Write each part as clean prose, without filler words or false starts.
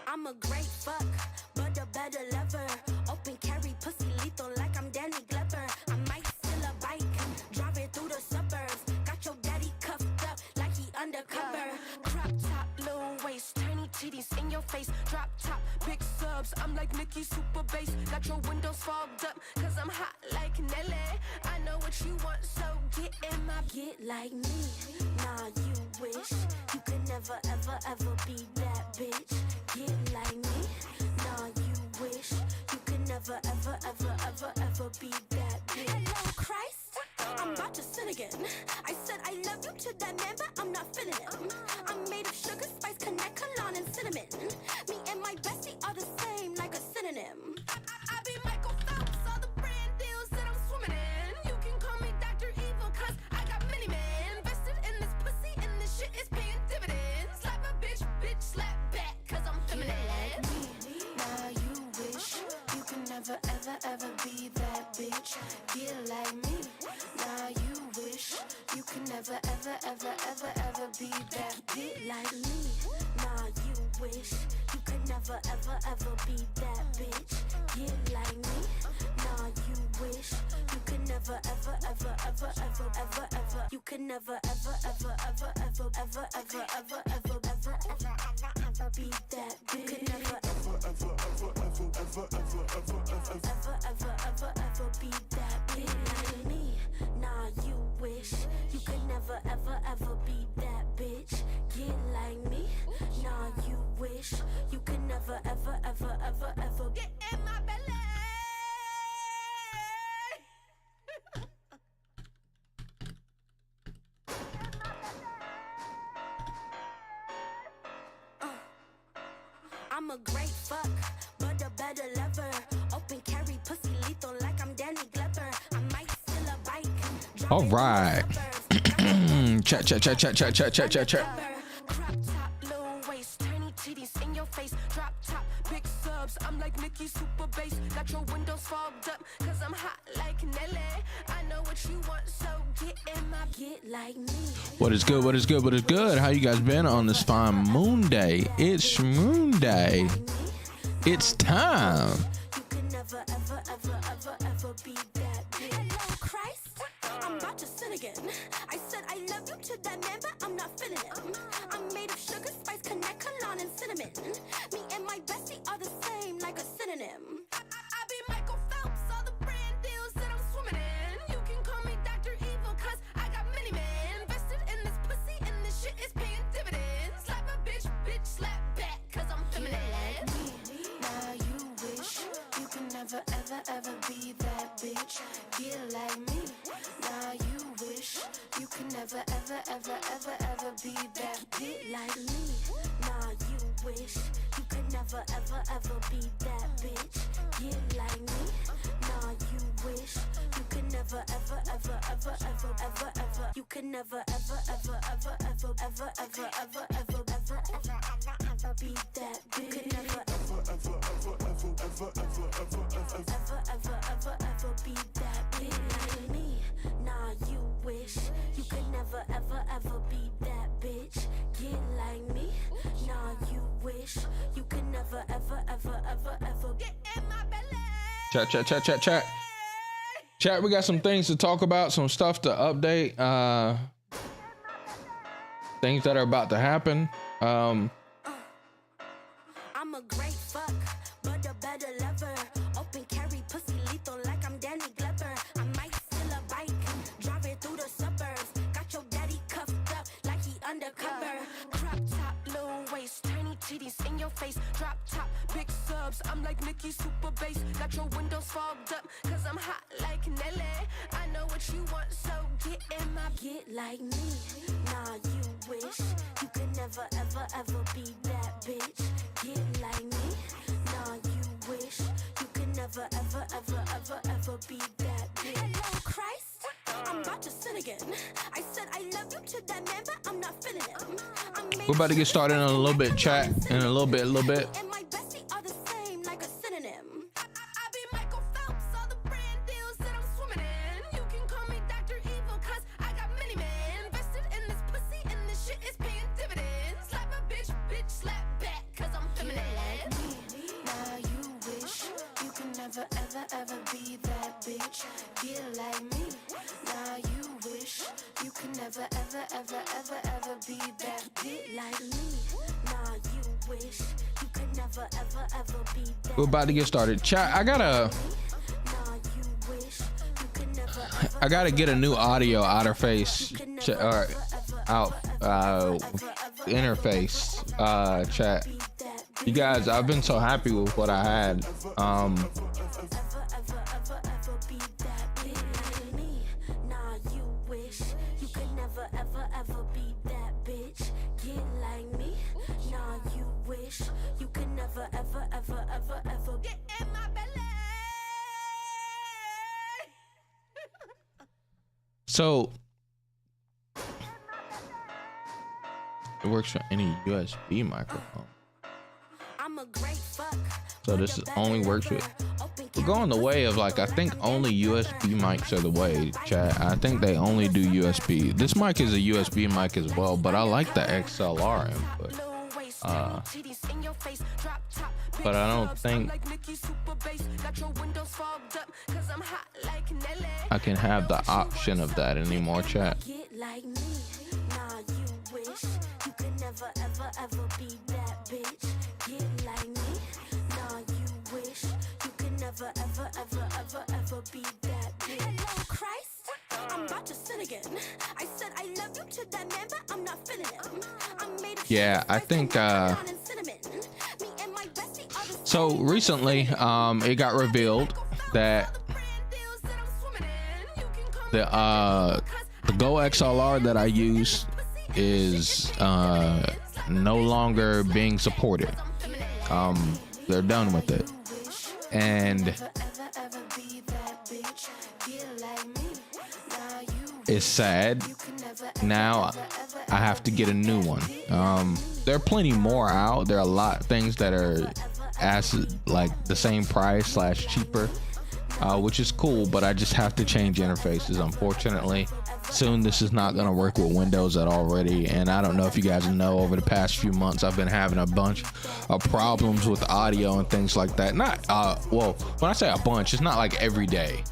I'm a great fuck, but a better lover. Open carry pussy lethal like I'm Danny Glover. I might steal a bike, drive it through the suburbs. Got your daddy cuffed up like he undercover. Crop top, little waist, tiny titties in your face. Drop top, big subs, I'm like Nicki Super Bass. Got your windows fogged up, cause I'm hot like Nelly. I know what you want, so get in my get like me. Nah, you wish you could never ever ever be that bitch. Get like me. Nah, you wish you could never ever ever ever ever be that bitch. Hello, Christ. I'm about to sin again. I said I love you to that man, but I'm not feeling it. I'm made of sugar, spice, connect, cologne, and cinnamon. Me and my bestie are the same, like a synonym. I be Michael Phelps, all the brand deals that I'm swimming in. You can call me Dr. Evil, cause I got many men invested in this pussy, and this shit is paying dividends. Slap a bitch, bitch, slap back, cause I'm feminine. Like me. Now you wish you could never ever ever be that bitch. Get like me. Now you wish you could never ever ever ever ever be that bitch. Like me. Nah, you wish you could never ever ever be that bitch. Get like me. Nah, you wish you could never ever ever ever ever ever ever. You could never ever ever ever ever ever ever ever ever ever ever ever be that bitch. You could never ever ever ever ever ever ever ever ever ever ever ever be that bitch. Like me. Nah, you wish you could never ever ever be that bitch. Get like me. Nah, you wish you could never ever ever ever ever get in my belly. I'm a great fuck, but a better lover. Open carry pussy lethal like I'm Danny Glover. I might steal a bike. All right. Chat. Crop top, little waist, tiny titties in your face. Drop top, big subs, I'm like Nicki Super Bass. Got your windows fogged up, cause I'm hot like Nelly. I know what you want, so get in my get like me. What is good? What is good? What is good? How you guys been on this fine moon day? It's moon day. It's time. You can never ever ever ever ever be that bitch. Hello, Christ. I'm about to sin again. I said I love you to that man, but I'm not feeling it. I'm made of sugar, spice, connect, cologne, and cinnamon. Me and my bestie are the same, like a synonym. I be Michael Phelps, all the brand deals that I'm swimming in. You can call me Dr. Evil, cause I got many men invested in this pussy, and this shit is paying dividends. Slap a bitch, bitch, slap back, cause I'm feminine. Like me. Now you wish you could never ever ever be that bitch. Get like me. Now you wish you could never ever ever ever ever be that bitch. Like me. Nah, you wish you could never ever ever be that bitch. Get like me. Nah, you wish you could never ever ever ever ever ever ever. You could never ever ever ever ever ever ever ever ever ever ever ever be that bitch. You could never ever ever ever ever ever ever ever ever ever ever ever be that bitch. Like me. Nah, you wish you could never ever ever be that bitch. Get like me. Nah, you wish you could never ever ever ever ever get in my belly. Chat, we got some things to talk about, some stuff to update, things that are about to happen. I'm a great fuck, but a better lover. Open carry pussy lethal like I'm Danny Glover. I might steal a bike, drive it through the suburbs. Got your daddy cuffed up like he undercover. Crop top, little waist, tiny titties in your face. Drop top, big subs, I'm like Nicki Super Bass. Got your windows fogged up, cause I'm hot like Nelly. I know what you want, so get in my get like me. Nah, you wish you could never ever ever be that bitch. Get like me. Nah, you wish you could never ever ever ever ever be that bitch. Hello, Christ. I'm about to sin again. I said I love you to that man, but I'm not feeling it. We're about to get started in a little bit, chat, in a little bit. And my bestie are the same, like a synonym. I be Michael Phelps, all the brand deals that I'm swimming in. You can call me Dr. Evil, cause I got many men invested in this pussy, and this shit is paying dividends. Slap a bitch, bitch, slap back, cause I'm feminine. Like that bitch. Get like me. Now you wish you could never, ever, ever, ever, ever be that. Get like me. Now you wish you could never, ever, ever be that. We're about to get started. Chat, I gotta get a new audio interface interface chat. You guys, I've been so happy with what I had. So it works for any USB microphone. So this only works with, we're going the way of like, I think only USB mics are the way, chat. I think they only do USB. This mic is a USB mic as well, but I like the XLR input. But I don't think I can have the option of that anymore, chat. Yeah, I think so recently it got revealed that the Go XLR that I use is no longer being supported. They're done with it, and it's sad. Now I have to get a new one. There are plenty more out. There are a lot of things that are like the same price / cheaper, which is cool, but I just have to change interfaces. Unfortunately, soon this is not going to work with Windows at already. And I don't know if you guys know, over the past few months, I've been having a bunch of problems with audio and things like that. Not, well, when I say a bunch, it's not like every day,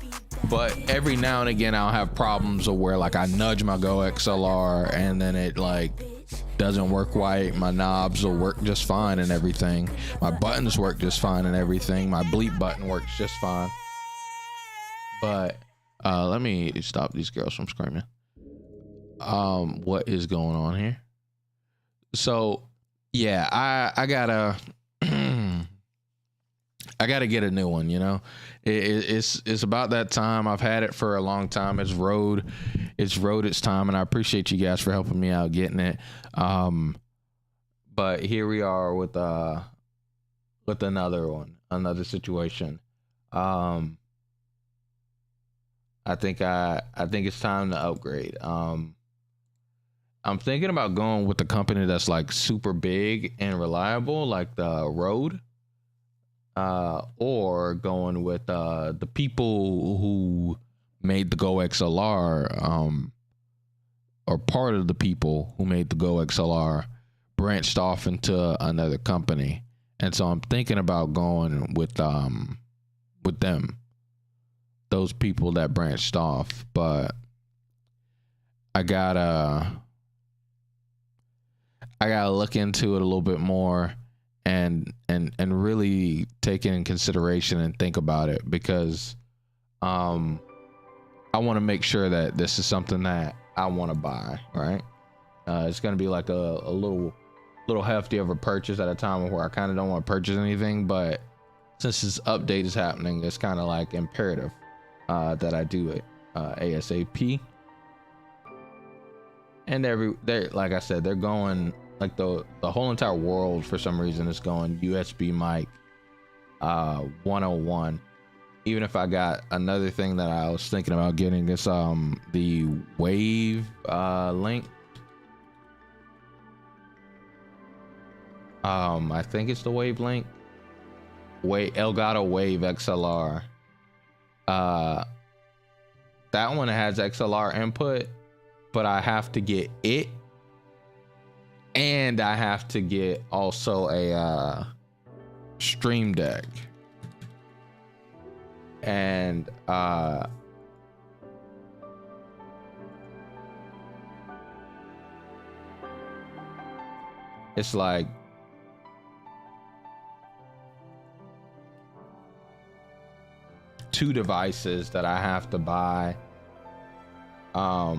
but every now and again, I'll have problems of where like I nudge my Go XLR and then it like doesn't work right. My knobs will work just fine and everything. My buttons work just fine and everything. My bleep button works just fine. But let me stop these girls from screaming. What is going on here? So yeah, I gotta I gotta get a new one, you know. It's about that time. I've had it for a long time. It's rode its time, and I appreciate you guys for helping me out getting it. But here we are with another situation. I think it's time to upgrade. I'm thinking about going with the company that's like super big and reliable, like the Rode. Or going with the people who made the Go XLR, or part of the people who made the Go XLR branched off into another company, and so I'm thinking about going with them, those people that branched off. But I gotta look into it a little bit more and really take it in consideration and think about it, because I want to make sure that this is something that I want to buy, right? It's going to be like a little hefty of a purchase at a time where I kind of don't want to purchase anything, but since this update is happening, it's kind of like imperative that I do it ASAP. And they're like I said, they're going like the whole entire world for some reason is going USB mic 101. Even if I got another thing that I was thinking about getting, is the Wave link. I think it's the Wave link. Elgato Wave XLR. That one has XLR input, but I have to get it, and I have to get also a Stream Deck. And it's like two devices that I have to buy. I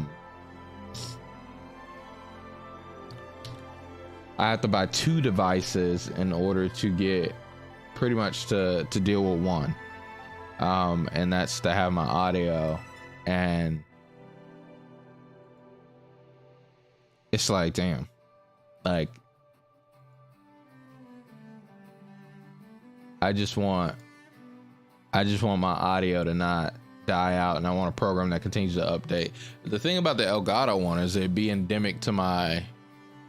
have to buy two devices in order to get pretty much to deal with one. And that's to have my audio. And it's like, damn, like I just want my audio to not die out, and I want a program that continues to update. The thing about the Elgato one is it be endemic to my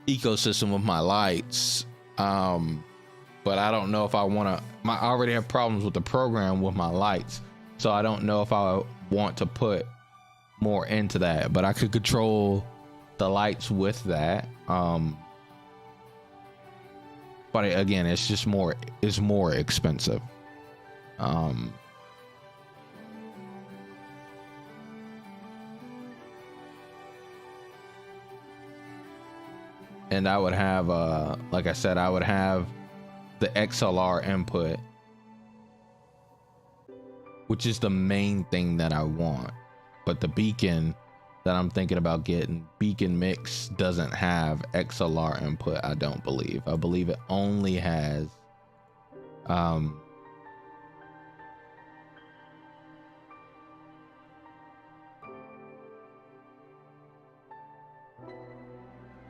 ecosystem with my lights. But I don't know if I want to. I already have problems with the program with my lights, so I don't know if I want to put more into that. But I could control the lights with that. But again, it's just more. It's more expensive. And I would have, like I said, I would have the XLR input, which is the main thing that I want. But the beacon that I'm thinking about getting, Beacon Mix, doesn't have XLR input, I don't believe. I believe it only has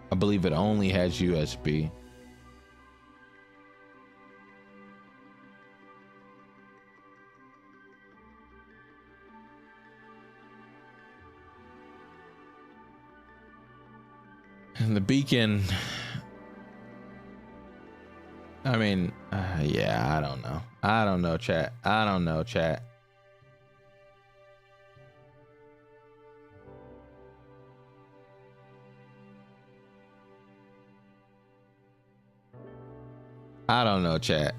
I believe it only has USB. And the beacon, I mean, yeah, I don't know. I don't know, chat. I don't know, chat. I don't know, chat.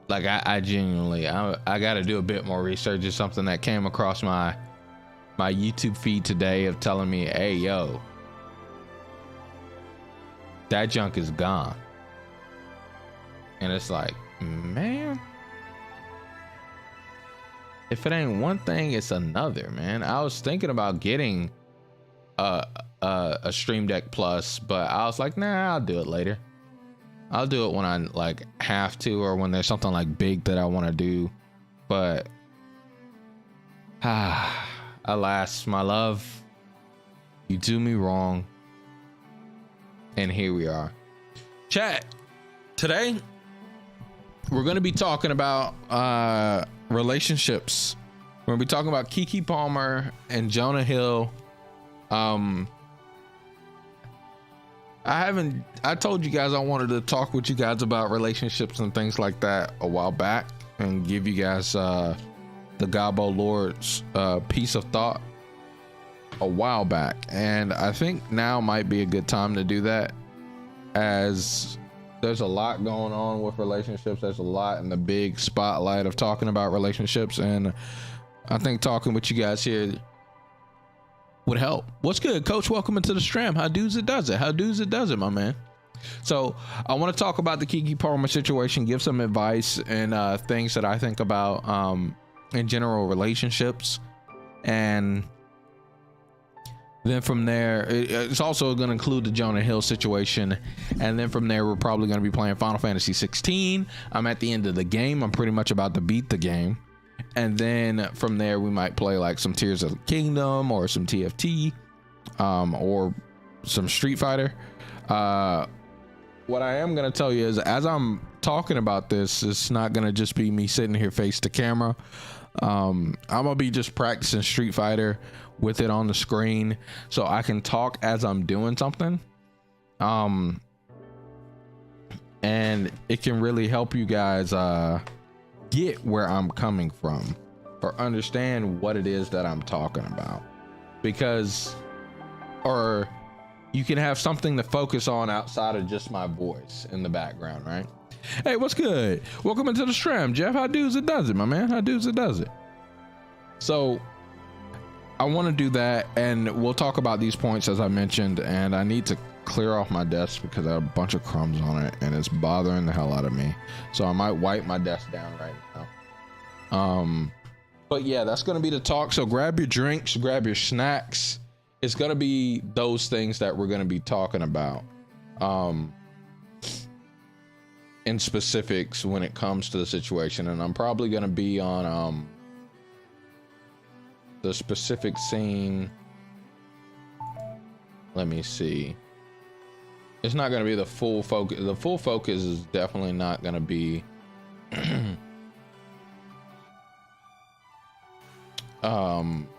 Like I genuinely, I got to do a bit more research. It's something that came across my YouTube feed today of telling me, hey, yo, that junk is gone. And it's like, man, if it ain't one thing, it's another, man. I was thinking about getting a Stream Deck Plus, but I was like, nah, I'll do it later. I'll do it when I like have to, or when there's something like big that I want to do. But alas, my love, you do me wrong, and here we are. Chat, today we're going to be talking about relationships. We're going to be talking about Keke Palmer and Joannah Hill. I told you guys I wanted to talk with you guys about relationships and things like that a while back, and give you guys the Gabo Lord's piece of thought a while back. And I think now might be a good time to do that, as there's a lot going on with relationships. There's a lot in the big spotlight of talking about relationships, and I think talking with you guys here would help. What's good, Coach? Welcome into the stream. How do's it does it? How do's it does it, my man? So I want to talk about the Keke Palmer situation, give some advice and things that I think about in general relationships, and then from there it's also going to include the Joannah Hill situation. And then from there we're probably going to be playing Final Fantasy 16. I'm at the end of the game. I'm pretty much about to beat the game. And then from there we might play like some Tears of the Kingdom or some TFT or some Street Fighter. What I am going to tell you is, as I'm talking about this, it's not going to just be me sitting here face to camera. I'm going to be just practicing Street Fighter with it on the screen, so I can talk as I'm doing something. And it can really help you guys get where I'm coming from. or understand what it is that I'm talking about, because, or you can have something to focus on outside of just my voice in the background, right? Hey, what's good? Welcome into the stream, Jeff. How does it does it, my man? How does it does it? So I want to do that, and we'll talk about these points as I mentioned, and I need to clear off my desk because I have a bunch of crumbs on it and it's bothering the hell out of me. So I might wipe my desk down right now. But yeah, that's going to be the talk. So grab your drinks, grab your snacks. It's going to be those things that we're going to be talking about. In specifics when it comes to the situation. And I'm probably going to be on, the specific scene. Let me see. It's not going to be the full focus. The full focus is definitely not going to be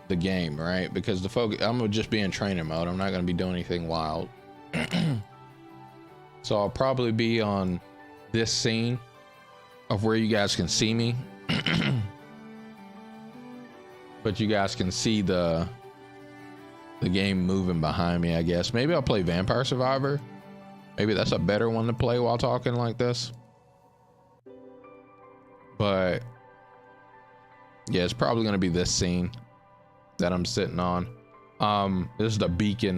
the game, right? Because the focus, I'm gonna just be in training mode. I'm not going to be doing anything wild. So I'll probably be on this scene of where you guys can see me. But you guys can see the game moving behind me, I guess. Maybe I'll play Vampire Survivor. Maybe that's a better one to play while talking like this. But yeah, it's probably going to be this scene that I'm sitting on. This is the beacon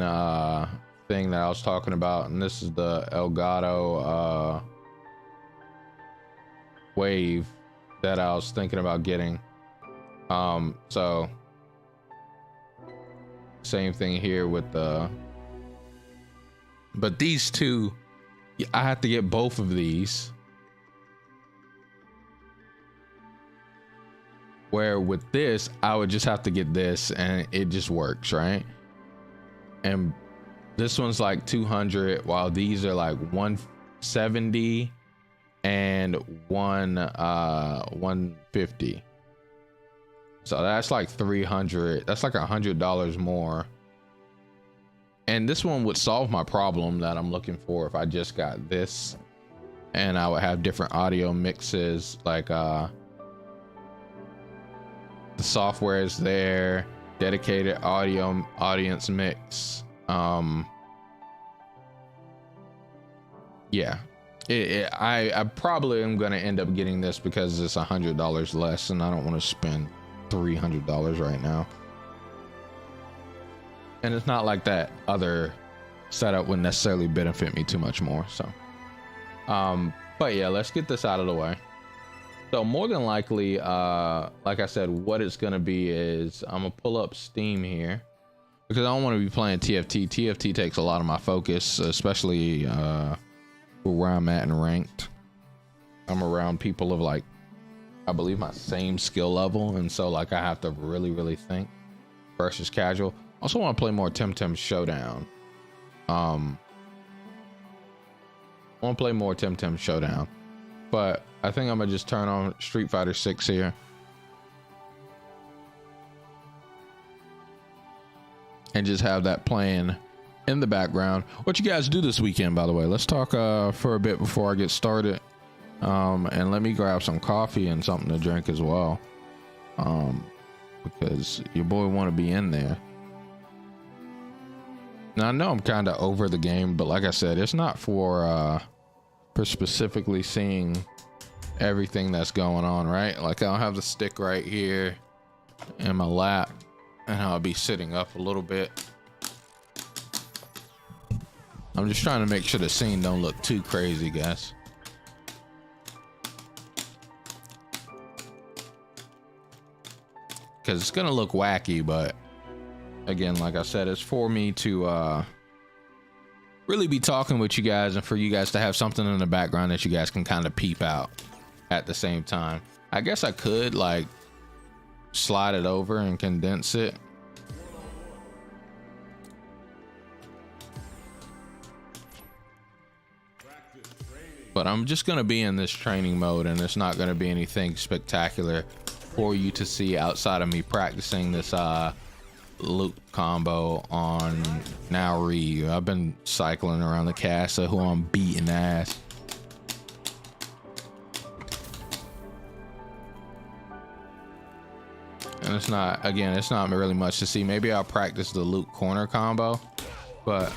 thing that I was talking about, and this is the Elgato wave that I was thinking about getting. So same thing here with the, but these two, I have to get both of these. Where with this, I would just have to get this and it just works, right? And this one's like 200, while these are like 170 and 150. So that's like 300. That's like $100 more. And this one would solve my problem that I'm looking for if I just got this, and I would have different audio mixes, like the software is there, dedicated audio audience mix. Yeah, I probably am gonna end up getting this because it's $100 less, and I don't want to spend $300 right now. And it's not like that other setup would necessarily benefit me too much more. So but yeah, let's get this out of the way. So more than likely, like I said, what it's gonna be is I'm gonna pull up Steam here because I don't want to be playing TFT. TFT takes a lot of my focus, especially where I'm at in ranked. I'm around people of like, I believe my same skill level, and so like I have to really think versus casual. Also want to play more Temtem Showdown. I want to play more Temtem Showdown, but I think I'm gonna just turn on Street Fighter 6 here. And just have that playing in the background. What you guys do this weekend, by the way? Let's talk for a bit before I get started. And let me grab some coffee and something to drink as well. Because your boy want to be in there. Now I know I'm kind of over the game, but like I said, it's not for specifically seeing everything that's going on, right? Like I'll have the stick right here in my lap, and I'll be sitting up a little bit. I'm just trying to make sure the scene don't look too crazy, guys. Because it's gonna look wacky, but again, like I said, it's for me to really be talking with you guys, and for you guys to have something in the background that you guys can kind of peep out at the same time. I guess I could like slide it over and condense it. But I'm just gonna be in this training mode, and it's not gonna be anything spectacular for you to see outside of me practicing this loop combo on now Ryu. I've been cycling around the cast who I'm beating ass. and it's not, again, it's not really much to see. Maybe I'll practice the loop corner combo, but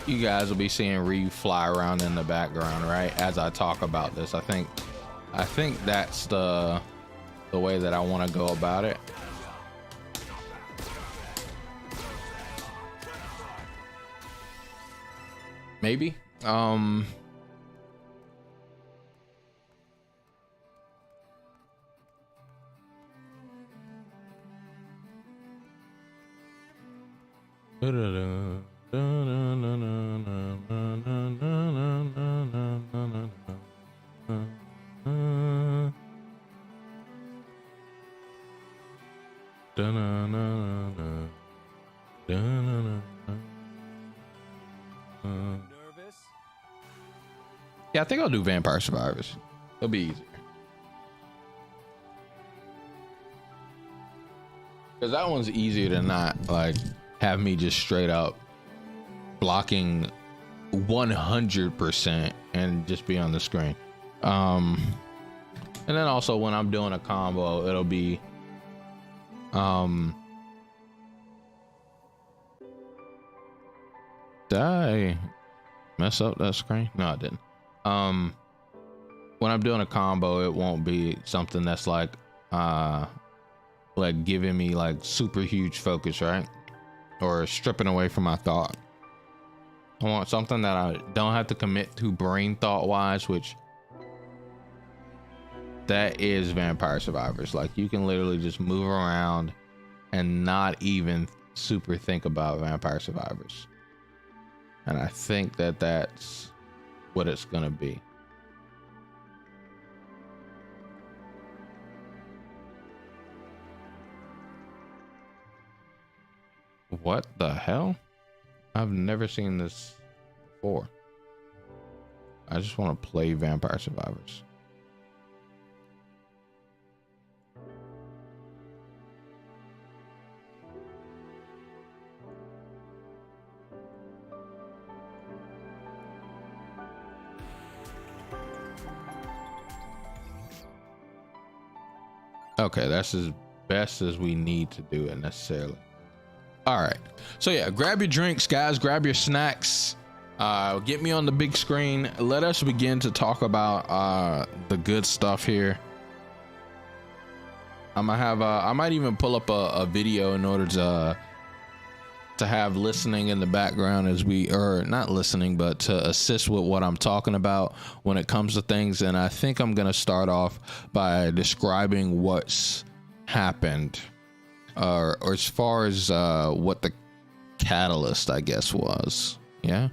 you guys will be seeing Ryu fly around in the background, right, as I talk about this. I think that's the way that I want to go about it. Maybe. Yeah, I think I'll do Vampire Survivors. It'll be easier. Because that one's easier to not like have me just straight up blocking 100% and just be on the screen. And then also when I'm doing a combo, it'll be did I mess up that screen? No, I didn't. When I'm doing a combo, it won't be something that's like giving me like super huge focus, right? Or stripping away from my thought. I want something that I don't have to commit to brain thought wise, which that is Vampire Survivors. Like you can literally just move around and not even super think about Vampire Survivors. And I think that that's what it's gonna be. What the hell? I've never seen this before. I just want to play Vampire Survivors. Okay, that's as best as we need to do it necessarily. All right, so yeah, grab your drinks, guys, grab your snacks, get me on the big screen. Let us begin to talk about the good stuff here. I'm gonna have I might even pull up a video in order to have listening in the background as we, or not listening, but to assist with what I'm talking about when it comes to things. And I think I'm gonna start off by describing what's happened, or as far as what the catalyst, I guess, was. Yeah.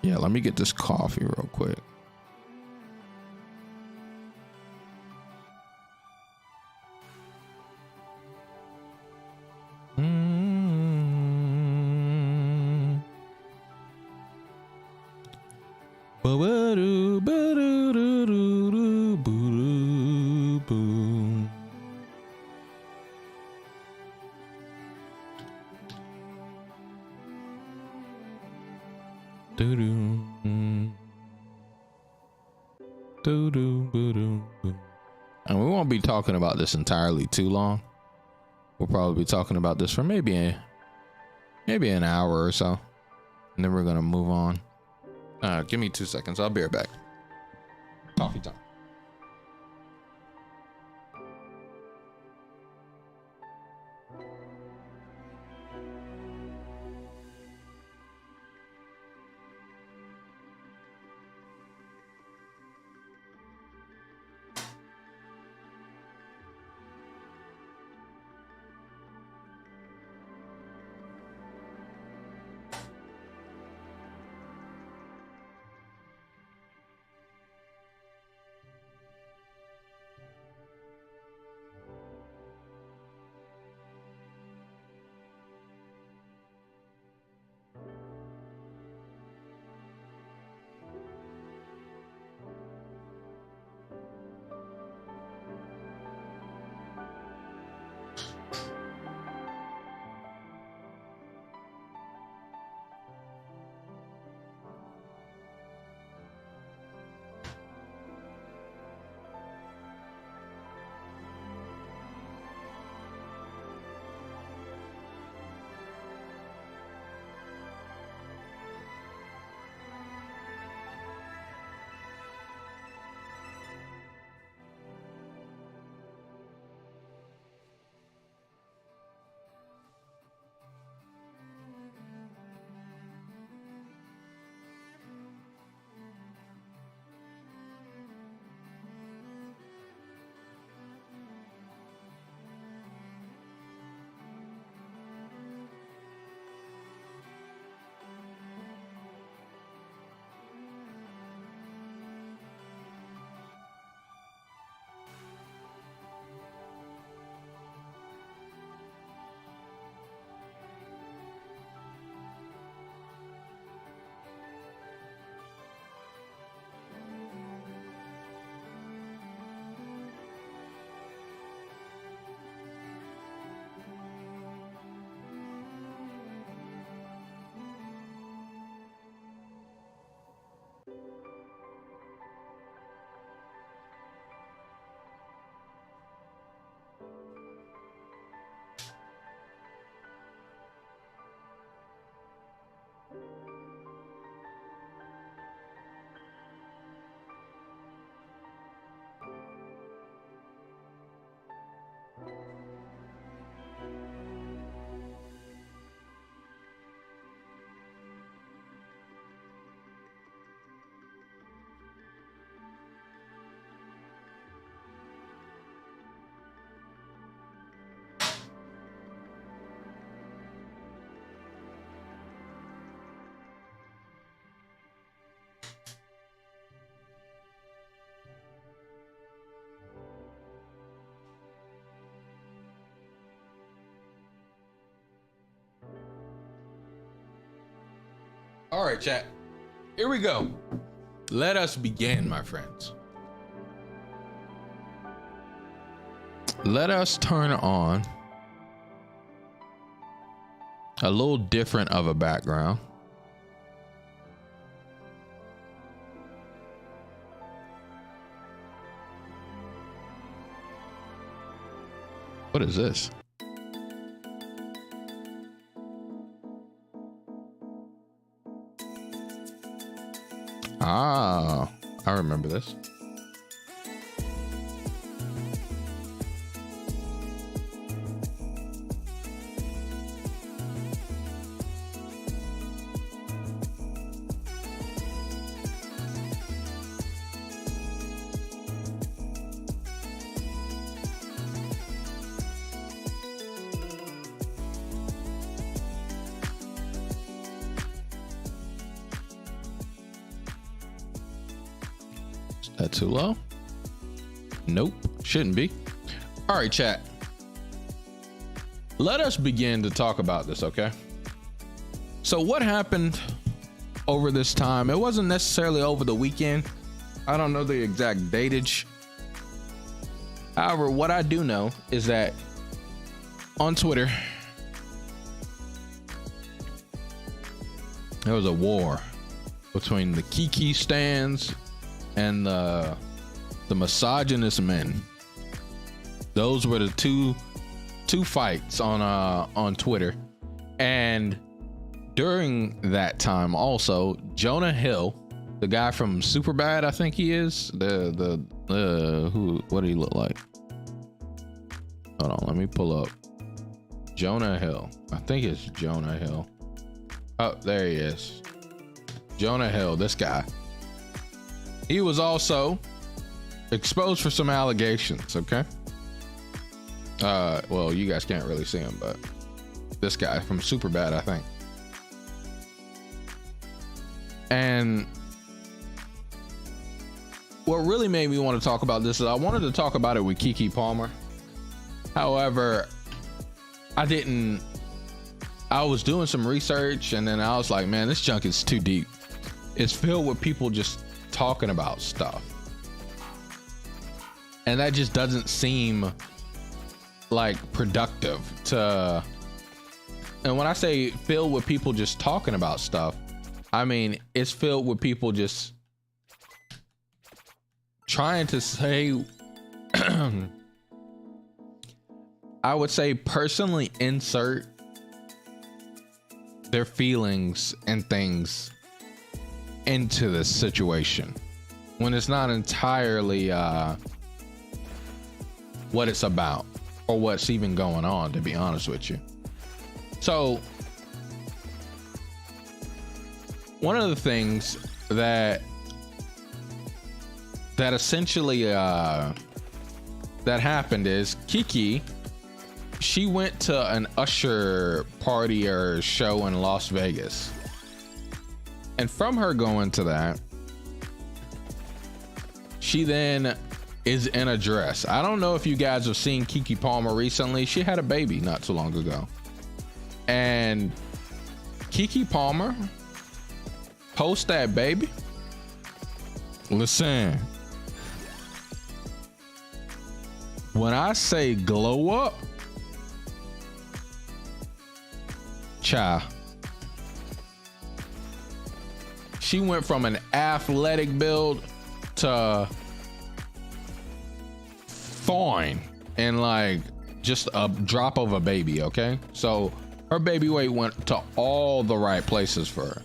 Yeah, let me get this coffee real quick. And we won't be talking about this entirely too long. We'll probably be talking about this for maybe an hour or so, and then we're gonna move on. Give me 2 seconds. I'll be right back. Coffee time. All right, chat. Here we go. Let us begin, my friends. Let us turn on a little different of a background. What is this? Ah, I remember this. That too low? Nope, shouldn't be. All right, chat. Let us begin to talk about this, okay? So what happened over this time? It wasn't necessarily over the weekend. I don't know the exact datage. However, what I do know is that on Twitter, there was a war between the Keke stands and the misogynist men. Those were the two fights on Twitter. And during that time also, Jonah Hill, the guy from Superbad, I think he is, what did he look like? Hold on, let me pull up Jonah Hill. I think it's Jonah Hill. Oh, there he is. Jonah Hill, this guy. He was also exposed for some allegations, okay? Well, you guys can't really see him, but this guy from Superbad, I think. And what really made me want to talk about this is I wanted to talk about it with Keke Palmer. However, I was doing some research and then I was like, man, this junk is too deep. It's filled with people just talking about stuff. And that just doesn't seem like productive to, and when I say filled with people just talking about stuff, I mean, it's filled with people just trying to say, I would say personally insert their feelings and things into this situation when it's not entirely what it's about or what's even going on, to be honest with you. So one of the things that essentially that happened is Keke, she went to an Usher party or show in Las Vegas. And from her going to that, she then is in a dress. I don't know if you guys have seen Keke Palmer recently. She had a baby not too long ago. And Keke Palmer post that baby. Listen, when I say glow up, child, she went from an athletic build to fine and like just a drop of a baby. Okay, so her baby weight went to all the right places for her,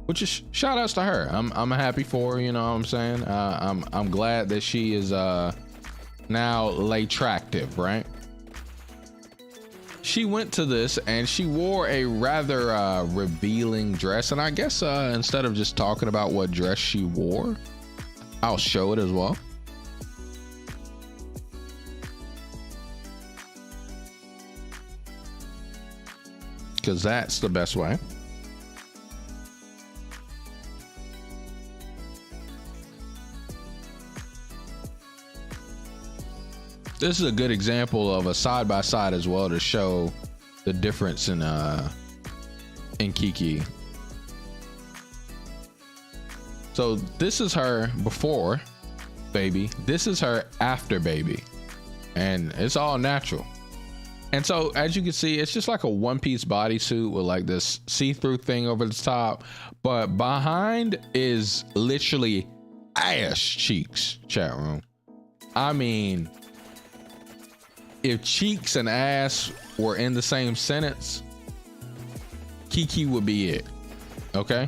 which is shout outs to her. I'm happy for her, you know what I'm saying? I'm glad that she is now attractive, right? She went to this and she wore a rather revealing dress, and I guess instead of just talking about what dress she wore, I'll show it as well. Because that's the best way. This is a good example of a side by side as well to show the difference in Keke. So this is her before baby. This is her after baby. And it's all natural. And so as you can see, it's just like a one-piece bodysuit with like this see-through thing over the top. But behind is literally ass cheeks, chat room. I mean, if cheeks and ass were in the same sentence, Keke would be it. Okay?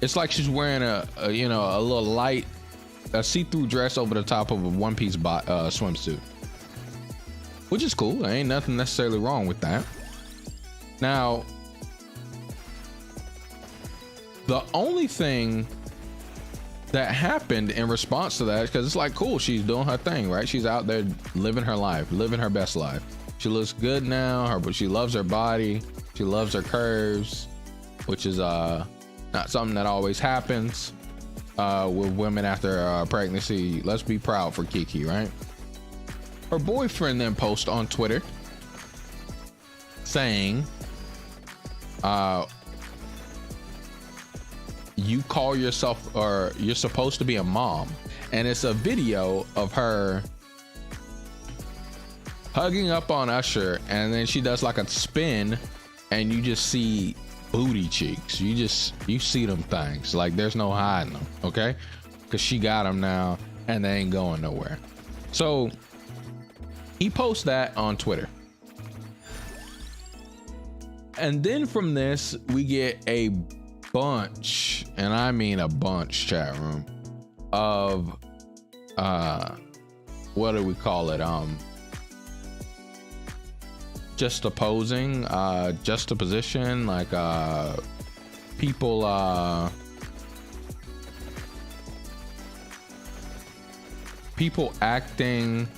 It's like she's wearing a little light, a see-through dress over the top of a one-piece swimsuit. Which is cool. There ain't nothing necessarily wrong with that. Now, the only thing that happened in response to that, because it's like, cool, she's doing her thing, right? She's out there living her life, living her best life. She looks good now, but she loves her body. She loves her curves, which is not something that always happens with women after pregnancy. Let's be proud for Keke, right? Her boyfriend then posts on Twitter saying, you call yourself, or you're supposed to be a mom. And it's a video of her hugging up on Usher, and then she does like a spin, and you just see booty cheeks. You see them things. Like, there's no hiding them, okay? Because she got them now, and they ain't going nowhere. So he posts that on Twitter. And then from this, we get a bunch, and I mean a bunch, chat room, of what do we call it? Just opposing, juxtaposition, like people acting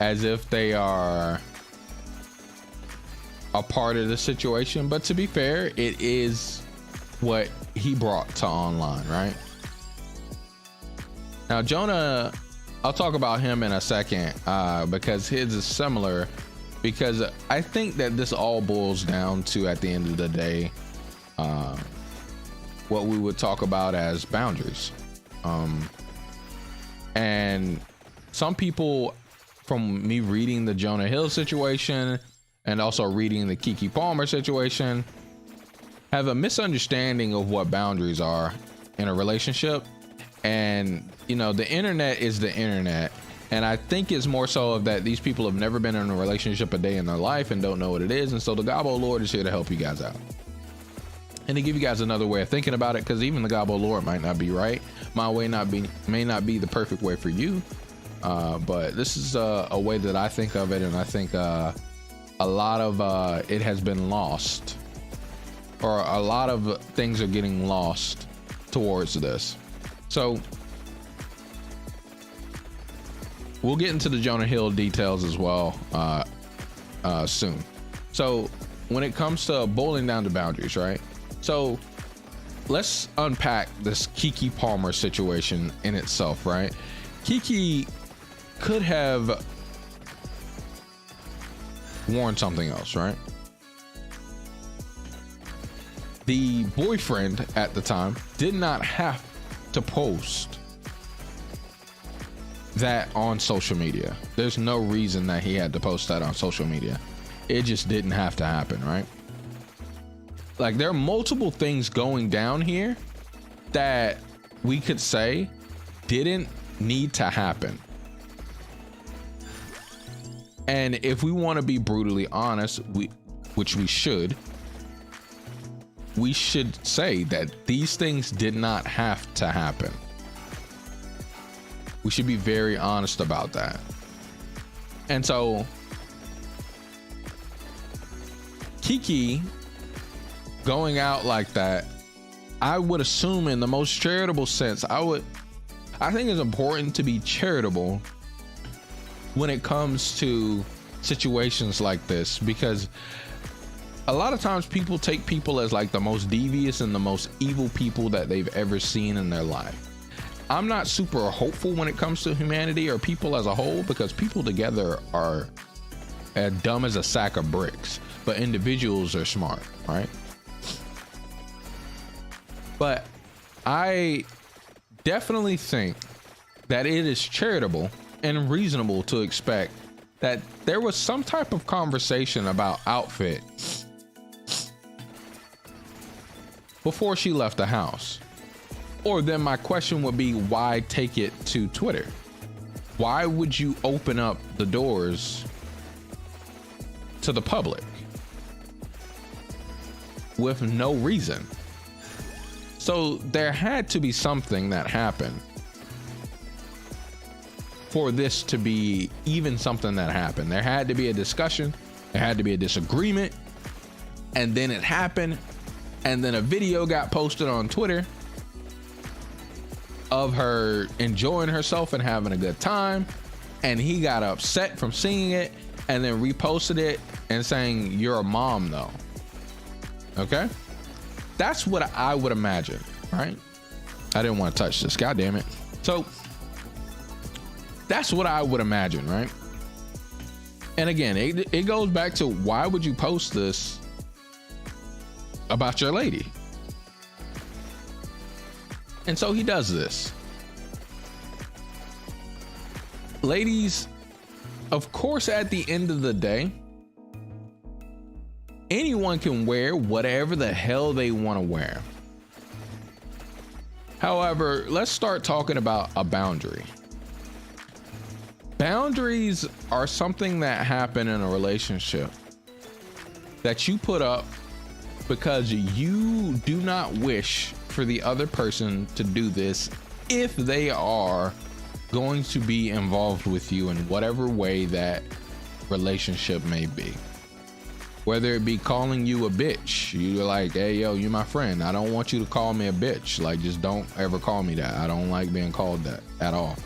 as if they are a part of the situation. But to be fair, it is what he brought to online, right? Now, Joannah, I'll talk about him in a second, because his is similar, because I think that this all boils down to, at the end of the day, what we would talk about as boundaries. And some people, from me reading the Jonah Hill situation and also reading the Keke Palmer situation, have a misunderstanding of what boundaries are in a relationship. And the internet is the internet, and I think it's more so of that these people have never been in a relationship a day in their life and don't know what it is. And so the Gobbo Lord is here to help you guys out and to give you guys another way of thinking about it, because even the Gobbo Lord might not be right. My way may not be the perfect way for you, but this is a way that I think of it, and I think a lot of it has been lost, or a lot of things are getting lost towards this. So we'll get into the Jonah Hill details as well soon. So when it comes to boiling down to boundaries, right? So let's unpack this Keke Palmer situation in itself, right? Keke could have worn something else, right? The boyfriend at the time did not have to post that on social media. There's no reason that he had to post that on social media. It just didn't have to happen, right? Like, there are multiple things going down here that we could say didn't need to happen. And if we want to be brutally honest, which we should say that these things did not have to happen. We should be very honest about that. And so Keke going out like that, I would assume, in the most charitable sense, I think it's important to be charitable when it comes to situations like this, because a lot of times people take people as like the most devious and the most evil people that they've ever seen in their life. I'm not super hopeful when it comes to humanity or people as a whole, because people together are as dumb as a sack of bricks, but individuals are smart, right? But I definitely think that it is charitable and reasonable to expect that there was some type of conversation about outfit before she left the house. Or then my question would be, why take it to Twitter? Why would you open up the doors to the public with no reason? So there had to be something that happened for this to be even something that happened. There had to be a discussion, there had to be a disagreement, and then it happened, and then a video got posted on Twitter of her enjoying herself and having a good time, and he got upset from seeing it and then reposted it and saying, "You're a mom though." Okay, that's what I would imagine, right? I didn't want to touch this, god damn it. So that's what I would imagine, right? And again, it goes back to, why would you post this about your lady? And so he does this. Ladies, of course, at the end of the day, anyone can wear whatever the hell they want to wear. However, let's start talking about a boundary. Boundaries are something that happen in a relationship that you put up because you do not wish for the other person to do this if they are going to be involved with you in whatever way that relationship may be. Whether it be calling you a bitch, you're like, "Hey, yo, you're my friend. I don't want you to call me a bitch. Like, just don't ever call me that. I don't like being called that at all."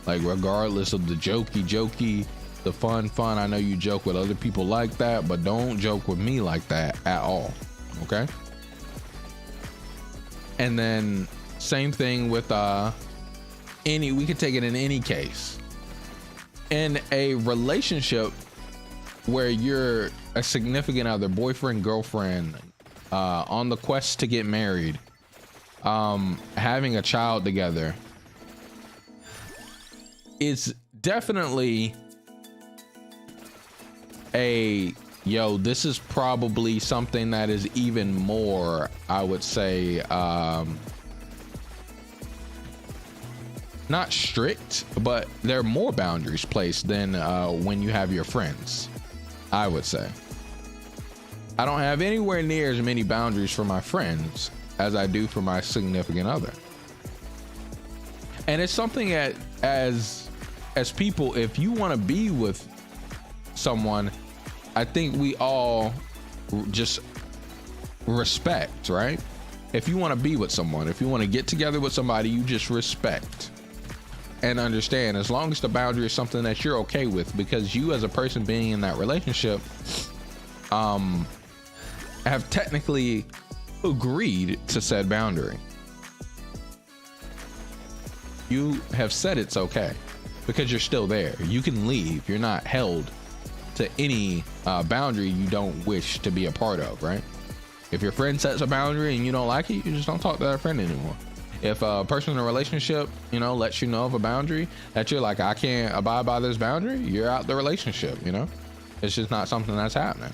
Like, regardless of the jokey, the fun, I know you joke with other people like that, but don't joke with me like that at all. Okay? And then same thing with we could take it in any case. In a relationship where you're a significant other, boyfriend, girlfriend, on the quest to get married, having a child together, it's definitely this is probably something that is even more, I would say, not strict, but there are more boundaries placed than when you have your friends, I would say. I don't have anywhere near as many boundaries for my friends as I do for my significant other. And it's something that as people, if you want to be with someone, I think we all just respect, right? If you want to be with someone, if you want to get together with somebody, you just respect and understand, as long as the boundary is something that you're okay with, because you as a person being in that relationship have technically agreed to said boundary. You have said it's okay because you're still there. You can leave. You're not held to any boundary you don't wish to be a part of, right? If your friend sets a boundary and you don't like it, you just don't talk to that friend anymore. If a person in a relationship, lets you know of a boundary that you're like, I can't abide by this boundary, you're out the relationship, It's just not something that's happening.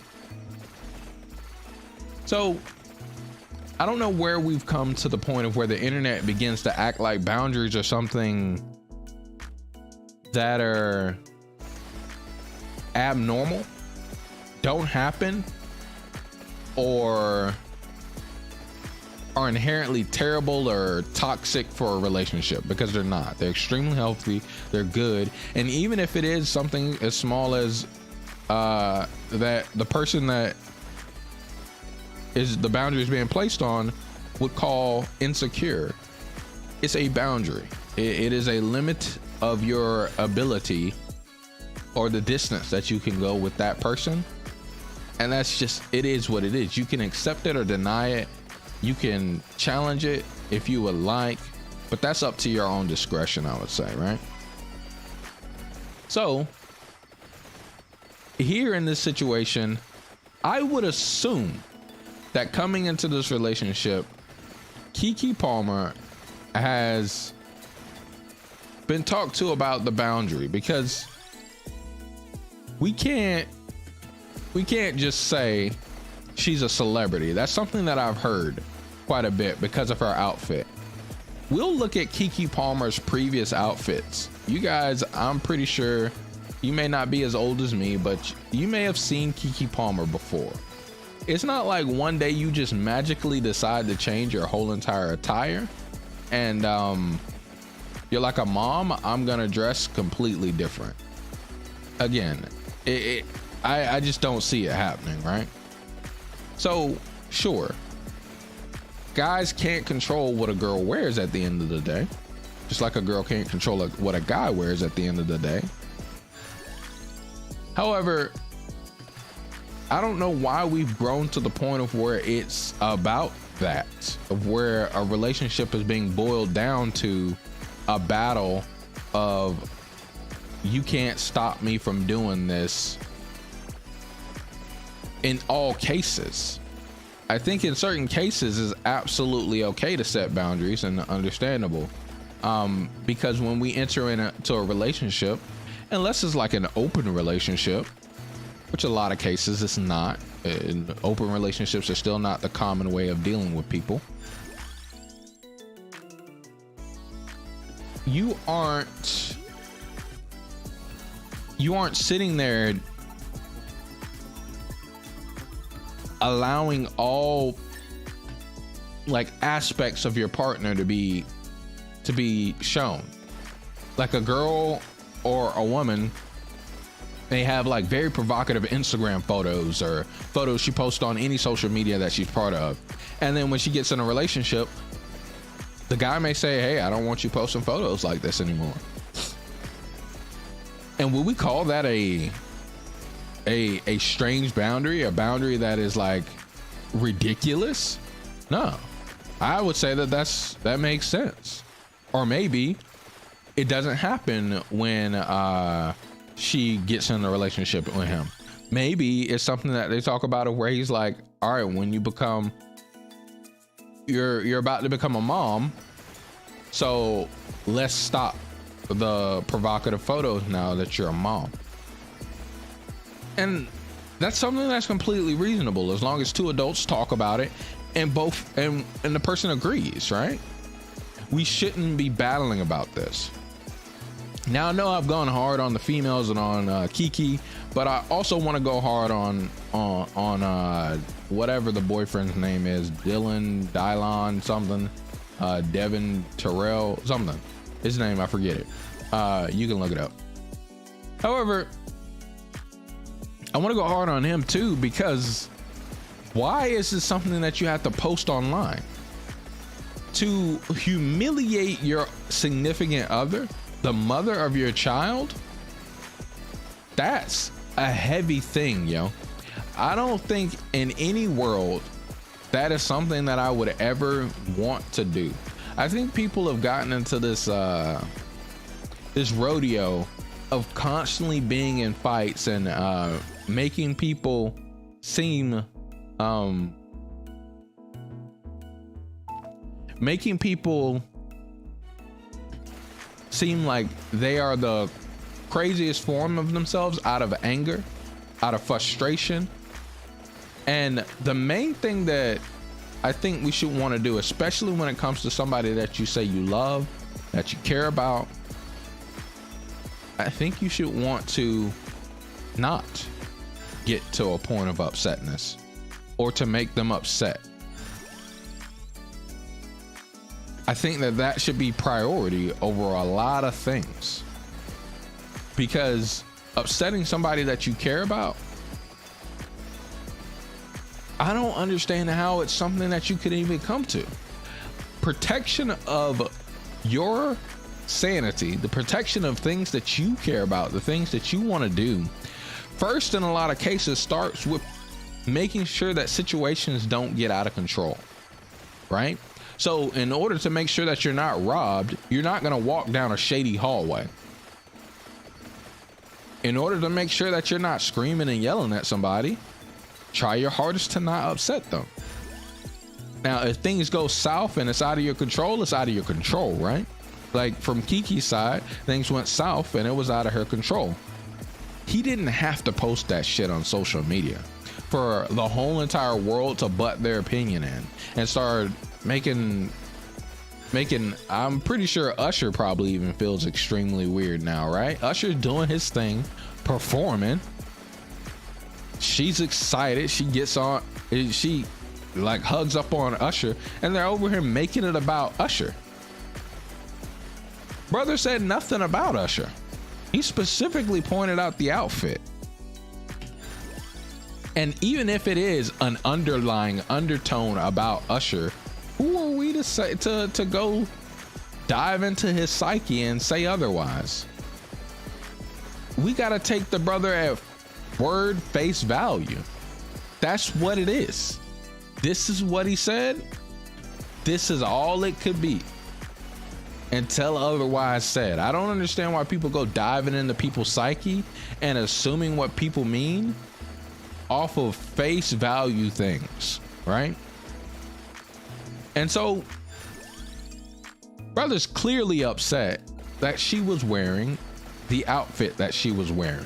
So I don't know where we've come to the point of where the internet begins to act like boundaries are something that are abnormal, don't happen, or are inherently terrible or toxic for a relationship, because they're not. They're extremely healthy, they're good. And even if it is something as small as that the person that is the boundaries being placed on would call insecure, it's a boundary. It is a limit of your ability or the distance that you can go with that person. And that's just, it is what it is. You can accept it or deny it. You can challenge it if you would like, but that's up to your own discretion, I would say, right? So here in this situation, I would assume that coming into this relationship, Keke Palmer has been talked to about the boundary, because we can't just say she's a celebrity. That's something that I've heard quite a bit because of her outfit. We'll look at Keke Palmer's previous outfits. You guys, I'm pretty sure you may not be as old as me, but you may have seen Keke Palmer before. It's not like one day you just magically decide to change your whole entire attire and you're like, a mom, I'm gonna dress completely different. Again, I just don't see it happening, right? So sure, guys can't control what a girl wears at the end of the day, just like a girl can't control what a guy wears at the end of the day. However, I don't know why we've grown to the point of where it's about that, of where a relationship is being boiled down to a battle of, you can't stop me from doing this in all cases. I think in certain cases it's absolutely okay to set boundaries, and understandable, because when we enter into a relationship, unless it's like an open relationship, which a lot of cases it's not, and open relationships are still not the common way of dealing with people, you aren't sitting there allowing all like aspects of your partner to be shown. Like a girl or a woman, they have like very provocative Instagram photos or photos she posts on any social media that she's part of, and then when she gets in a relationship, the guy may say, hey, I don't want you posting photos like this anymore. And would we call that a strange boundary, a boundary that is like ridiculous? No, I would say that makes sense. Or maybe it doesn't happen when she gets in a relationship with him. Maybe it's something that they talk about where he's like, all right, when you become, you're about to become a mom, so let's stop the provocative photos now that you're a mom. And that's something that's completely reasonable, as long as two adults talk about it and the person agrees, right? We shouldn't be battling about this. Now, I know I've gone hard on the females and on Keke, but I also want to go hard on whatever the boyfriend's name is, Dylon something, Devin Terrell something. His name, I forget it. You can look it up. However, I want to go hard on him too, because why is this something that you have to post online? To humiliate your significant other, the mother of your child? That's a heavy thing, yo. I don't think in any world that is something that I would ever want to do. I think people have gotten into this this rodeo of constantly being in fights and making people seem like they are the craziest form of themselves, out of anger, out of frustration. And the main thing that I think we should want to do, especially when it comes to somebody that you say you love, that you care about, I think you should want to not get to a point of upsetness or to make them upset. I think that should be priority over a lot of things, because upsetting somebody that you care about, I don't understand how it's something that you could even come to. Protection of your sanity, the protection of things that you care about, the things that you want to do, first in a lot of cases starts with making sure that situations don't get out of control, right? So in order to make sure that you're not robbed, you're not going to walk down a shady hallway. In order to make sure that you're not screaming and yelling at somebody, try your hardest to not upset them. Now, if things go south and it's out of your control, it's out of your control, right? Like from Keke's side, things went south and it was out of her control. He didn't have to post that shit on social media for the whole entire world to butt their opinion in and start making, I'm pretty sure Usher probably even feels extremely weird now, right? Usher's doing his thing, performing. She's excited. She gets on, she like hugs up on Usher, and they're over here making it about Usher. Brother said nothing about Usher. He specifically pointed out the outfit. And even if it is an underlying undertone about Usher, who are we to say to go dive into his psyche and say otherwise? We got to take the brother at word face value. That's what it is. This is what he said. This is all it could be until otherwise said. I don't understand why people go diving into people's psyche and assuming what people mean off of face value things, right? And so brother's clearly upset that she was wearing the outfit that she was wearing.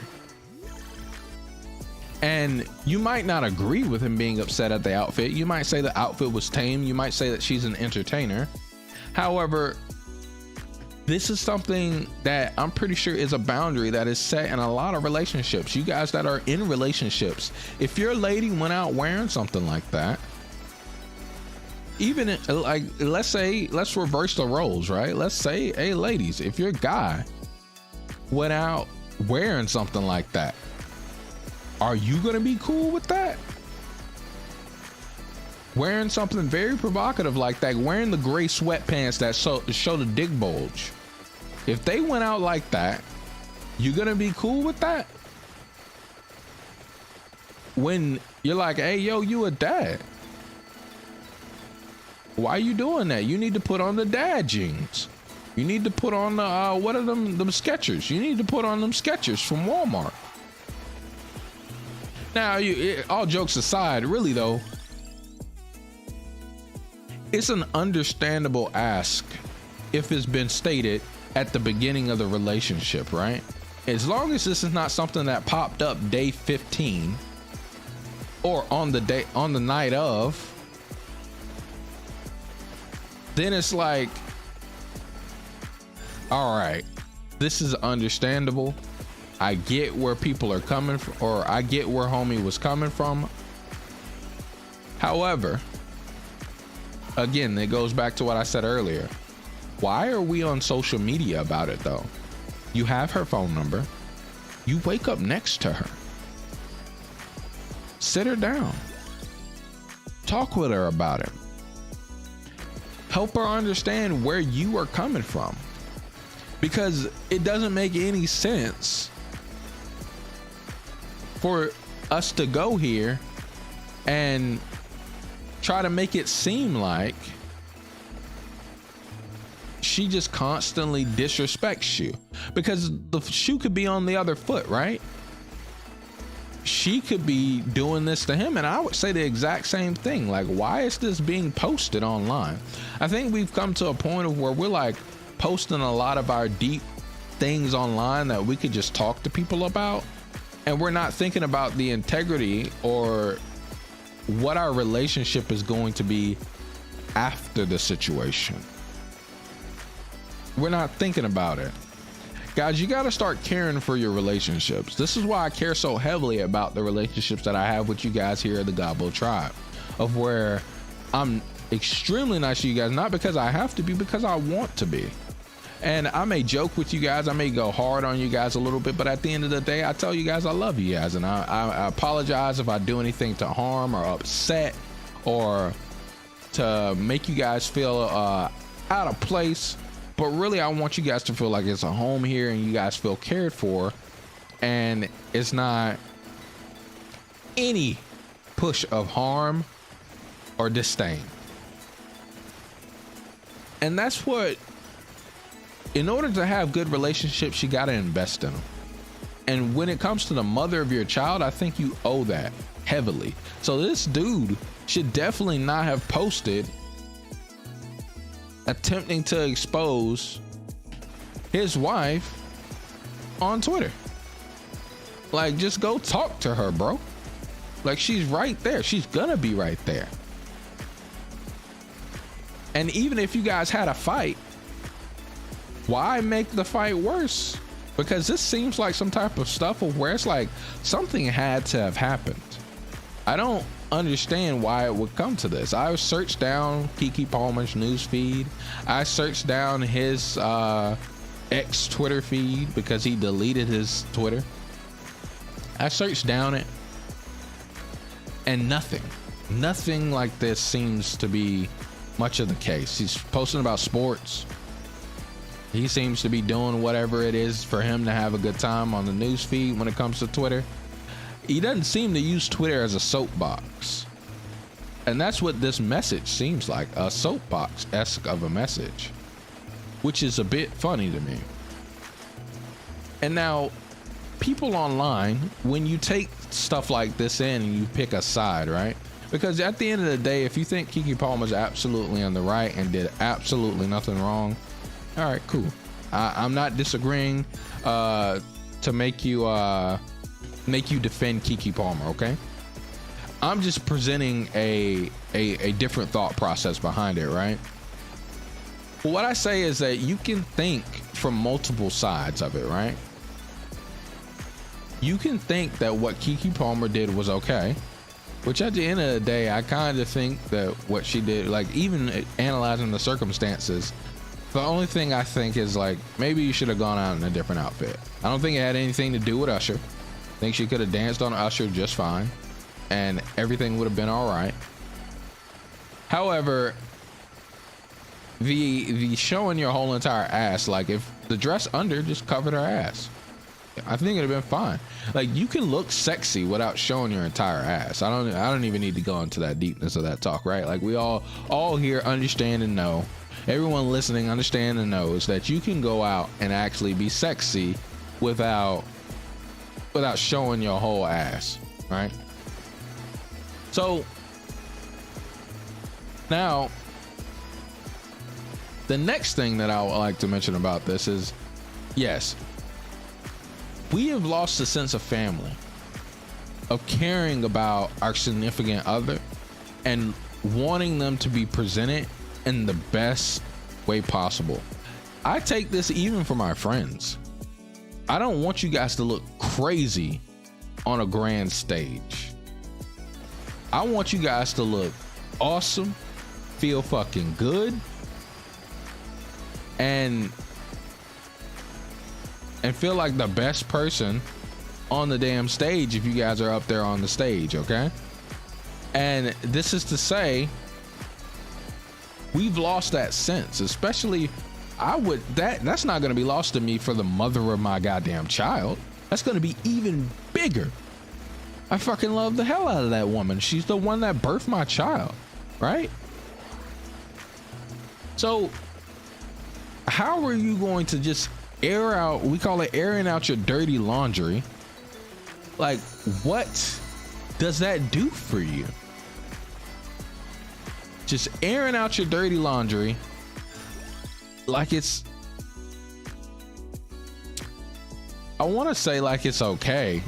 And you might not agree with him being upset at the outfit. You might say the outfit was tame. You might say that she's an entertainer. However, this is something that I'm pretty sure is a boundary that is set in a lot of relationships. You guys that are in relationships, if your lady went out wearing something like that, even like, let's reverse the roles, right? Let's say, hey ladies, if your guy went out wearing something like that, are you gonna be cool with that? Wearing something very provocative like that, wearing the gray sweatpants that show the dick bulge. If they went out like that, you gonna be cool with that? When you're like, hey, yo, you a dad. Why are you doing that? You need to put on the dad jeans. You need to put on the, what are them Skechers? You need to put on them Skechers from Walmart. Now, all jokes aside, really though, it's an understandable ask if it's been stated at the beginning of the relationship, right? As long as this is not something that popped up day 15 or on the night of, then it's like, all right, this is understandable. I get where people are coming from, or I get where homie was coming from. However, again, it goes back to what I said earlier. Why are we on social media about it though? You have her phone number. You wake up next to her. Sit her down. Talk with her about it. Help her understand where you are coming from. Because it doesn't make any sense for us to go here and try to make it seem like she just constantly disrespects you, because the shoe could be on the other foot, right? She could be doing this to him, and I would say the exact same thing. Like, why is this being posted online? I think we've come to a point of where we're like posting a lot of our deep things online that we could just talk to people about, and we're not thinking about the integrity or what our relationship is going to be after the situation. We're not thinking about it. Guys, you got to start caring for your relationships. This is why I care so heavily about the relationships that I have with you guys here at the Gobbo Tribe, of where I'm extremely nice to you guys, not because I have to be, because I want to be. And I may joke with you guys, I may go hard on you guys a little bit, but at the end of the day, I tell you guys I love you guys, and I apologize if I do anything to harm or upset or to make you guys feel out of place. But really, I want you guys to feel like it's a home here and you guys feel cared for, and it's not any push of harm or disdain. And that's what, in order to have good relationships, you got to invest in them. And when it comes to the mother of your child, I think you owe that. heavily. So this dude should definitely not have posted attempting to expose his wife on Twitter. Like, just go talk to her, bro. Like, she's right there. She's gonna be right there. And even if you guys had a fight, why make the fight worse? Because this seems like some type of stuff of where it's like something had to have happened. I don't understand why it would come to this. I searched down Keke Palmer's news feed. I searched down his ex Twitter feed because he deleted his Twitter. I searched down it, and nothing like this seems to be much of the case. He's posting about sports. He seems to be doing whatever it is for him to have a good time on the news feed when it comes to Twitter. He doesn't seem to use Twitter as a soapbox. And that's what this message seems like, a soapbox-esque of a message, which is a bit funny to me. And now, people online, when you take stuff like this in and you pick a side, right? Because at the end of the day, if you think Keke Palmer's absolutely on the right and did absolutely nothing wrong, all right, cool. I'm not disagreeing to make you defend Keke Palmer, okay? I'm just presenting a different thought process behind it, right? But what I say is that you can think from multiple sides of it, right? You can think that what Keke Palmer did was okay, which at the end of the day, I kind of think that what she did, like even analyzing the circumstances, the only thing I think is like, maybe you should have gone out in a different outfit. I don't think it had anything to do with Usher. I think she could have danced on Usher just fine and everything would have been all right. However, the showing your whole entire ass, like if the dress under just covered her ass, I think it'd have been fine. Like, you can look sexy without showing your entire ass. I don't even need to go into that deepness of that talk, right? Like, we all here understand and know. Everyone listening understand and knows that you can go out and actually be sexy without showing your whole ass, right? So now the next thing that I would like to mention about this is, yes, we have lost a sense of family, of caring about our significant other and wanting them to be presented in the best way possible. I take this even for my friends. I don't want you guys to look crazy on a grand stage. I want you guys to look awesome, feel fucking good, and feel like the best person on the damn stage if you guys are up there on the stage, okay? And this is to say, we've lost that sense, especially that's not going to be lost to me for the mother of my goddamn child. That's going to be even bigger. I fucking love the hell out of that woman. She's the one that birthed my child, right? So how are you going to just air out, we call it airing out your dirty laundry? Like, what does that do for you? Just airing out your dirty laundry like it's, I want to say like it's okay,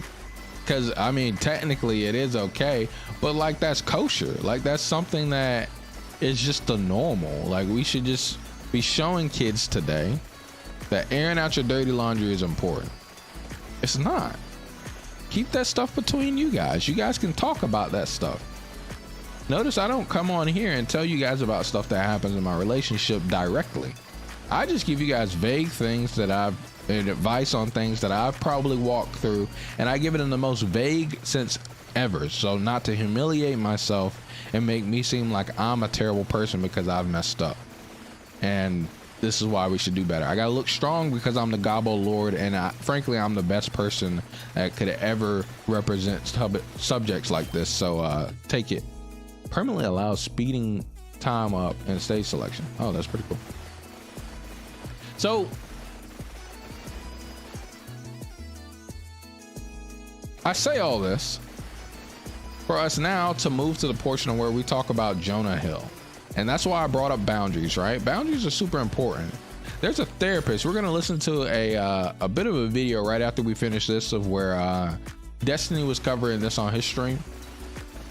because I mean technically it is okay, but like that's kosher. Like that's something that is just the normal. Like we should just be showing kids today that airing out your dirty laundry is important. It's not. Keep that stuff between you guys. You guys can talk about that stuff. Notice I don't come on here and tell you guys about stuff that happens in my relationship directly. I just give you guys vague things and advice on things that I've probably walked through, and I give it in the most vague sense ever, so not to humiliate myself and make me seem like I'm a terrible person because I've messed up. And this is why we should do better. I gotta look strong because I'm the Gobbo Lord, and frankly I'm the best person that could ever represent subjects like this. So take it. Permanently allows speeding time up and stage selection. Oh, that's pretty cool. So I say all this for us now to move to the portion of where we talk about Jonah Hill. And that's why I brought up boundaries, right? Boundaries are super important. There's a therapist. We're going to listen to a bit of a video right after we finish this of where Destiny was covering this on his stream.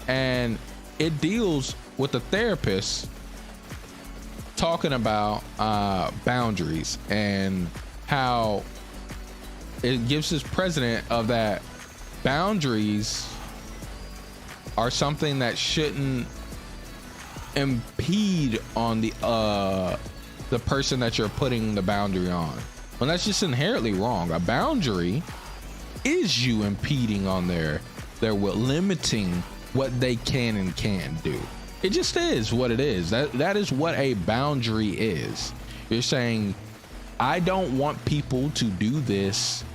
And it deals with the therapist talking about boundaries and how it gives this precedent of that boundaries are something that shouldn't impede on the person that you're putting the boundary on. Well, that's just inherently wrong. A boundary is you impeding on their will, limiting what they can and can't do. It just is what it is. That is what a boundary is. You're saying, I don't want people to do this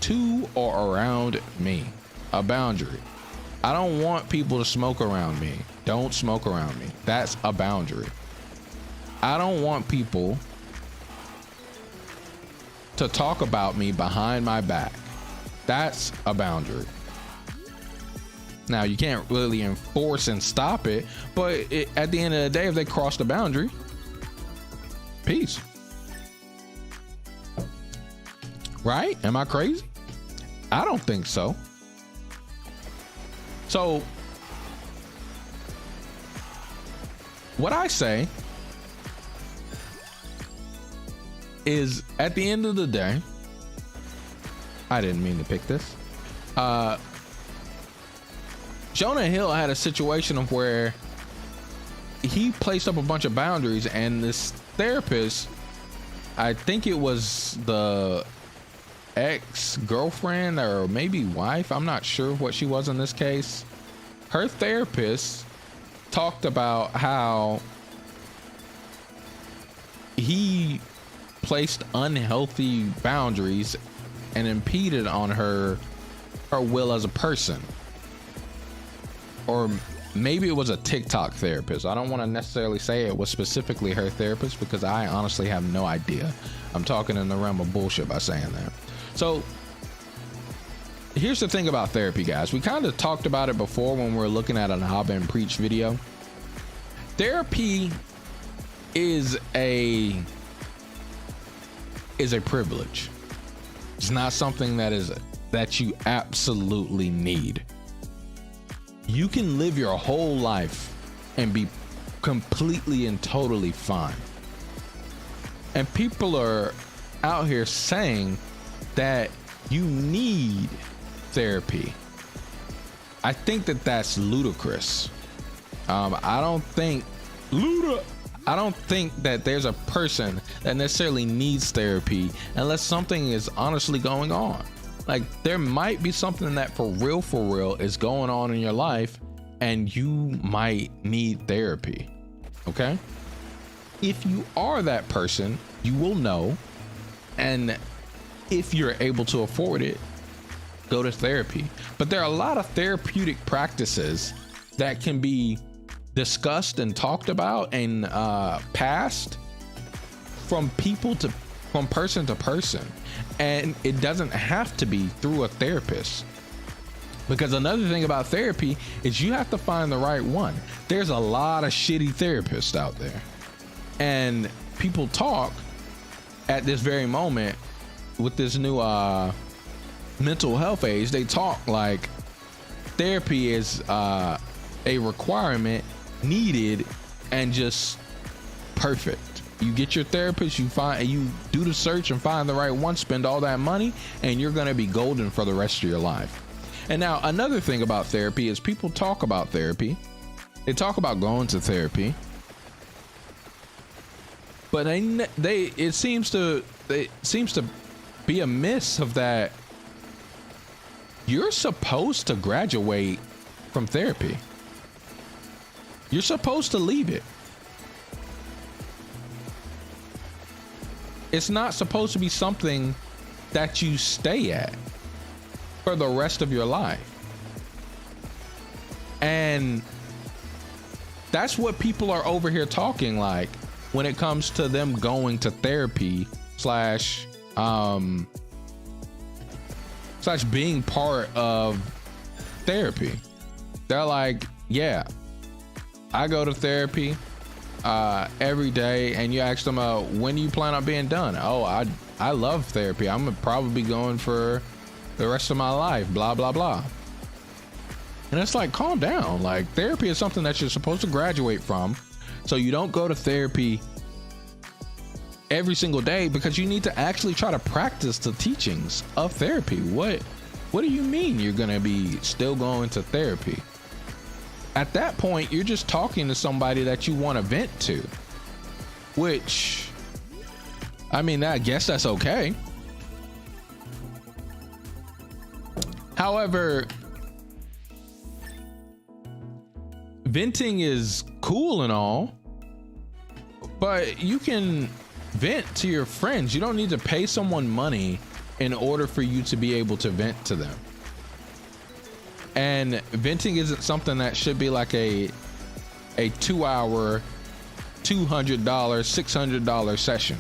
to or around me. A boundary. I don't want people to smoke around me. Don't smoke around me. That's a boundary. I don't want people to talk about me behind my back. That's a boundary. Now, you can't really enforce and stop it, but at the end of the day, if they cross the boundary, peace. Right? Am I crazy? I don't think so. So, what I say is, at the end of the day, I didn't mean to pick this. Jonah Hill had a situation of where he placed up a bunch of boundaries, and this therapist, I think it was the ex-girlfriend or maybe wife, I'm not sure what she was in this case. Her therapist talked about how he placed unhealthy boundaries and impeded on her will as a person. Or maybe it was a TikTok therapist. I don't want to necessarily say it was specifically her therapist because I honestly have no idea. I'm talking in the realm of bullshit by saying that. So here's the thing about therapy, guys. We kind of talked about it before when we were looking at an Haba and Preach video. Therapy is a privilege. It's not something that you absolutely need. You can live your whole life and be completely and totally fine. And people are out here saying that you need therapy. I think that that's ludicrous. I don't think that there's a person that necessarily needs therapy unless something is honestly going on. Like, there might be something that for real is going on in your life and you might need therapy. Okay? If you are that person, you will know. And if you're able to afford it, go to therapy. But there are a lot of therapeutic practices that can be discussed and talked about and passed from person to person. And it doesn't have to be through a therapist. Because another thing about therapy is you have to find the right one. There's a lot of shitty therapists out there. And people talk at this very moment with this new mental health age. They talk like therapy is a requirement, needed, and just perfect. You get your therapist, you do the search and find the right one, spend all that money, and you're going to be golden for the rest of your life. And now another thing about therapy is people talk about therapy. They talk about going to therapy, but it seems to be a miss of that. You're supposed to graduate from therapy. You're supposed to leave it. It's not supposed to be something that you stay at for the rest of your life. And that's what people are over here talking like when it comes to them going to therapy slash being part of therapy. They're like, yeah, I go to therapy every day. And you ask them, when do you plan on being done? Oh, I love therapy. I'm gonna probably be going for the rest of my life, blah, blah, blah. And it's like, calm down. Like, therapy is something that you're supposed to graduate from. So you don't go to therapy every single day, because you need to actually try to practice the teachings of therapy. What do you mean you're gonna be still going to therapy? At that point, you're just talking to somebody that you want to vent to, which, I mean, I guess that's okay. However, venting is cool and all, but you can vent to your friends. You don't need to pay someone money in order for you to be able to vent to them. And venting isn't something that should be like a 2-hour, $200, $600 session.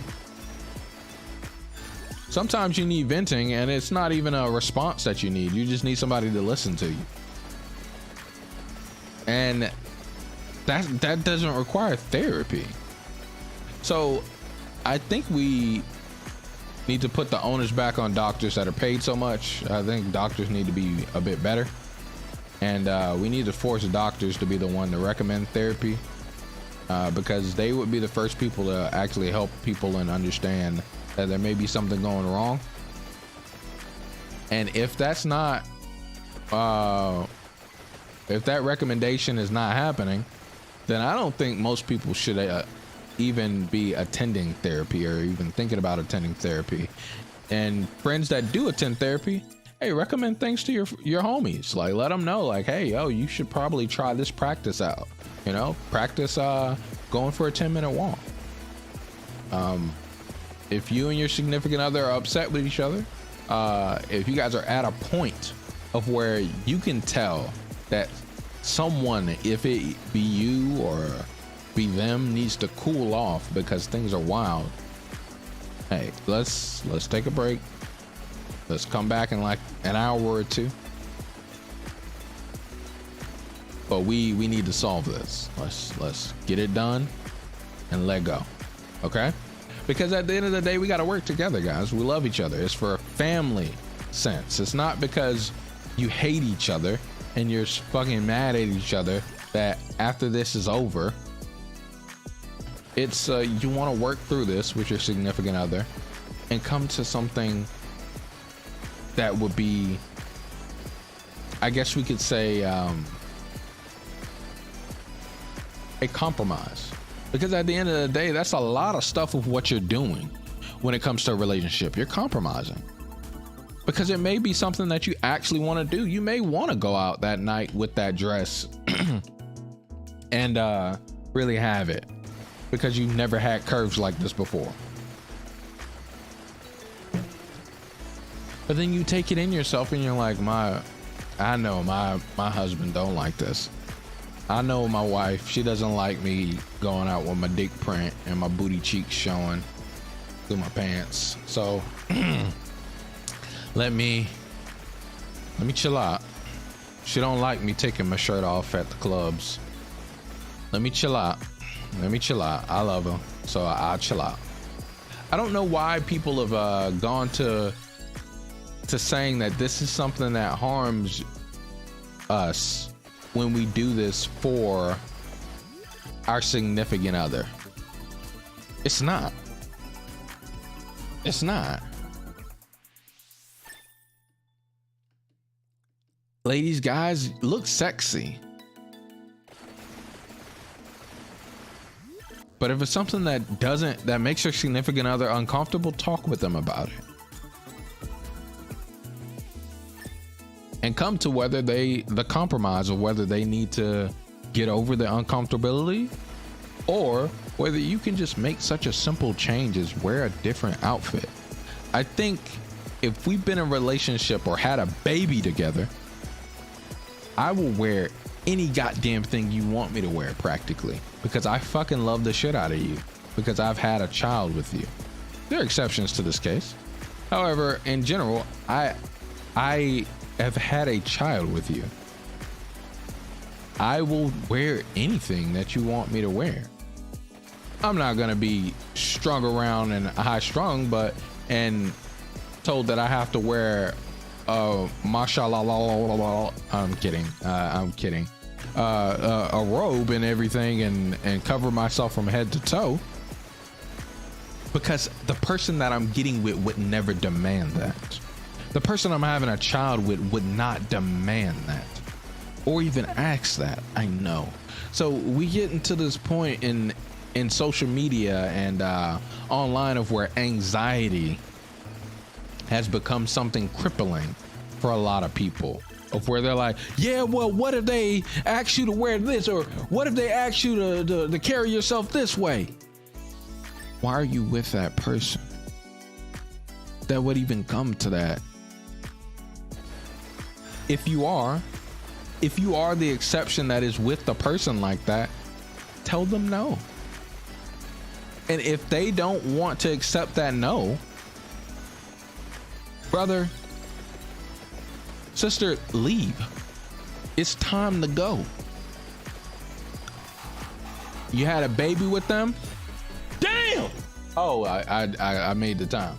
Sometimes you need venting and it's not even a response that you need. You just need somebody to listen to you. And that doesn't require therapy. So I think we need to put the onus back on doctors that are paid so much. I think doctors need to be a bit better. And we need to force doctors to be the one to recommend therapy, because they would be the first people to actually help people and understand that there may be something going wrong. And if that's not, if that recommendation is not happening, then I don't think most people should even be attending therapy or even thinking about attending therapy. And friends that do attend therapy, hey, recommend things to your homies. Like, let them know, like, hey, yo, you should probably try this practice out. You know, practice going for a 10-minute walk. If you and your significant other are upset with each other, if you guys are at a point of where you can tell that someone, if it be you or be them, needs to cool off because things are wild, hey, let's take a break. Let's come back in like an hour or two. But we need to solve this. Let's get it done and let go. Okay? Because at the end of the day, we got to work together, guys. We love each other. It's for a family sense. It's not because you hate each other and you're fucking mad at each other that after this is over. It's you want to work through this with your significant other and come to something that would be, I guess we could say, a compromise. Because at the end of the day, that's a lot of stuff of what you're doing when it comes to a relationship. You're compromising. Because it may be something that you actually want to do. You may want to go out that night with that dress and really have it, because you've never had curves like this before. But then you take it in yourself and you're like, I know my husband don't like this. I know my wife, she doesn't like me going out with my dick print and my booty cheeks showing through my pants. So let me chill out. She don't like me taking my shirt off at the clubs. Let me chill out. I love her, so I'll chill out. I don't know why people have gone to saying that this is something that harms us when we do this for our significant other. It's not. Ladies, guys, look sexy. But if it's something that makes your significant other uncomfortable, talk with them about it. And come to the compromise of whether they need to get over the uncomfortability, or whether you can just make such a simple change as wear a different outfit. I think if we've been in a relationship or had a baby together, I will wear any goddamn thing you want me to wear practically, because I fucking love the shit out of you, because I've had a child with you. There are exceptions to this case. However, in general, I have had a child with you. I will wear anything that you want me to wear. I'm not gonna be strung around and high strung, and told that I have to wear mashallah. I'm kidding. A robe and everything and cover myself from head to toe, because the person that I'm getting with would never demand that. The person I'm having a child with would not demand that or even ask that. I know. So we get into this point in social media and online of where anxiety has become something crippling for a lot of people, of where they're like, yeah, well, what if they ask you to wear this, or what if they ask you to carry yourself this way? Why are you with that person that would even come to that? If you are the exception that is with the person like that, tell them no. And if they don't want to accept that no, brother, sister, leave. It's time to go. You had a baby with them? Damn! Oh, I made the time.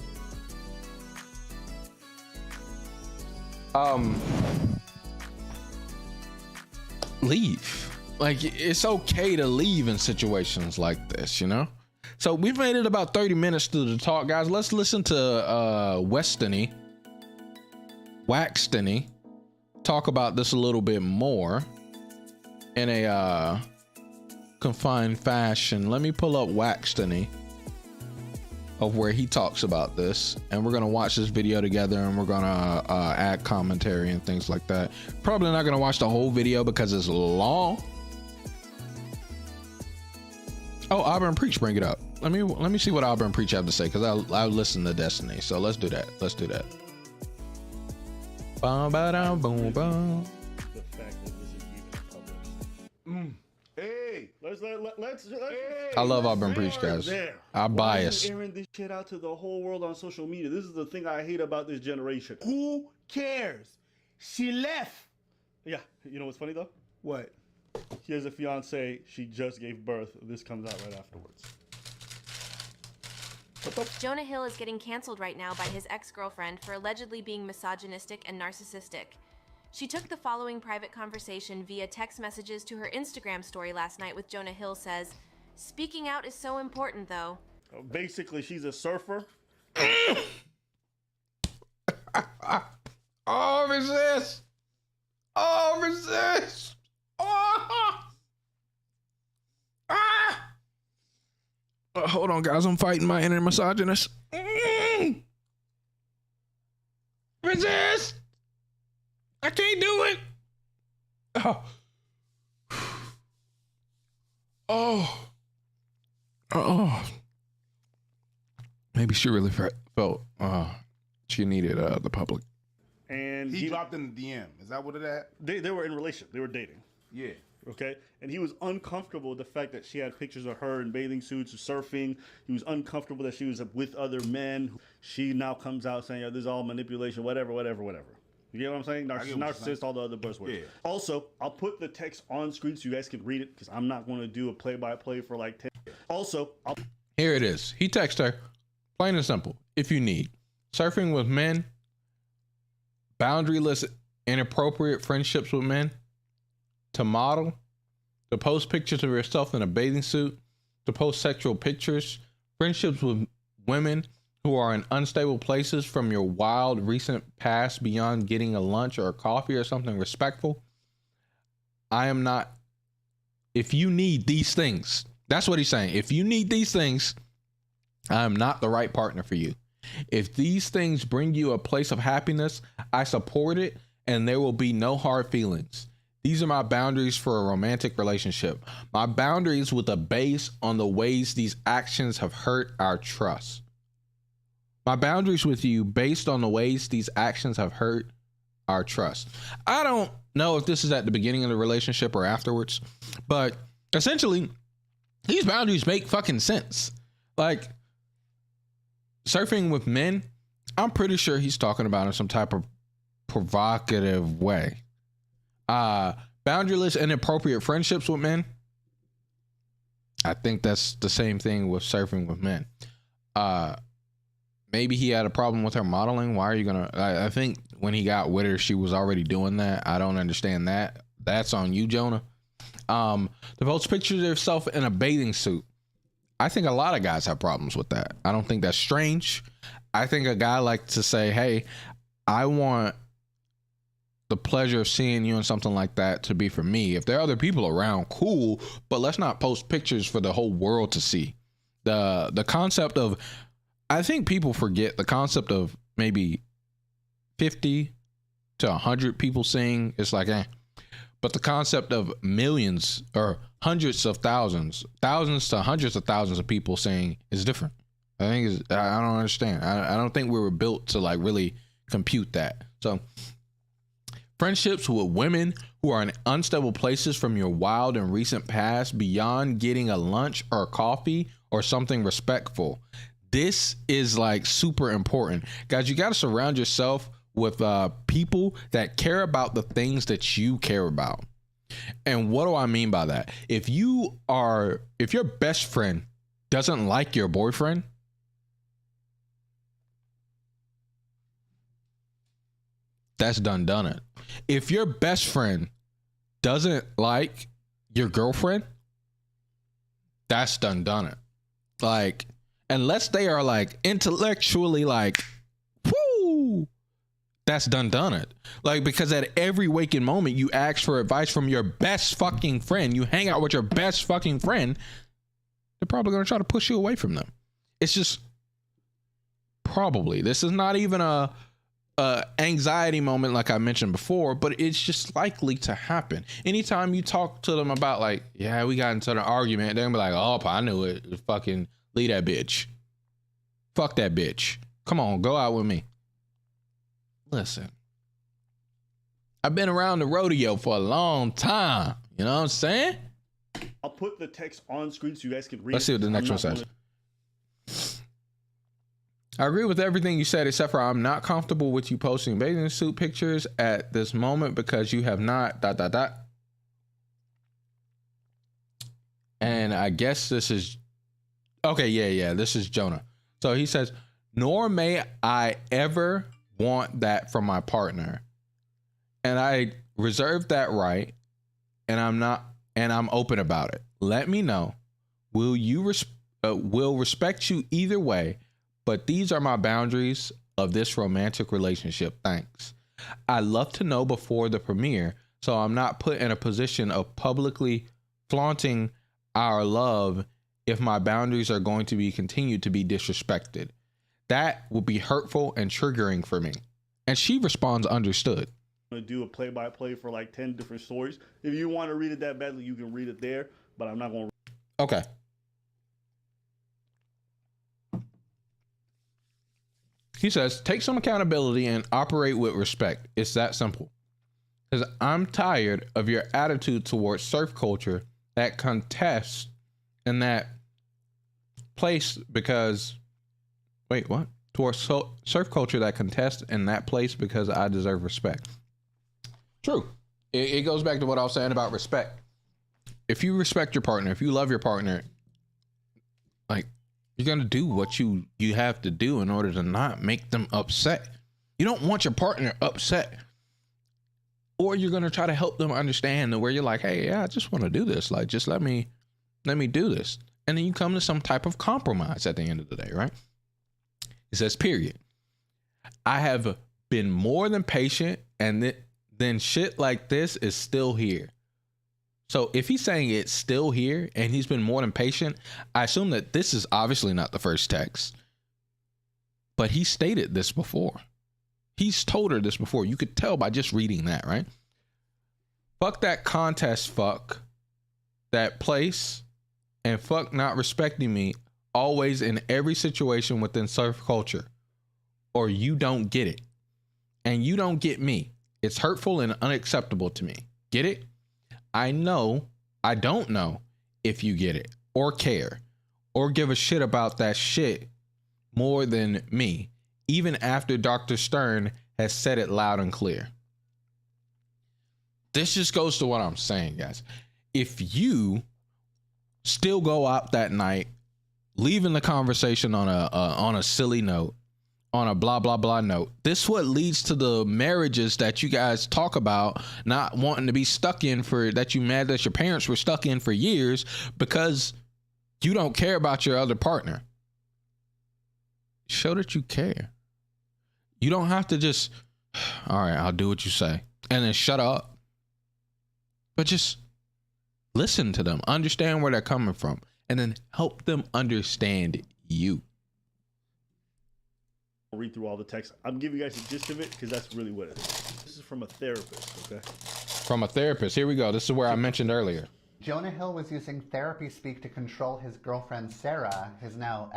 Leave. Like, it's okay to leave in situations like this, you know? So we've made it about 30 minutes through the talk, guys. Let's listen to Waxtony talk about this a little bit more in a confined fashion. Let me pull up Waxtony of where he talks about this, and we're gonna watch this video together, and we're gonna add commentary and things like that. Probably not gonna watch the whole video because it's long. Oh, Auburn Preach, bring it up. Let me see what Auburn Preach have to say, because I listen to Destiny. So let's do that. Let's do that. Boom, ba-dum, boom, boom. The fact that this is even published. Hey, let's I love Auburn Preach, guys. I'm biased. Airing this shit out to the whole world on social media. This is the thing I hate about this generation. Who cares? She left. Yeah, you know what's funny though? What? She has a fiance. She just gave birth. This comes out right afterwards. Jonah Hill is getting canceled right now by his ex-girlfriend for allegedly being misogynistic and narcissistic. She took the following private conversation via text messages to her Instagram story last night with Jonah Hill says, "Speaking out is so important though." Basically, she's a surfer. Oh, resist. Oh, resist. Oh. Ah. Hold on, guys. I'm fighting my inner misogynist. Resist. I can't do it. Oh. Oh. Oh. Maybe she really felt she needed the public. And he dropped in the DM. Is that what it at? They were in relation. They were dating. Yeah. Okay, and he was uncomfortable with the fact that she had pictures of her in bathing suits, surfing. He was uncomfortable that she was with other men. She now comes out saying, "Oh, this is all manipulation, whatever." You get what I'm saying? Narcissist, all the other buzzwords. Yeah. Also, I'll put the text on screen so you guys can read it, because I'm not going to do a play-by-play for like 10. Also, here it is. He texted her, plain and simple. If you need surfing with men, boundaryless, inappropriate friendships with men, to model, to post pictures of yourself in a bathing suit, to post sexual pictures, friendships with women who are in unstable places from your wild recent past beyond getting a lunch or a coffee or something respectful. I am not, if you need these things, that's what he's saying. If you need these things, I am not the right partner for you. If these things bring you a place of happiness, I support it, and there will be no hard feelings. These are my boundaries for a romantic relationship. My boundaries with a base on the ways these actions have hurt our trust. My boundaries with you based on the ways these actions have hurt our trust. I don't know if this is at the beginning of the relationship or afterwards, but essentially, these boundaries make fucking sense. Like, surfing with men, I'm pretty sure he's talking about in some type of provocative way. Boundaryless, inappropriate friendships with men. I think that's the same thing with surfing with men. Maybe he had a problem with her modeling. Why are you gonna? I think when he got with her, she was already doing that. I don't understand that. That's on you, Jonah. To post pictures of herself in a bathing suit. I think a lot of guys have problems with that. I don't think that's strange. I think a guy like to say, hey, I want the pleasure of seeing you in something like that to be for me. If there are other people around, cool, but let's not post pictures for the whole world to see. The concept of, I think people forget the concept of maybe 50 to 100 people seeing, it's like, but the concept of millions or hundreds of thousands to hundreds of thousands of people saying is different. I think I don't understand. I don't think we were built to like really compute that. So friendships with women who are in unstable places from your wild and recent past beyond getting a lunch or a coffee or something respectful. This is like super important. Guys, you got to surround yourself with people that care about the things that you care about. And what do I mean by that? If your best friend doesn't like your boyfriend, that's done it. If your best friend doesn't like your girlfriend, that's done it. Like, unless they are like intellectually like, whoo, that's done it. Like, because at every waking moment you ask for advice from your best fucking friend, you hang out with your best fucking friend, they're probably going to try to push you away from them. It's just probably, this is not even a anxiety moment like I mentioned before, but it's just likely to happen. Anytime you talk to them about like, yeah, we got into an argument, they're gonna be like, oh, I knew it. Fucking leave that bitch. Fuck that bitch. Come on, go out with me. Listen, I've been around the rodeo for a long time. You know what I'm saying? I'll put the text on screen so you guys can read. Let's see what the next one says. I agree with everything you said, except for I'm not comfortable with you posting bathing suit pictures at this moment because you have not ... And I guess this is okay. Yeah. This is Jonah. So he says, nor may I ever want that from my partner. And I reserve that right. And I'm open about it. Let me know. Will respect you either way. But these are my boundaries of this romantic relationship. Thanks. I love to know before the premiere, so I'm not put in a position of publicly flaunting our love if my boundaries are going to be continued to be disrespected. That would be hurtful and triggering for me. And she responds, understood. I'm going to do a play-by-play for like 10 different stories. If you want to read it that badly, you can read it there, but I'm not going to. Okay. He says, take some accountability and operate with respect. It's that simple. Because I'm tired of your attitude towards surf culture that contests in that place because, wait, what? Towards surf culture that contests in that place because I deserve respect. True. It goes back to what I was saying about respect. If you respect your partner, if you love your partner, like, you're going to do what you have to do in order to not make them upset. You don't want your partner upset. Or you're going to try to help them understand where you're like, hey, yeah, I just want to do this. Like, just let me do this. And then you come to some type of compromise at the end of the day, right? It says, period. I have been more than patient, and then shit like this is still here. So if he's saying it's still here and he's been more than patient, I assume that this is obviously not the first text. But he stated this before. He's told her this before. You could tell by just reading that, right? Fuck that contest, fuck that place, and fuck not respecting me always in every situation within surf culture. Or you don't get it. And you don't get me. It's hurtful and unacceptable to me. Get it? I don't know if you get it or care or give a shit about that shit more than me, even after Dr. Stern has said it loud and clear. this just goes to what I'm saying, guys. If you still go out that night, leaving the conversation on a silly note, on a blah blah blah note, this what leads to the marriages that you guys talk about not wanting to be stuck in for, that you mad that your parents were stuck in for years because you don't care about your other partner. Show that you care. You don't have to just, all right, I'll do what you say, and then shut up. But just listen to them, understand where they're coming from, and then help them understand you. I'll read through all the text. I'm giving you guys the gist of it because that's really what it is. This is from a therapist, okay? From a therapist. Here we go. This is where I mentioned earlier. Jonah Hill was using therapy speak to control his girlfriend Sarah, his now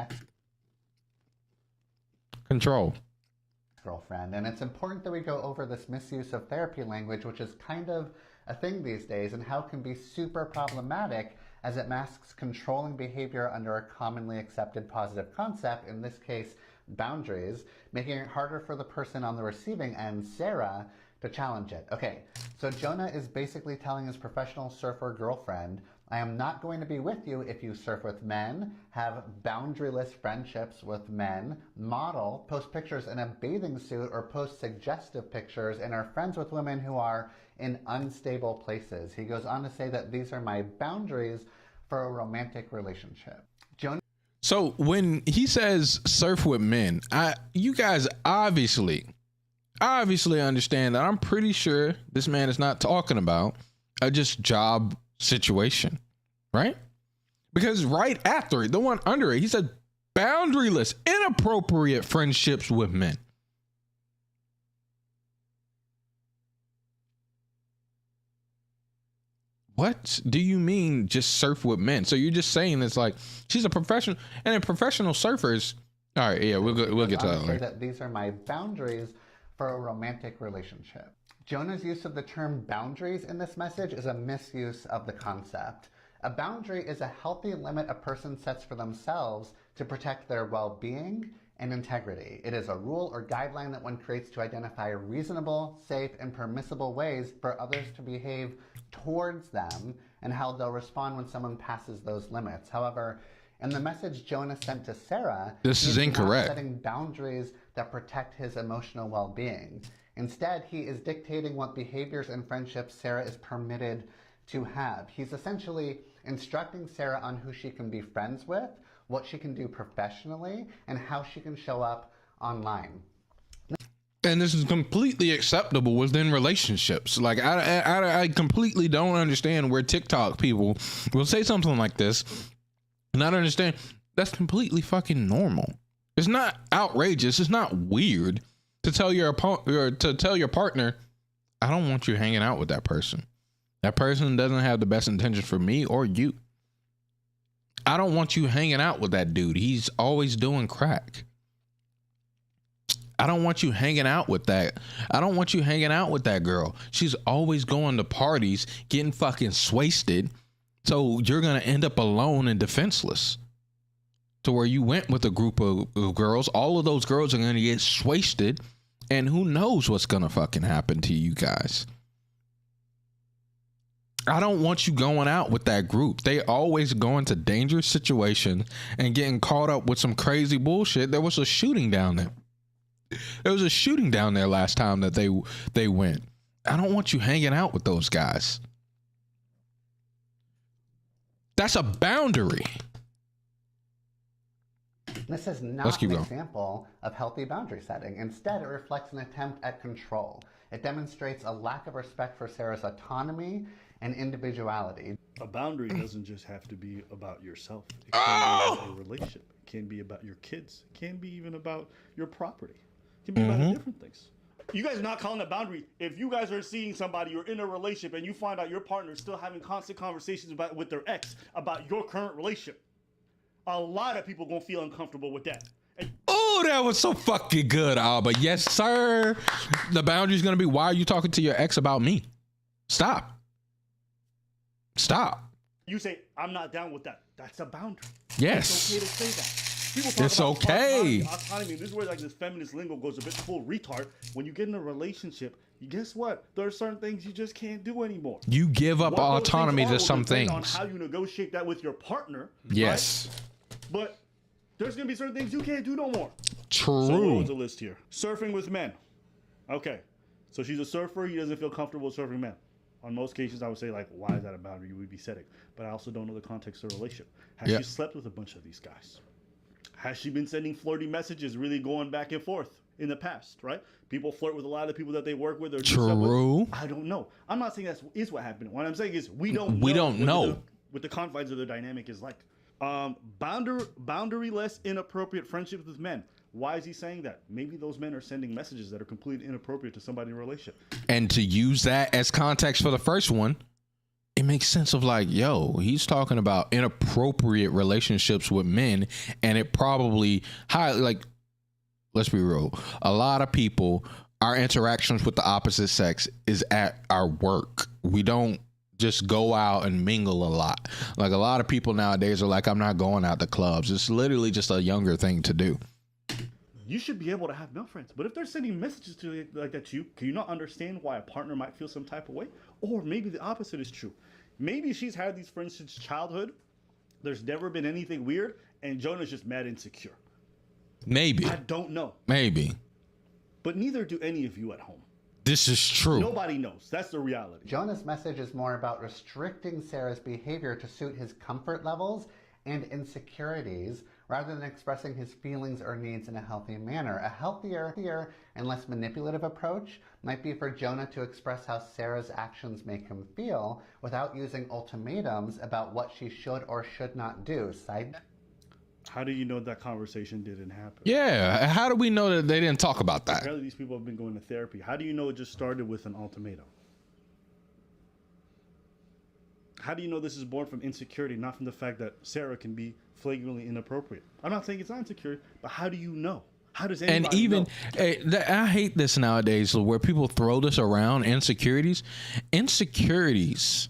ex-girlfriend. And it's important that we go over this misuse of therapy language, which is kind of a thing these days, and how it can be super problematic as it masks controlling behavior under a commonly accepted positive concept, in this case, boundaries, making it harder for the person on the receiving end, Sarah, to challenge it. Okay, so Jonah is basically telling his professional surfer girlfriend, I am not going to be with you if you surf with men, have boundaryless friendships with men, model, post pictures in a bathing suit, or post suggestive pictures, and are friends with women who are in unstable places. He goes on to say that these are my boundaries for a romantic relationship. So when he says surf with men, you guys obviously understand that I'm pretty sure this man is not talking about a just job situation, right? Because right after it, the one under it, he said boundaryless, inappropriate friendships with men. What do you mean just surf with men? So you're just saying it's like she's a professional, and in professional surfers. All right, yeah, we'll get to that later. That these are my boundaries for a romantic relationship. Jonah's use of the term boundaries in this message is a misuse of the concept. A boundary is a healthy limit a person sets for themselves to protect their well-being and integrity. It is a rule or guideline that one creates to identify reasonable, safe, and permissible ways for others to behave towards them and how they'll respond when someone passes those limits. However, in the message Jonah sent to Sarah, this is incorrect. Not setting boundaries that protect his emotional well-being. Instead, he is dictating what behaviors and friendships Sarah is permitted to have. He's essentially instructing Sarah on who she can be friends with, what she can do professionally, and how she can show up online. And this is completely acceptable within relationships. Like I completely don't understand where TikTok people will say something like this and not understand that's completely fucking normal. It's not outrageous. It's not weird to tell your partner, I don't want you hanging out with that person. That person doesn't have the best intentions for me or you. I don't want you hanging out with that dude. He's always doing crack. I don't want you hanging out with that. I don't want you hanging out with that girl. She's always going to parties, getting fucking wasted. So you're going to end up alone and defenseless. To where you went with a group of girls. All of those girls are going to get wasted. And who knows what's going to fucking happen to you guys. I don't want you going out with that group. They always go into dangerous situations and getting caught up with some crazy bullshit. There was a shooting down there. There was a shooting down there last time that they went. I don't want you hanging out with those guys. That's a boundary. This is not an example of healthy boundary setting. Instead, it reflects an attempt at control. It demonstrates a lack of respect for Sarah's autonomy and individuality. A boundary doesn't just have to be about yourself. It can be about a relationship. It can be about your kids. It can be even about your property. It can be about different things. You guys are not calling a boundary. If you guys are seeing somebody, you're in a relationship, and you find out your partner is still having constant conversations with their ex about your current relationship, a lot of people gonna feel uncomfortable with that. Oh, that was so fucking good, Alba. Yes, sir. The boundary is gonna be, why are you talking to your ex about me? Stop. You say, I'm not down with that. That's a boundary. Yes. It's okay to say that. People talk It's about okay. autonomy. This is where like this feminist lingo goes a bit full retard. When you get in a relationship, guess what? There are certain things you just can't do anymore. You give up What those autonomy things are to will some depend on things. how you negotiate that with your partner. Yes. Right? But there's gonna be certain things you can't do no more. True. So what was the list here? Surfing with men. Okay. So she's a surfer. He doesn't feel comfortable surfing men. On most cases, I would say, like, why is that a boundary? You would be setting. But I also don't know the context of the relationship. Has she slept with a bunch of these guys? Has she been sending flirty messages, really going back and forth in the past, right? People flirt with a lot of the people that they work with or do stuff with. I don't know. I'm not saying that is what happened. What I'm saying is we don't know what the confines of the dynamic is like. Boundary-less inappropriate friendships with men. Why is he saying that? Maybe those men are sending messages that are completely inappropriate to somebody in a relationship. And to use that as context for the first one, it makes sense of like, yo, he's talking about inappropriate relationships with men, and it probably let's be real. A lot of people, our interactions with the opposite sex is at our work. We don't just go out and mingle a lot. Like a lot of people nowadays are like, I'm not going out to clubs. It's literally just a younger thing to do. You should be able to have male friends, but if they're sending messages to you like that to you, can you not understand why a partner might feel some type of way? Or maybe the opposite is true. Maybe she's had these friends since childhood. There's never been anything weird, and Jonah's just mad insecure. Maybe. I don't know. Maybe. But neither do any of you at home. This is true. Nobody knows. That's the reality. Jonah's message is more about restricting Sarah's behavior to suit his comfort levels and insecurities, rather than expressing his feelings or needs in a healthy manner. A healthier and less manipulative approach might be for Joannah to express how Sarah's actions make him feel without using ultimatums about what she should or should not do. How do you know that conversation didn't happen? Yeah, how do we know that they didn't talk about that? Apparently these people have been going to therapy. How do you know it just started with an ultimatum? How do you know this is born from insecurity, not from the fact that Sarah can be flagrantly inappropriate? I'm not saying it's not insecurity, but how do you know? How does anybody And even, know? I hate this nowadays where people throw this around, insecurities. Insecurities,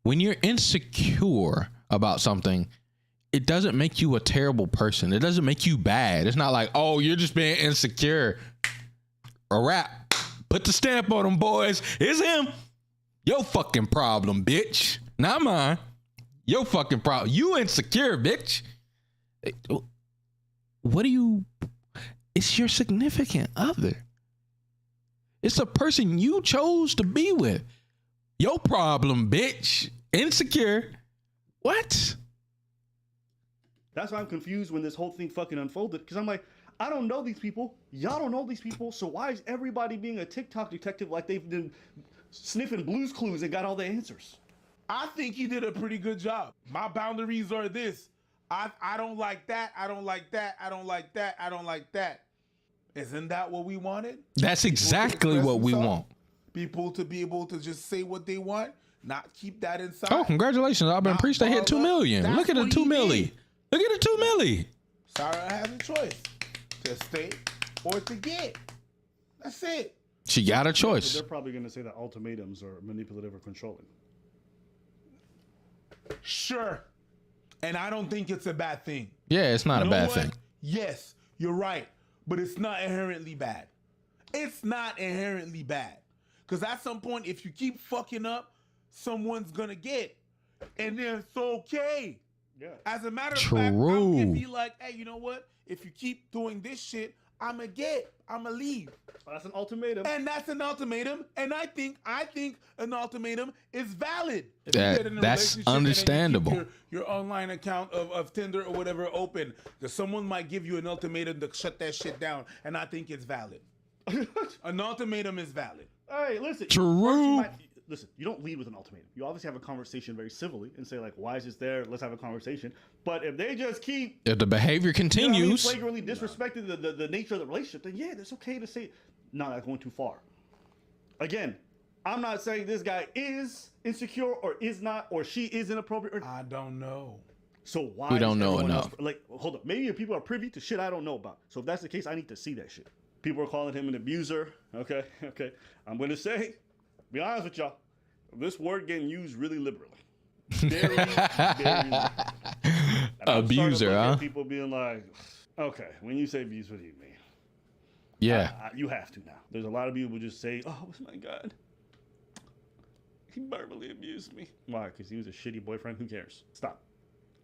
when you're insecure about something, it doesn't make you a terrible person. It doesn't make you bad. It's not like, oh, you're just being insecure. A rap. Put the stamp on them, boys. It's him. Your fucking problem, bitch. Not mine. Your fucking problem. You insecure, bitch. What do you... It's your significant other. It's the person you chose to be with. Your problem, bitch. Insecure. What? That's why I'm confused when this whole thing fucking unfolded. Because I'm like, I don't know these people. Y'all don't know these people. So why is everybody being a TikTok detective like they've been sniffing Blue's Clues and got all the answers? I think he did a pretty good job. My boundaries are this. I don't like that. I don't like that. I don't like that. I don't like that. Isn't that what we wanted? That's exactly what we want. People to be able to just say what they want, not keep that inside. Oh, congratulations. I've been preached to hit 2 million. Look at the 2 milli. Look at the 2 milli. Sarah has a choice to stay or to get. That's it. She got a But choice. they're probably going to say that ultimatums are manipulative or controlling. Sure. And I don't think it's a bad thing. Yeah, it's not a bad thing. Yes, you're right. But it's not inherently bad. It's not inherently bad. Because at some point, if you keep fucking up, someone's going to get. And then it's okay. Yeah. As a matter of fact, I can be like, hey, you know what? If you keep doing this shit, I'm going to leave. That's an ultimatum. And that's an ultimatum. And I think an ultimatum is valid. If That- you get in a that's relationship and then you keep understandable. Your online account of Tinder or whatever open, because someone might give you an ultimatum to shut that shit down. And I think it's valid. An ultimatum is valid. Hey, listen. True. Listen, you don't lead with an ultimatum. You obviously have a conversation very civilly and say, like, why is this there? Let's have a conversation. But if they just keep... If the behavior continues... flagrantly disrespecting the nature of the relationship, then yeah, it's okay to say, no, that's going too far. Again, I'm not saying this guy is insecure or is not, or she is inappropriate. I don't know. So why... We don't is know everyone enough. else, like, hold up. Maybe people are privy to shit I don't know about. So if that's the case, I need to see that shit. People are calling him an abuser. Okay. I'm going to say... Be honest with y'all, this word getting used really liberally. Very, very liberally. Abuser, huh? People being like, Okay, when you say abuse, what do you mean? Yeah. You have to now. There's a lot of people who just say, oh my God, he verbally abused me. Why? Because he was a shitty boyfriend? Who cares? Stop.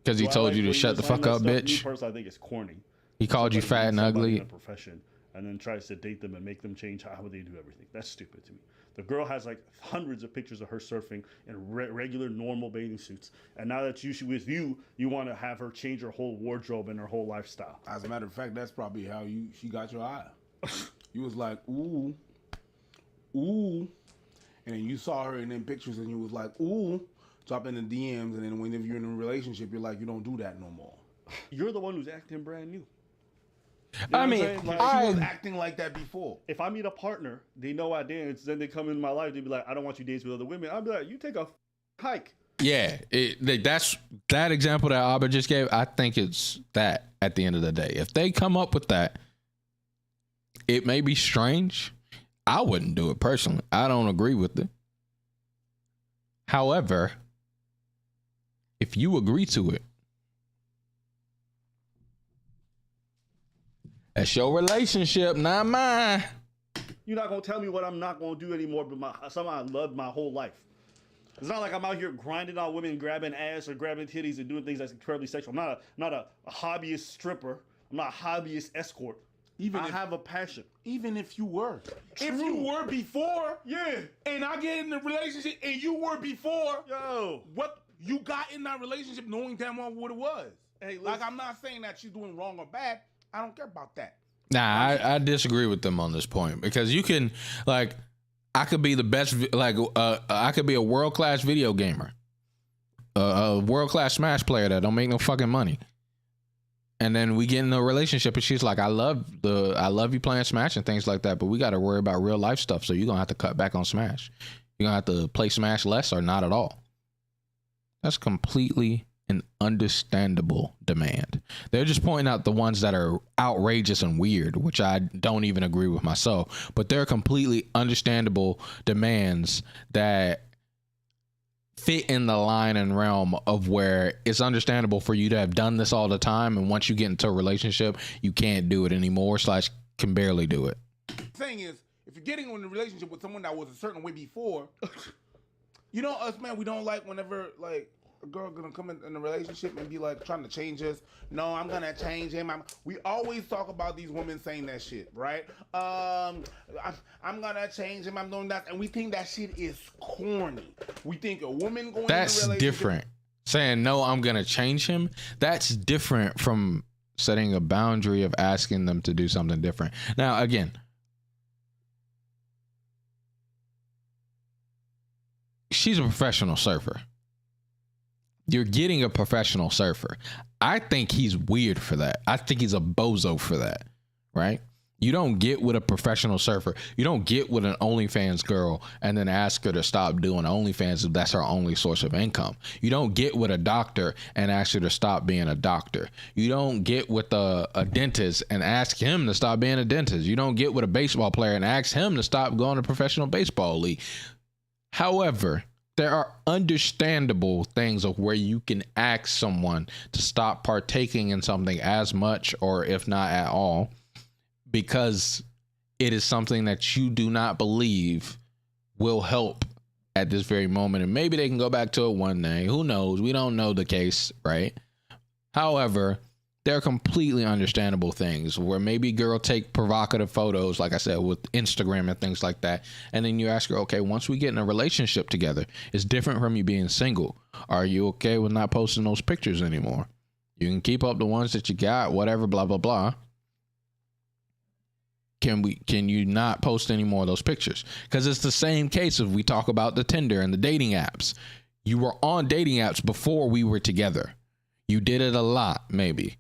Because he told you to shut the fuck up, bitch. Me personally, I think it's corny. He called you fat and ugly. In a profession and then tries to date them and make them change how they do everything. That's stupid to me. The girl has like hundreds of pictures of her surfing in regular, normal bathing suits. And now that she's with you, you want to have her change her whole wardrobe and her whole lifestyle. As a matter of fact, that's probably how she got your eye. You was like, ooh, ooh. And then you saw her in them pictures and you was like, ooh, drop in the DMs. And then whenever you're in a relationship, you're like, you don't do that no more. You're the one who's acting brand new. You know she was acting like that before. If I meet a partner, they know I dance, then they come in my life, they be like, I don't want you to dance with other women. I'll be like, you take a hike. Yeah, that's that example that Abba just gave. I think it's that at the end of the day. If they come up with that, it may be strange. I wouldn't do it personally. I don't agree with it. However, if you agree to it, that's your relationship, not mine. You're not going to tell me what I'm not going to do anymore, but something I loved my whole life. It's not like I'm out here grinding on women, grabbing ass or grabbing titties and doing things that's incredibly sexual. I'm not a hobbyist stripper. I'm not a hobbyist escort. I have a passion. Even if you were. True. If you were before, yeah, and I get in the relationship and you were before, yo, what you got in that relationship knowing damn well what it was. Hey, like, I'm not saying that she's doing wrong or bad. I don't care about that. Nah, I disagree with them on this point because you can, like, I could be the best, like, I could be a world-class video gamer, a world-class Smash player that don't make no fucking money. And then we get in a relationship and she's like, I love you playing Smash and things like that, but we got to worry about real life stuff. So you're going to have to cut back on Smash. You're going to have to play Smash less or not at all. That's completely an understandable demand. They're just pointing out the ones that are outrageous and weird, which I don't even agree with myself, but they're completely understandable demands that fit in the line and realm of where it's understandable for you to have done this all the time, and once you get into a relationship, you can't do it anymore / can barely do it. Thing is, if you're getting in a relationship with someone that was a certain way before, you know us, man, we don't like whenever, like, a girl gonna come in a relationship and be like trying to change us. No, I'm gonna change him. We always talk about these women saying that shit, right? I'm gonna change him. I'm doing that, and we think that shit is corny. We think a woman going that's into a relationship different. Saying no, I'm gonna change him. That's different from setting a boundary of asking them to do something different. Now, again, she's a professional surfer. You're getting a professional surfer. I think he's weird for that. I think he's a bozo for that, right? You don't get with a professional surfer. You don't get with an OnlyFans girl and then ask her to stop doing OnlyFans if that's her only source of income. You don't get with a doctor and ask her to stop being a doctor. You don't get with a dentist and ask him to stop being a dentist. You don't get with a baseball player and ask him to stop going to professional baseball league. However, there are understandable things of where you can ask someone to stop partaking in something as much or if not at all, because it is something that you do not believe will help at this very moment. And maybe they can go back to it one day. Who knows? We don't know the case, right? However, there are completely understandable things where maybe girl take provocative photos, like I said, with Instagram and things like that. And then you ask her, okay, once we get in a relationship together, it's different from you being single. Are you okay with not posting those pictures anymore? You can keep up the ones that you got, whatever, blah, blah, blah. Can you not post any more of those pictures? Because it's the same case if we talk about the Tinder and the dating apps. You were on dating apps before we were together. You did it a lot, maybe.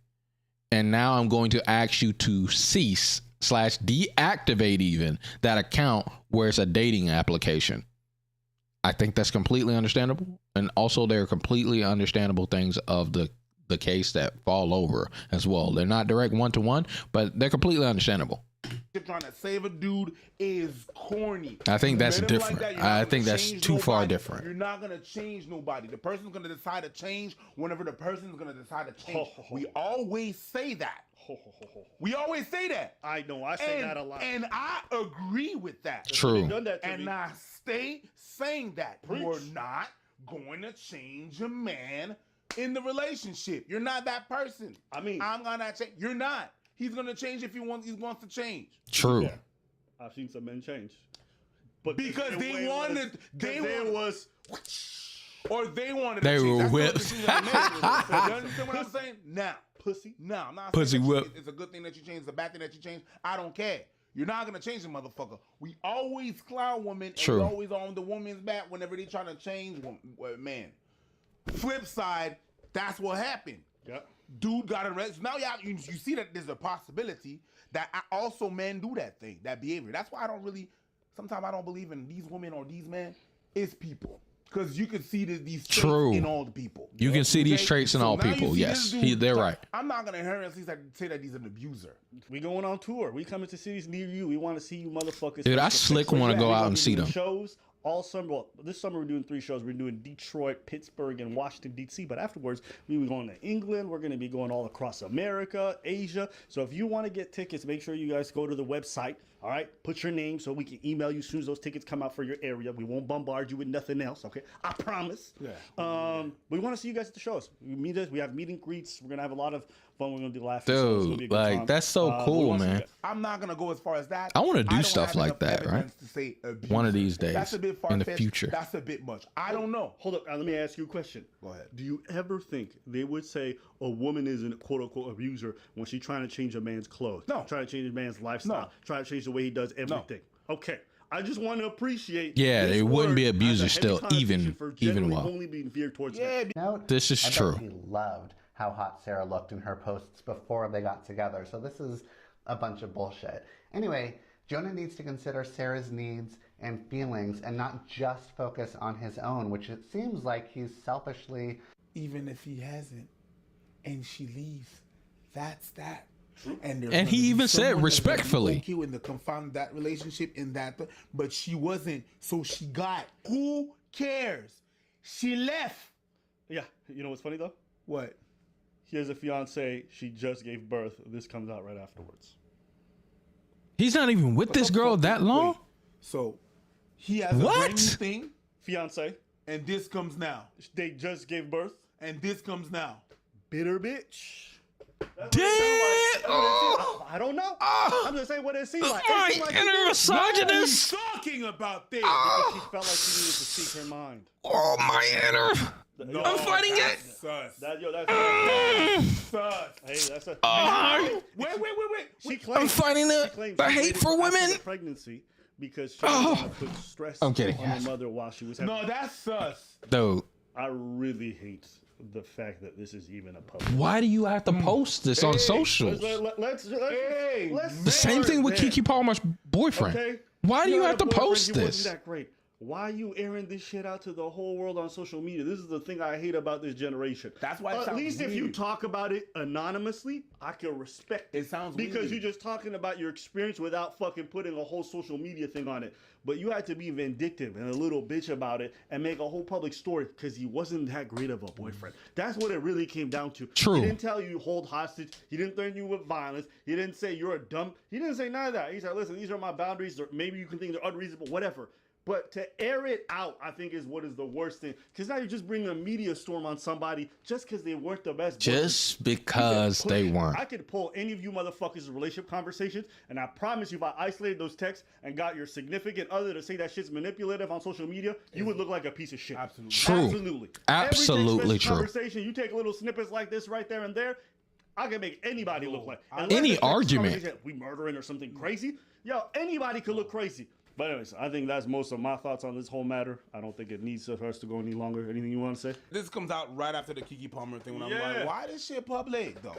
And now I'm going to ask you to cease / deactivate even that account where it's a dating application. I think that's completely understandable. And also there are completely understandable things of the case that fall over as well. They're not direct one-to-one, but they're completely understandable. Trying to save a dude is corny. I think that's different. Like that, I think that's too far different. You're not gonna change nobody. The person's gonna decide to change whenever the person's gonna decide to change. We always say that. We always say that. I know. I say that a lot. And I agree with that. True. Done that to And me. I stay saying that. Preach. You're not going to change a man in the relationship. You're not that person. I mean, I'm gonna change. You're not. He's gonna change if he wants to change. True. yeah, I've seen some men change, but Because they wanted, they was. or they wanted. They to change. were That's the whipped. decision I made. You understand what I'm saying? Now, Pussy. no, I'm not Pussy saying that whip. it's a good thing that you change. It's a bad thing that you change. I don't care. You're not gonna change the motherfucker. We always clown women. And True. we always on the woman's back whenever they trying to change man. Flip side, that's what happened. Yep. Dude got arrested. Now you see that there's a possibility that also men do that thing, that behavior. That's why sometimes I don't believe in these women or these men. It's people. Because you can see these traits True. in all the people. You can see these traits in all now you people. see Yes, this dude they're right. I'm not going to inherently say that he's an abuser. We going on tour. We coming to cities near you. We want to see you motherfuckers. Dude, I face to slick face. wanna Yeah, go we out gonna and be see doing them. shows all summer. Well, this summer we're doing 3 shows. We're doing Detroit, Pittsburgh, and Washington, D.C. But afterwards, we were going to England. We're going to be going all across America, Asia. So if you want to get tickets, make sure you guys go to the website. All right, put your name so we can email you as soon as those tickets come out for your area. We won't bombard you with nothing else, okay? I promise. Yeah. We want to see you guys at the shows. We meet us. We have meet and greets. We're gonna have a lot of fun. We're gonna do laughing. So it's gonna be a Dude, good like time. that's so We cool, wanna see you man. guys. I'm not going to go as far as that. I wanna do don't stuff have like enough that, right? evidence to say abuser. One of these days, That's a bit in the far-fetched. future. That's a bit much. I don't know. Hold up. Let me ask you a question. Go ahead. Do you ever think they would say a woman is a quote unquote abuser when she's trying to change a man's clothes? No. Trying to change a man's lifestyle. No. Trying to change the way he does everything. Okay. I just want to appreciate. Yeah, this they wouldn't be word abusers as a heavy still, even- connotation for even generally while. only being veered towards Yeah, men. Note, This is I bet true. he loved how hot Sarah looked in her posts before they got together, so this is a bunch of bullshit. Anyway, Jonah needs to consider Sarah's needs and feelings and not just focus on his own, which it seems like he's selfishly... even if he hasn't, and she leaves, that's that. And And he even said respectfully. Okay in the confine of that relationship in that, but she wasn't. So she got. Who cares? She left. Yeah. You know what's funny though? What? He has a fiance. She just gave birth. This comes out right afterwards. He's not even with this girl that long. Wait. So he has a What? brand new thing, Fiance. and this comes now, They just gave birth. and this comes now. Bitter bitch. Damn! Oh, I don't know. I'm just saying what it seemed like. my It seemed like she inner did. misogynist. Talking about this. Because she felt like she needed to speak her mind. Oh, my inner. No, I'm fighting it. Sus. That's Sus. hey, that's a. Wait. She claims, I'm fighting she claims the she hate waited for after women. the pregnancy because she didn't want to put stress I'm kidding. on the mother while she was having. No, that's sus. Dude, I really hate the fact that this is even a public. why do you have to post this on socials? Let's The same thing with Keke Palmer's boyfriend. Okay. Why do you had have a to boyfriend, post he this? Wasn't that great? Why are you airing this shit out to the whole world on social media? This is the thing I hate about this generation. That's why it at sounds least if you weird. talk about it anonymously, I can respect it. It sounds because weird. you're just talking about your experience without fucking putting a whole social media thing on it. But you had to be vindictive and a little bitch about it and make a whole public story because he wasn't that great of a boyfriend. That's what it really came down to. True. He didn't tell you hold hostage. He didn't threaten you with violence. He didn't say you're a dumb. He didn't say none of that. He said, listen, these are my boundaries. Or maybe you can think they're unreasonable, whatever. But to air it out, I think, is what is the worst thing. Because now you're just bringing a media storm on somebody just because they weren't the best. Just because they weren't. I could pull any of you motherfuckers' relationship conversations, and I promise you, if I isolated those texts and got your significant other to say that shit's manipulative on social media, you would look like a piece of shit. Absolutely. True. Absolutely. Absolutely Every text true. conversation, you take little snippets like this right there and there, I can make anybody look like. Unless Any it's argument. conversation, we murdering or something crazy. Yo, anybody could look crazy. But anyways, I think that's most of my thoughts on this whole matter. I don't think it needs for us to go any longer. Anything you want to say? This comes out right after the Keke Palmer thing when I'm Yeah. like, why this shit public though?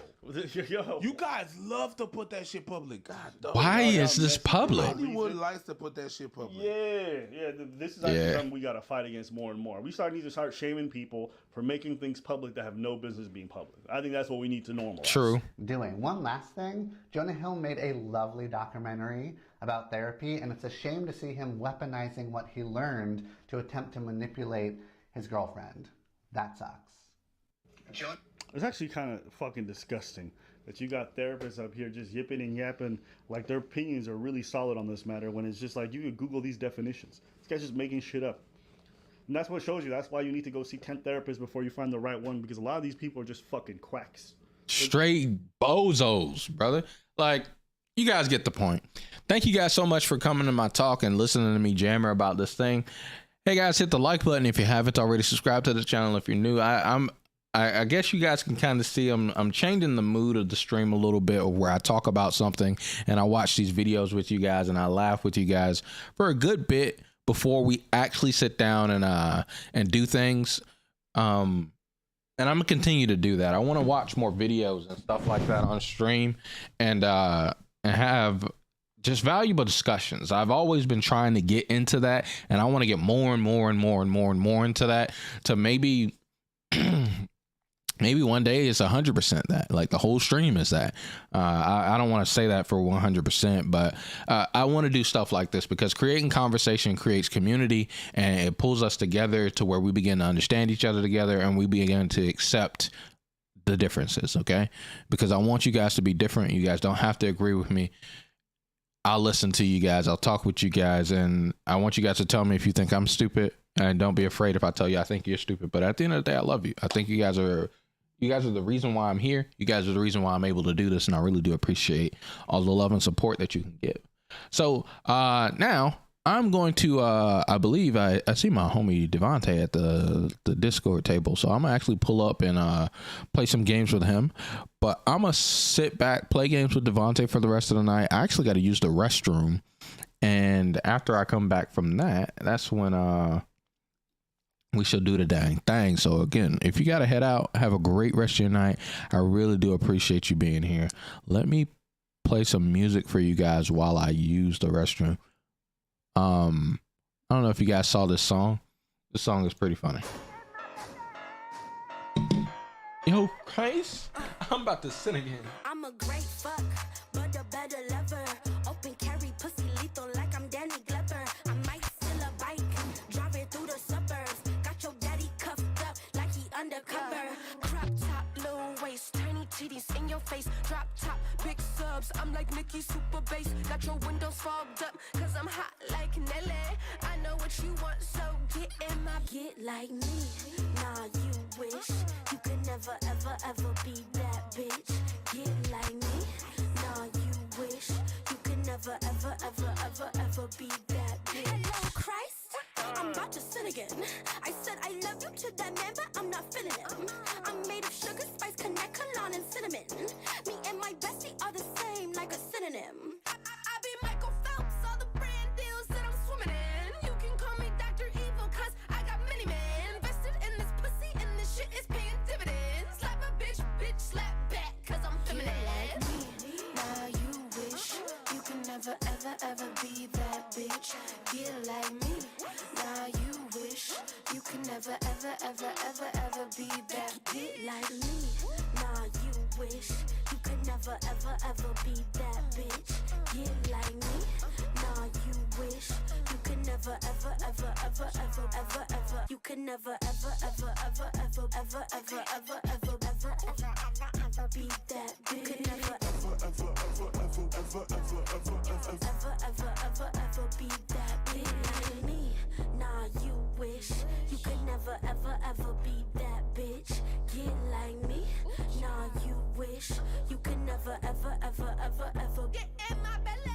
Yo, You guys love to put that shit public. God, dog. Why y'all is this messing public? Hollywood likes to put that shit public. yeah. This is actually Yeah. something we got to fight against more and more. We need to start shaming people for making things public that have no business being public. I think that's what we need to normalize. True. doing. One last thing, Jonah Hill made a lovely documentary about therapy, and it's a shame to see him weaponizing what he learned to attempt to manipulate his girlfriend. That sucks. It's actually kind of fucking disgusting that you got therapists up here just yipping and yapping like their opinions are really solid on this matter when it's just like you could Google these definitions. This guy's just making shit up. And that's what shows you. That's why you need to go see 10 therapists before you find the right one, because a lot of these people are just fucking quacks. Straight bozos, brother. Like, you guys get the point. Thank you guys so much for coming to my talk and listening to me jammer about this thing. Hey guys, hit the like button if you haven't already. Subscribe to the channel if you're new. I guess you guys can kind of see I'm changing the mood of the stream a little bit, where I talk about something and I watch these videos with you guys and I laugh with you guys for a good bit before we actually sit down and do things. And I'm gonna continue to do that. I want to watch more videos and stuff like that on stream and have just valuable discussions. I've always been trying to get into that, and I want to get more and more and more and more and more into that, to maybe maybe one day it's 100% that, like the whole stream is that. I don't want to say that for 100%, but I want to do stuff like this because creating conversation creates community, and it pulls us together to where we begin to understand each other together, and we begin to accept the differences. Okay, because I want you guys to be different. You guys don't have to agree with me. I'll listen to you guys. I'll talk with you guys, and I want you guys to tell me if you think I'm stupid, and don't be afraid if I tell you I think you're stupid. But at the end of the day, I love you. I think you guys are the reason why I'm here. You guys are the reason why I'm able to do this, and I really do appreciate all the love and support that you can give. So now I'm going to I believe I see my homie Devontae at the Discord table, so I'm gonna actually pull up and play some games with him. But I'm gonna sit back, play games with Devontae for the rest of the night. I actually got to use the restroom, and after I come back from that, that's when we shall do the dang thing. So again, if you gotta head out, have a great rest of your night. I really do appreciate you being here. Let me play some music for you guys while I use the restroom. I don't know if you guys saw this song. This song is pretty funny. Yo, Christ, I'm about to sin again. I'm a great fuck, but a better lover. Open carry pussy lethal like I'm Danny Glover. I might steal a bike, drive it through the suburbs. Got your daddy cuffed up like he undercover. Crop top, low waist, tiny titties in your face. Drop top, big subs. I'm like Nicki super bass. Got your windows fogged up, cause I'm hot like Nelly. I know what you want, so get in my get like me. Nah, you wish you could never ever ever be that bitch. Get like me. Nah, you wish you could never ever ever ever ever be that bitch. Hello, Christ, I'm about to sin again. I said I love you to that man, but I'm not feeling him. I'm made of sugar, spice, connect, cologne, and cinnamon. Me and my bestie are the same, like a synonym. I be Michael Phelps, all the brand deals that I'm swimming in. You can call me Dr. Evil, cause I got many men invested in this pussy, and this shit is paying dividends. Slap a bitch, bitch, slap back, cause I'm feminine. Like me, now you wish you can never ever ever be that bitch. Get like me, now you wish you can never ever ever ever ever be that bitch. Like me, now you wish you could never ever ever be that bitch. Get like me, now you wish you could never ever ever ever ever ever ever. You could never ever ever ever ever ever ever ever ever ever ever be that bitch. You could never ever ever ever ever ever ever ever ever ever ever be that bitch. Like me, nah, you wish you could never ever ever be that bitch. Get like me, nah, you wish you could never ever ever ever ever get in my belly.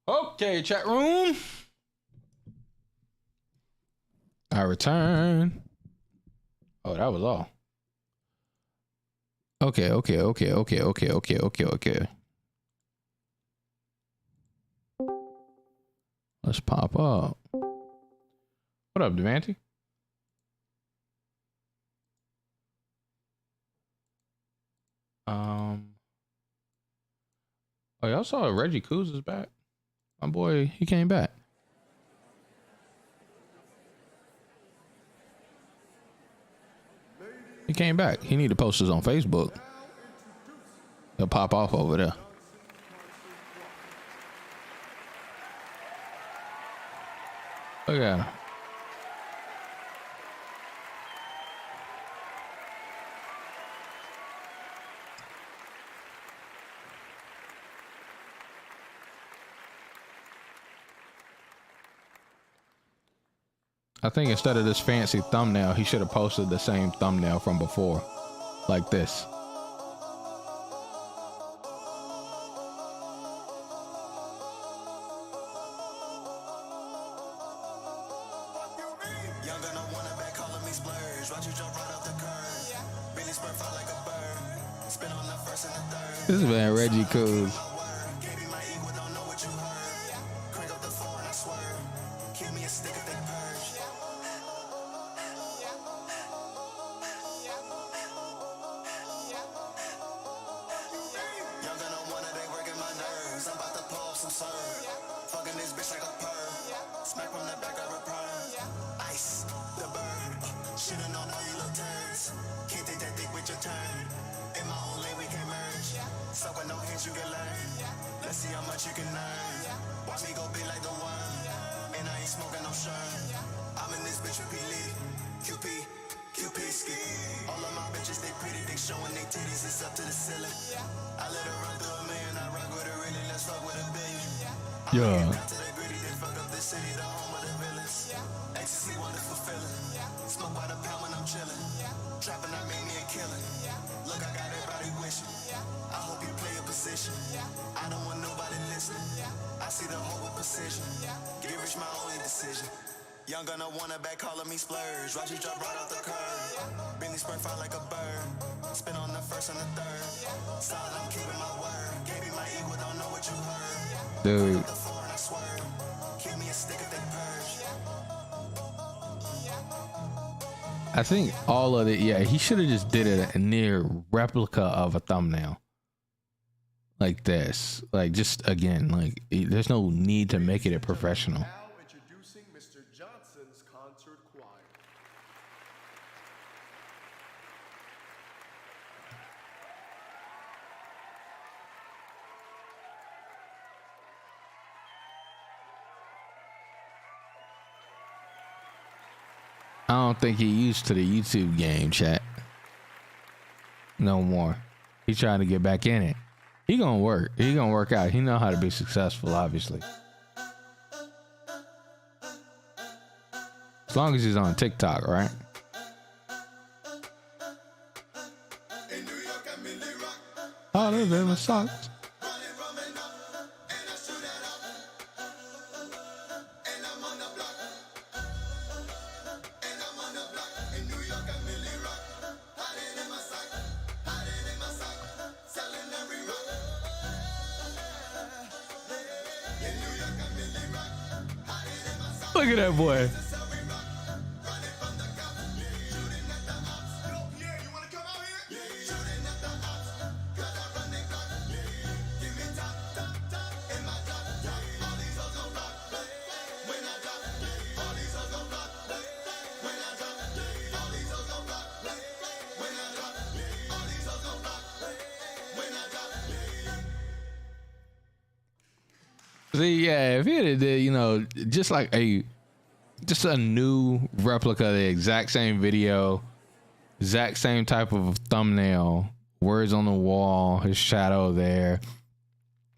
Okay, chat room. I return. Oh, that was all. Okay. Let's pop up. What up, Devante? Oh, y'all saw Reggie Coos is back. My boy, he came back. He came back. He need to post this on Facebook. He'll pop off over there. Look at him. I think instead of this fancy thumbnail, he should have posted the same thumbnail from before, like this. This man Reggie Coos. Yeah. Young gun, I want it back, calling me splurge. Watch you drop right off the curb. Bentley spur fly like a bird. Spin on the first and the third. Solid, I'm keeping my word. Gave me my equal, don't know what you heard. Dude. Give me a stick if they purge. I think all of it, yeah, he should have just did a near replica of a thumbnail. Like this. Like, just, again, like, there's no need to make it a professional. I don't think he used to the YouTube game, chat. No more. He's trying to get back in it. He gonna work. He gonna work out. He know how to be successful, obviously. As long as he's on TikTok, right? All of them socks. Look at that boy. See, yeah, if he had did, you know, just a new replica of the exact same video, exact same type of thumbnail, words on the wall, his shadow there,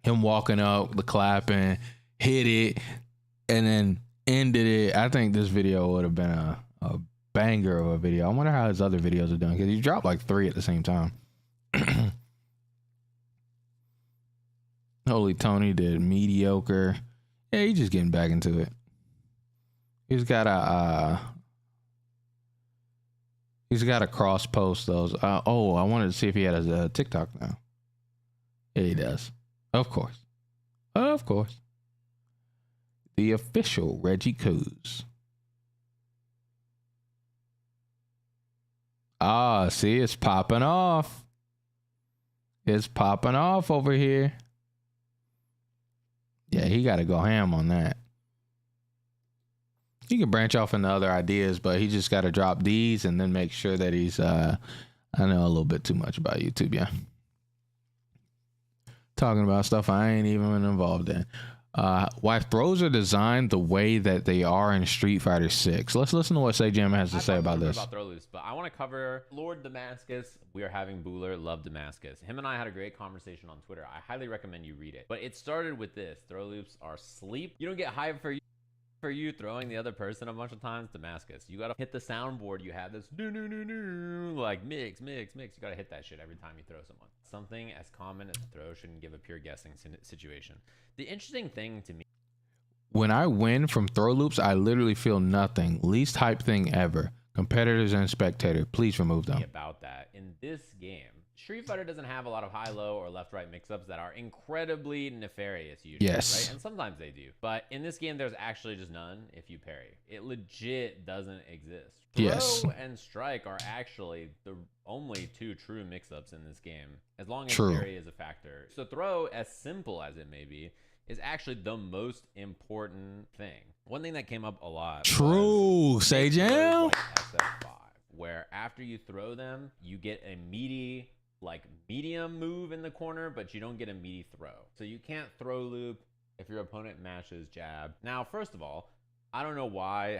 him walking up, the clapping, hit it, and then ended it. I think this video would have been a banger of a video. I wonder how his other videos are doing, because he dropped like 3 at the same time. Holy Tony did mediocre. Yeah, he's just getting back into it. He's got a cross post those. I wanted to see if he had a TikTok now. Yeah, he does. Of course. The official Reggie Coos. See, it's popping off. It's popping off over here. Yeah, he got to go ham on that. He can branch off into other ideas, but he just got to drop these and then make sure that he's, I know a little bit too much about YouTube, yeah. Talking about stuff I ain't even involved in. Why throws are designed the way that they are in Street Fighter 6. Let's listen to what Jam has to say about this. About throw loops, but I want to cover Lord Damascus. We are having Bueller love Damascus. Him and I had a great conversation on Twitter. I highly recommend you read it. But it started with this: throw loops are sleep. You don't get hype for you throwing the other person a bunch of times. Damascus, you gotta hit the soundboard. You have this like mix. You gotta hit that shit every time you throw someone. Something as common as a throw shouldn't give a pure guessing situation. The interesting thing to me, when I win from throw loops, I literally feel nothing. Least hype thing ever. Competitors and spectator, please remove them. About that in this game, Street Fighter doesn't have a lot of high-low or left-right mix-ups that are incredibly nefarious usually, yes, right? And sometimes they do. But in this game, there's actually just none if you parry. It legit doesn't exist. Throw and strike are actually the only two true mix-ups in this game, as long as parry is a factor. So throw, as simple as it may be, is actually the most important thing. One thing that came up a lot. Say Jam. Like SF5, where after you throw them, you get a meaty, like medium move in the corner, but you don't get a meaty throw. So you can't throw loop if your opponent mashes jab. Now, first of all, I don't know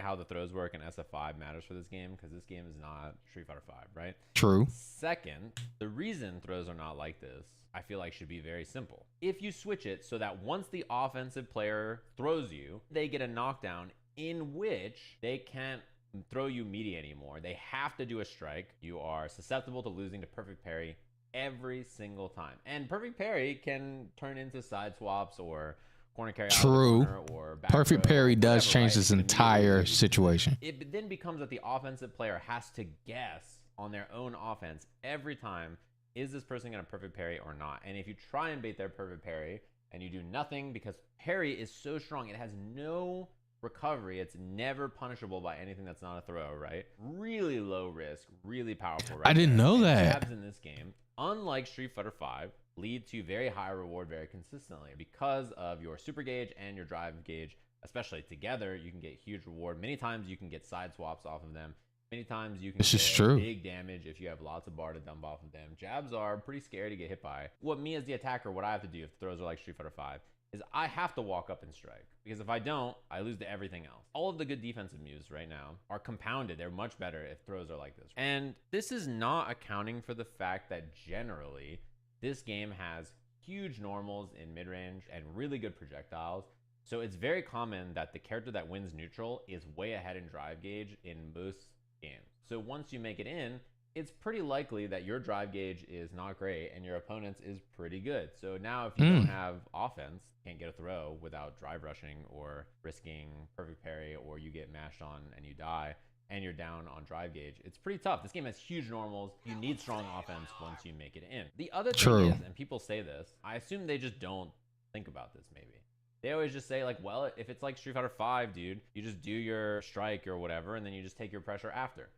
how the throws work in SF5 matters for this game, because this game is not Street Fighter 5, right? True. Second, the reason throws are not like this, I feel like, should be very simple. If you switch it so that once the offensive player throws you, they get a knockdown in which they can't throw you meaty anymore. They have to do a strike. You are susceptible to losing to perfect parry every single time. And perfect parry can turn into side swaps or corner carry. True. Or back perfect row, parry does whatever, change right? this entire situation. It then becomes that the offensive player has to guess on their own offense every time, is this person going to perfect parry or not? And if you try and bait their perfect parry and you do nothing, because parry is so strong, it has no recovery, it's never punishable by anything that's not a throw, right? Really low risk, really powerful, right? I didn't know that. Jabs in this game, unlike Street Fighter 5, lead to very high reward very consistently because of your super gauge and your drive gauge, especially together. You can get huge reward. Many times you can get side swaps off of them. Many times you can get big damage if you have lots of bar to dump off of them. Jabs are pretty scary to get hit by. What me as the attacker, what I have to do if throws are like Street Fighter 5 is I have to walk up and strike, because if I don't, I lose to everything else. All of the good defensive moves right now are compounded. They're much better if throws are like this. And this is not accounting for the fact that generally this game has huge normals in mid-range and really good projectiles. So it's very common that the character that wins neutral is way ahead in drive gauge in most games. So once you make it in, it's pretty likely that your drive gauge is not great and your opponent's is pretty good. So now if you don't have offense, can't get a throw without drive rushing or risking perfect parry, or you get mashed on and you die and you're down on drive gauge, it's pretty tough. This game has huge normals. You need strong offense once you make it in. The other thing is, and people say this, I assume they just don't think about this maybe. They always just say like, well, if it's like Street Fighter 5, dude, you just do your strike or whatever, and then you just take your pressure after.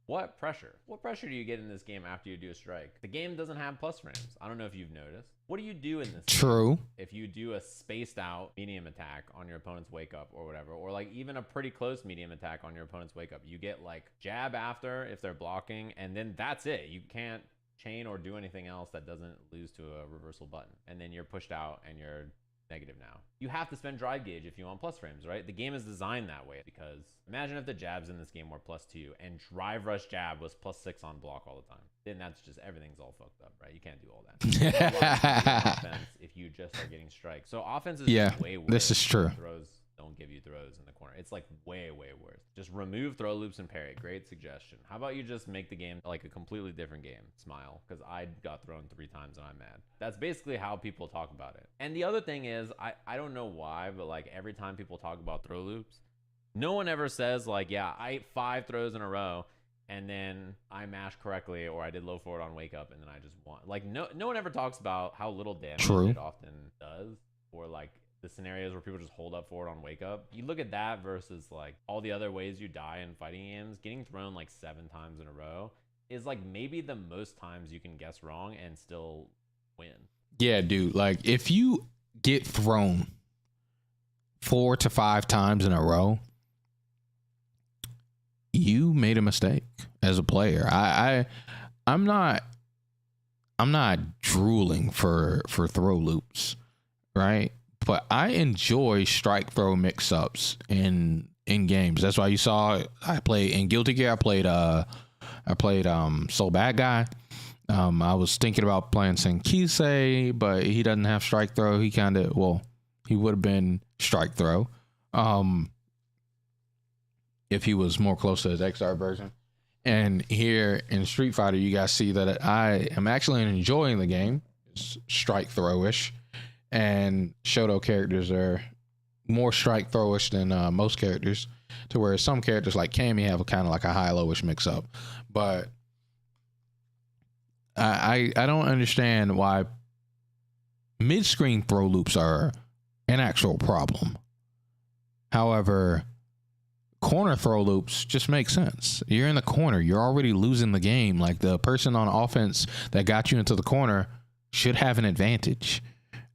What pressure? What pressure do you get in this game after you do a strike? The game doesn't have plus frames. I don't know if you've noticed. What do you do in this game if you do a spaced out medium attack on your opponent's wake up or whatever, or like even a pretty close medium attack on your opponent's wake up? You get like jab after if they're blocking, and then that's it. You can't chain or do anything else that doesn't lose to a reversal button, and then you're pushed out and you're negative now. You have to spend drive gauge if you want plus frames, right? The game is designed that way, because imagine if the jabs in this game were +2 and drive rush jab was +6 on block all the time. Then that's just, everything's all fucked up, right? You can't do all that. Offense if you just are getting strikes. So offense is way worse. This is true. Throws don't give you throws in the corner. It's like way worse. Just remove throw loops and parry. Great suggestion. How about you just make the game like a completely different game? Smile, because I got thrown 3 times and I'm mad. That's basically how people talk about it. And the other thing is, I don't know why, but like every time people talk about throw loops, no one ever says like, yeah, I ate 5 throws in a row and then I mashed correctly, or I did low forward on wake up and then I just won. Like no one ever talks about how little damage it often does, or like the scenarios where people just hold up forward on wake up. You look at that versus like all the other ways you die in fighting games. Getting thrown like 7 times in a row is like maybe the most times you can guess wrong and still win. Yeah, dude. Like if you get thrown 4 to 5 times in a row, you made a mistake as a player. I'm not drooling for throw loops, right? But I enjoy strike throw mix ups in games. That's why you saw I played in Guilty Gear. I played So Bad Guy. I was thinking about playing Senkisei, but he doesn't have strike throw. He would have been strike throw if he was more close to his XR version. And here in Street Fighter, you guys see that I am actually enjoying the game. It's strike throwish, and Shoto characters are more strike throwish than most characters, to where some characters like Cammy have a kind of like a high lowish mix up. But I don't understand why mid-screen throw loops are an actual problem. However, corner throw loops just make sense. You're in the corner. You're already losing the game. Like the person on offense that got you into the corner should have an advantage.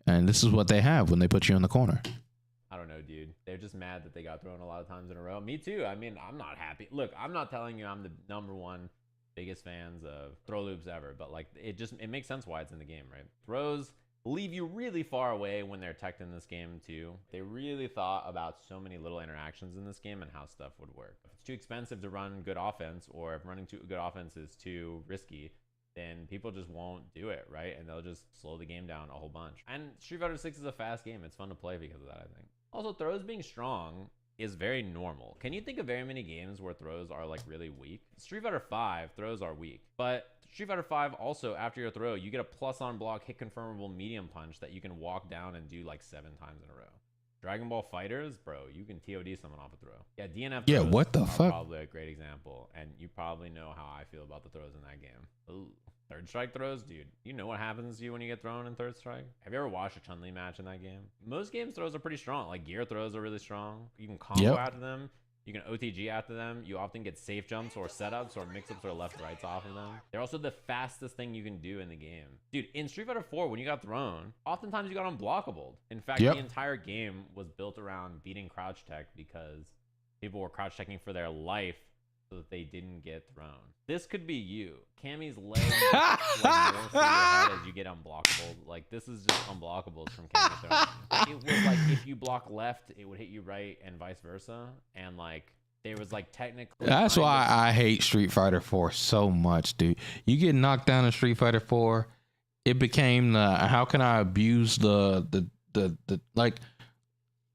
And this is what they have when they put you in the corner. I don't know, dude. They're just mad that they got thrown a lot of times in a row. Me too. I mean, I'm not happy. Look, I'm not telling you I'm the #1 biggest fans of throw loops ever, but like it makes sense why it's in the game, right? Throws leave you really far away when they're teched in this game too. They really thought about so many little interactions in this game and how stuff would work. If it's too expensive to run good offense, or if running too good offense is too risky, then people just won't do it, right? And they'll just slow the game down a whole bunch. And Street Fighter 6 is a fast game. It's fun to play because of that, I think. Also, throws being strong is very normal. Can you think of very many games where throws are like really weak? Street Fighter 5, throws are weak. But Street Fighter 5 also, after your throw, you get a plus on block hit confirmable medium punch that you can walk down and do like 7 times in a row. Dragon Ball Fighters, bro, you can TOD someone off a throw. Yeah, DNF yeah, throws what the are fuck? Probably a great example, and you probably know how I feel about the throws in that game. Ooh. Third strike throws, dude. You know what happens to you when you get thrown in third strike? Have you ever watched a Chun-Li match in that game? Most games throws are pretty strong. Like gear throws are really strong. You can combo after them. You can OTG after them. You often get safe jumps or setups or mix-ups or left-rights off of them. They're also the fastest thing you can do in the game. Dude, in Street Fighter 4, when you got thrown, oftentimes you got unblockable. In fact, the entire game was built around beating crouch tech because people were crouch teching for their life so that they didn't get thrown. This could be you. Cammy's leg like morphs through your head as you get unblockable. Like, this is just unblockables from Cammy throwing. It was like, if you block left, it would hit you right and vice versa. And like, there was like technically... That's why I hate Street Fighter 4 so much, dude. You get knocked down in Street Fighter 4, it became the, how can I abuse the like...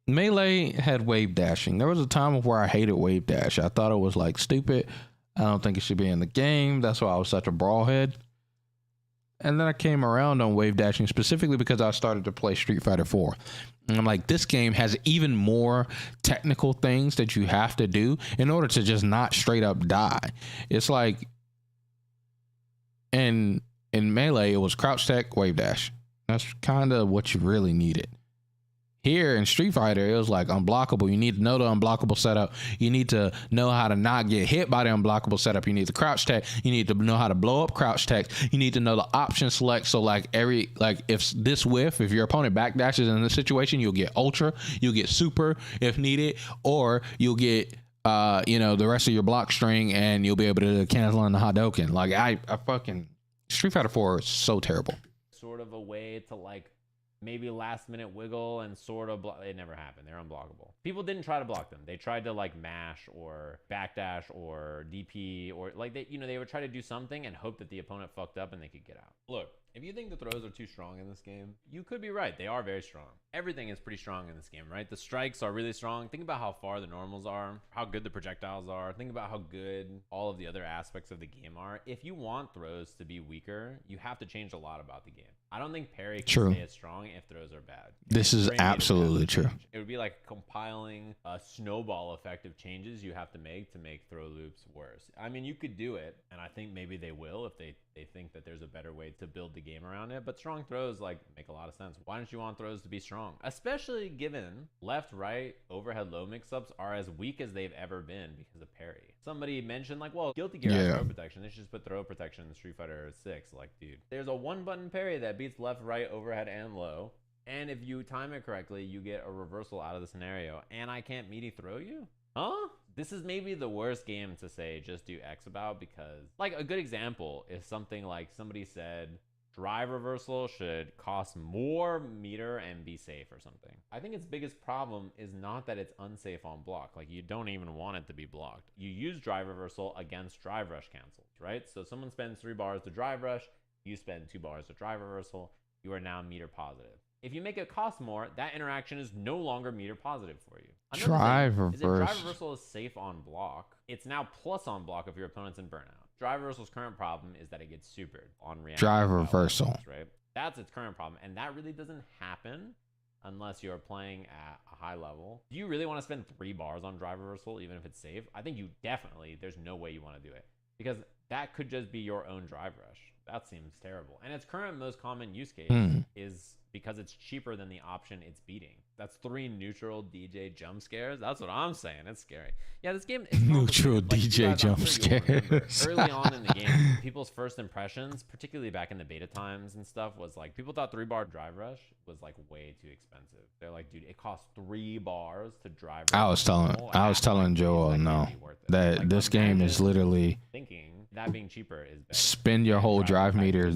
Melee had wave dashing. There was a time where I hated wave dash. I thought it was like stupid. I don't think it should be in the game. That's why I was such a brawlhead. And then I came around on wave dashing specifically because I started to play Street Fighter 4. And I'm like, this game has even more technical things that you have to do in order to just not straight up die. It's like in Melee, it was crouch tech, wave dash. That's kind of what you really needed. Here in Street Fighter, it was like unblockable. You need to know the unblockable setup. You need to know how to not get hit by the unblockable setup. You need the crouch tech. You need to know how to blow up crouch tech. You need to know the option select. So like if your opponent backdashes in this situation, you'll get ultra, you'll get super if needed, or you'll get the rest of your block string and you'll be able to cancel on the Hadouken. Like I fucking Street Fighter 4 is so terrible. Sort of a way to like maybe last minute wiggle and sort of block. It never happened. They're unblockable. People didn't try to block them. They tried to like mash or backdash or DP or like they would try to do something and hope that the opponent fucked up and they could get out. Look, If you think the throws are too strong in this game, you could be right. They are very strong. Everything is pretty strong in this game, right? The strikes are really strong. Think about how far the normals are, how good the projectiles are. Think about how good all of the other aspects of the game are. If you want throws to be weaker, you have to change a lot about the game. I don't think parry can stay as strong if throws are bad. This is absolutely true. It would be like compiling a snowball effect of changes you have to make throw loops worse. I mean, you could do it, and I think maybe they will if they think that there's a better way to build the game around it. But strong throws like make a lot of sense. Why don't you want throws to be strong? Especially given left, right, overhead, low mix-ups are as weak as they've ever been because of parry. Somebody mentioned like, well, Guilty Gear has throw protection. They should just put throw protection in Street Fighter 6. Like, dude, there's a one-button parry that beats left, right, overhead, and low. And if you time it correctly, you get a reversal out of the scenario. And I can't meaty throw you? Huh? This is maybe the worst game to say just do X about, because like a good example is something like somebody said drive reversal should cost more meter and be safe or something. I think its biggest problem is not that it's unsafe on block. Like, you don't even want it to be blocked. You use drive reversal against drive rush cancels, right? So someone spends 3 bars to drive rush, you spend 2 bars to drive reversal, you are now meter positive. If you make it cost more, that interaction is no longer meter positive for you. Drive Drive reversal is safe on block. It's now plus on block if your opponent's in burnout. Drive reversal's current problem is that it gets supered on reaction. Drive reversal, right? That's its current problem, and that really doesn't happen unless you're playing at a high level. Do you really want to spend 3 bars on drive reversal even if it's safe? I think you definitely, there's no way you want to do it, because that could just be your own drive rush. That seems terrible. And its current most common use case is because it's cheaper than the option it's beating. That's 3 neutral DJ jump scares. That's what I'm saying. It's scary. Yeah, this game is neutral like, DJ jump scares. Early on in the game, people's first impressions, particularly back in the beta times and stuff, was like people thought 3-bar drive rush was like way too expensive. They're like, dude, it costs 3 bars to drive rush. I was telling Joel, no, that like, this game is literally thinking that being cheaper is better. Spend your whole drive meter.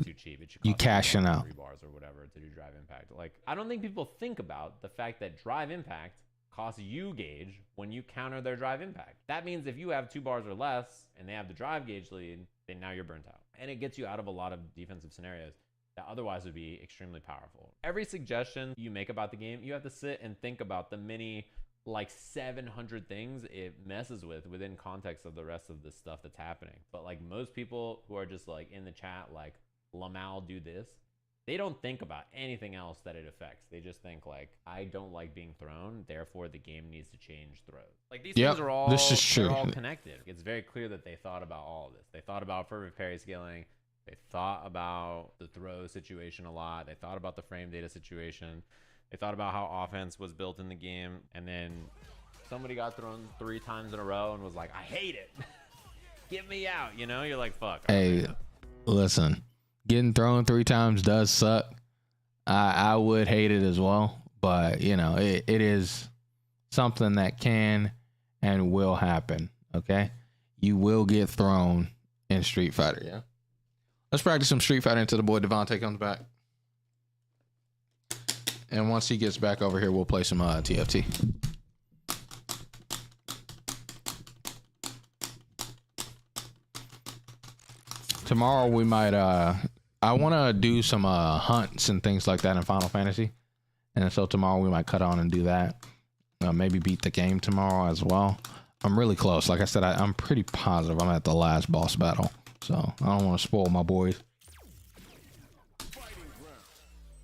You cashing out 3 bars or whatever to do drive impact. Like, I don't think people think about the fact that drive impact costs you gauge when you counter their drive impact. That means if you have 2 bars or less and they have the drive gauge lead, then now you're burnt out. And it gets you out of a lot of defensive scenarios that otherwise would be extremely powerful. Every suggestion you make about the game, you have to sit and think about the many like 700 things it messes with within context of the rest of the stuff that's happening. But like most people who are just like in the chat like, Lamal do this, they don't think about anything else that it affects. They just think like, I don't like being thrown, therefore the game needs to change throws. Like these things are all, this is true. They're all connected. It's very clear that they thought about all of this. They thought about perfect parry scaling. They thought about the throw situation a lot. They thought about the frame data situation. They thought about how offense was built in the game. And then somebody got thrown 3 times in a row and was like, I hate it. Get me out. You know, you're like, fuck. Hey, listen. Getting thrown 3 times does suck. I would hate it as well, but you know, it is something that can and will happen. Okay, you will get thrown in Street Fighter. Yeah, let's practice some Street Fighter until the boy Devontae comes back, and once he gets back over here, we'll play some TFT. Tomorrow we might I want to do some hunts and things like that in Final Fantasy, and so tomorrow we might cut on and do that. Maybe beat the game tomorrow as well. I'm really close. Like I said, I'm pretty positive I'm at the last boss battle, so I don't want to spoil my boys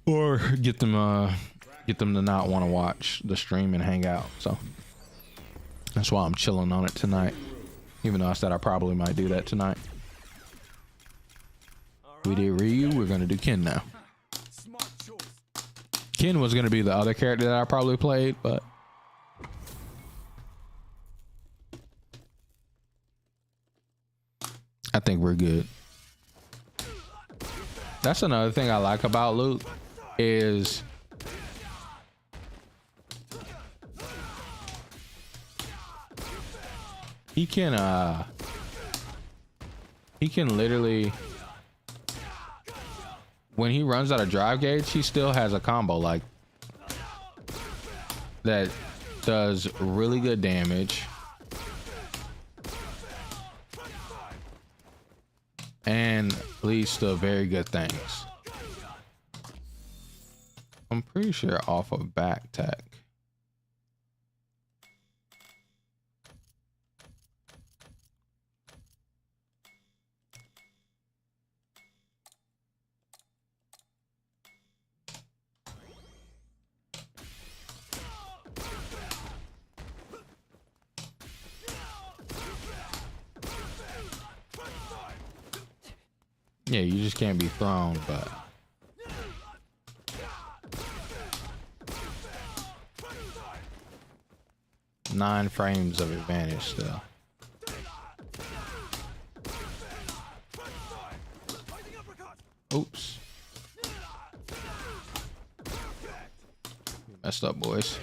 or get them to not want to watch the stream and hang out. So that's why I'm chilling on it tonight, even though I said I probably might do that tonight. We did Ryu, we're gonna do Ken now. Ken was gonna be the other character that I probably played, but I think we're good. That's another thing I like about Luke is he can literally, when he runs out of drive gauge, he still has a combo like that does really good damage and leads to very good things. I'm pretty sure off of back tech. Yeah, you just can't be thrown, but 9 frames of advantage still. Oops. Messed up, boys.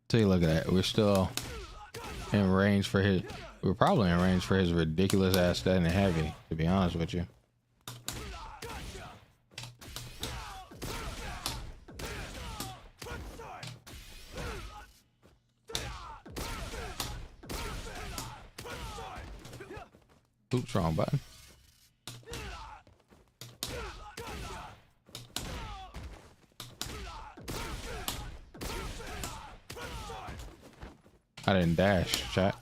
Take a look at that. We're still in range for his. We're probably in range for his ridiculous ass stat and heavy, to be honest with you. Oops, wrong button. I didn't dash, chat.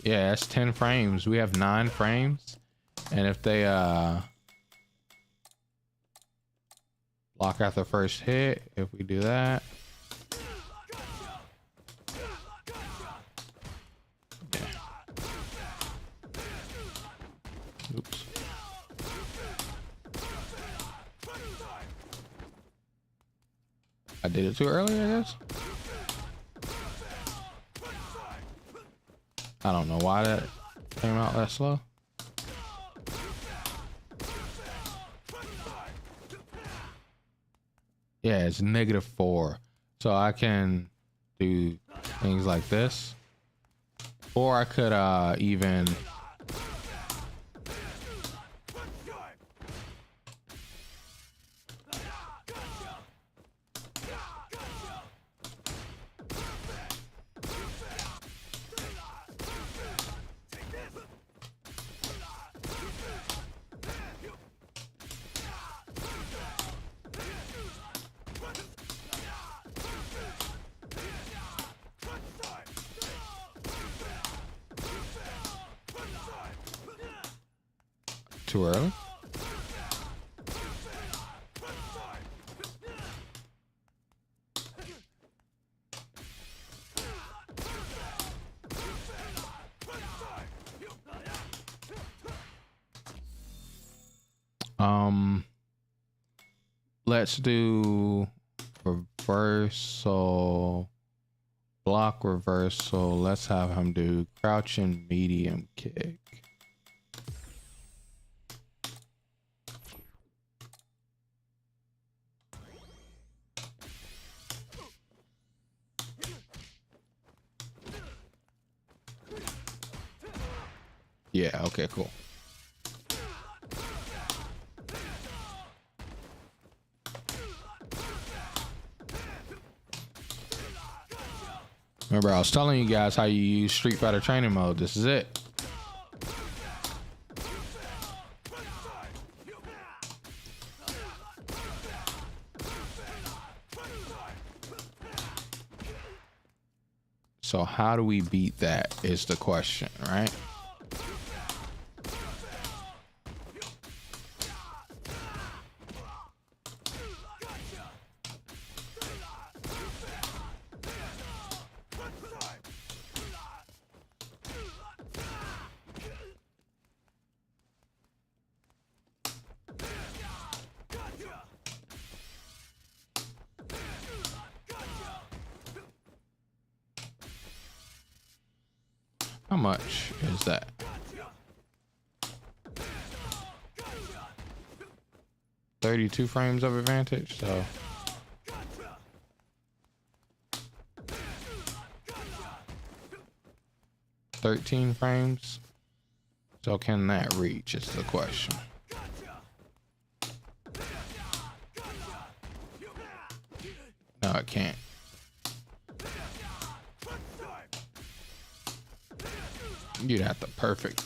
Yeah, that's 10 frames. We have 9 frames. And if they block out the first hit, if we do that. Yeah. Oops. I did it too early, I guess. I don't know why that came out that slow. Yeah, it's -4. So I can do things like this. Or I could even too early. Let's do reversal, block reversal. Let's have him do crouching medium kick. Yeah, okay, cool. Remember, I was telling you guys how you use Street Fighter training mode. This is it. So how do we beat that is the question, right? How much is that? $32 frames of advantage, so 13 frames. So can that reach is the question. No, it can't. You'd have the perfect.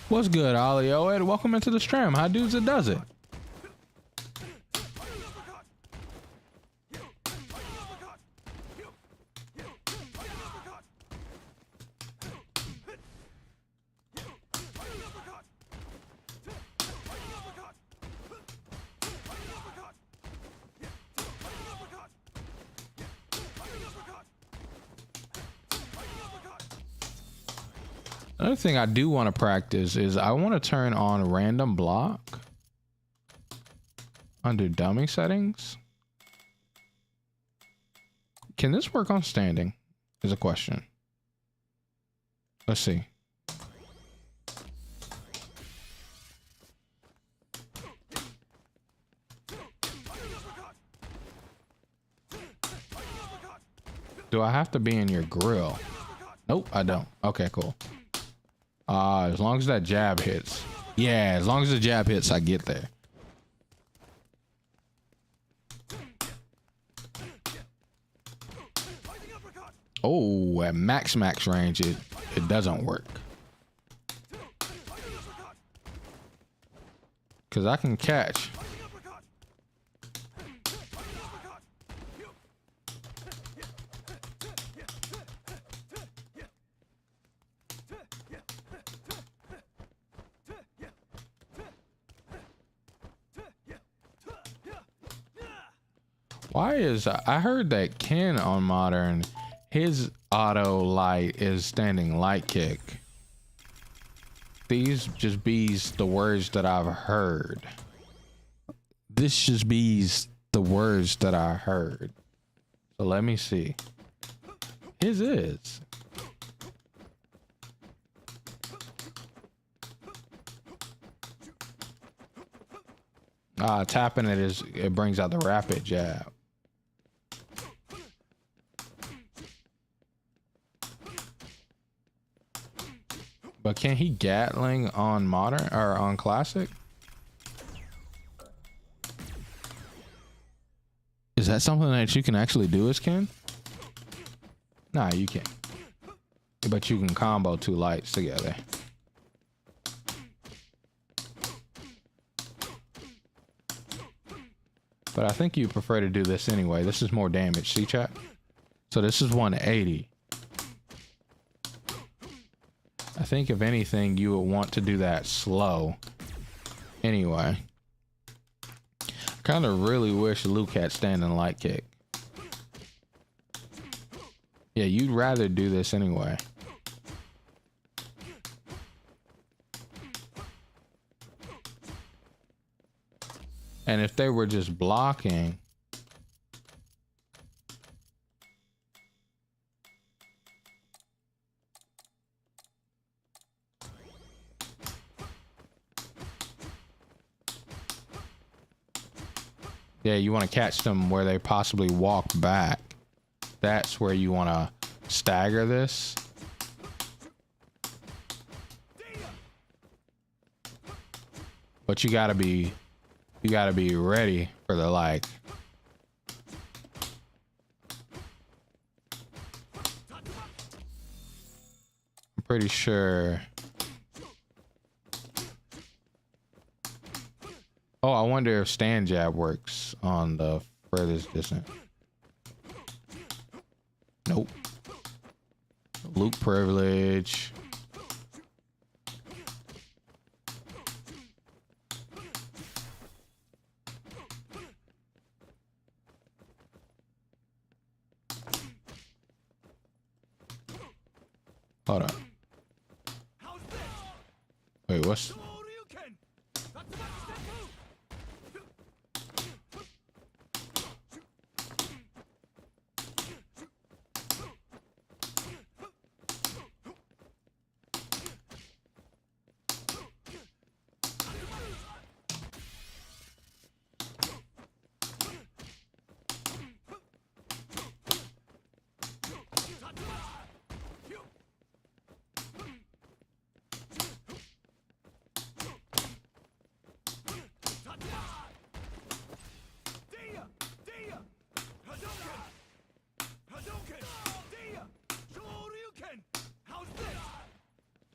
What's good, Ollie Oed? Welcome into the stream. How dudes it does it? Another thing I do want to practice is I want to turn on random block under dummy settings. Can this work on standing? Is a question. Let's see. Do I have to be in your grill? Nope, I don't. Okay, cool. As long as that jab hits. Yeah, as long as the jab hits, I get there. Oh, at max range, it doesn't work. Because I can catch. Why is I heard that Ken on Modern, his auto light is standing light kick. These just be's the words that I've heard. This just be's the words that I heard. So let me see. His is. Tapping it brings out the rapid jab. But can he Gatling on Modern or on Classic? Is that something that you can actually do as Ken? Nah, you can't. But you can combo two lights together. But I think you prefer to do this anyway. This is more damage. See, chat? So this is 180. I think if anything, you would want to do that slow. Anyway. I kind of really wish Luke had standing light kick. Yeah, you'd rather do this anyway. And if they were just blocking, yeah, you want to catch them where they possibly walk back. That's where you want to stagger this. But you gotta be ready for the like. I'm pretty sure. Oh, I wonder if stand jab works on the furthest distance. Nope. Luke privilege. Hold up. Wait, what's...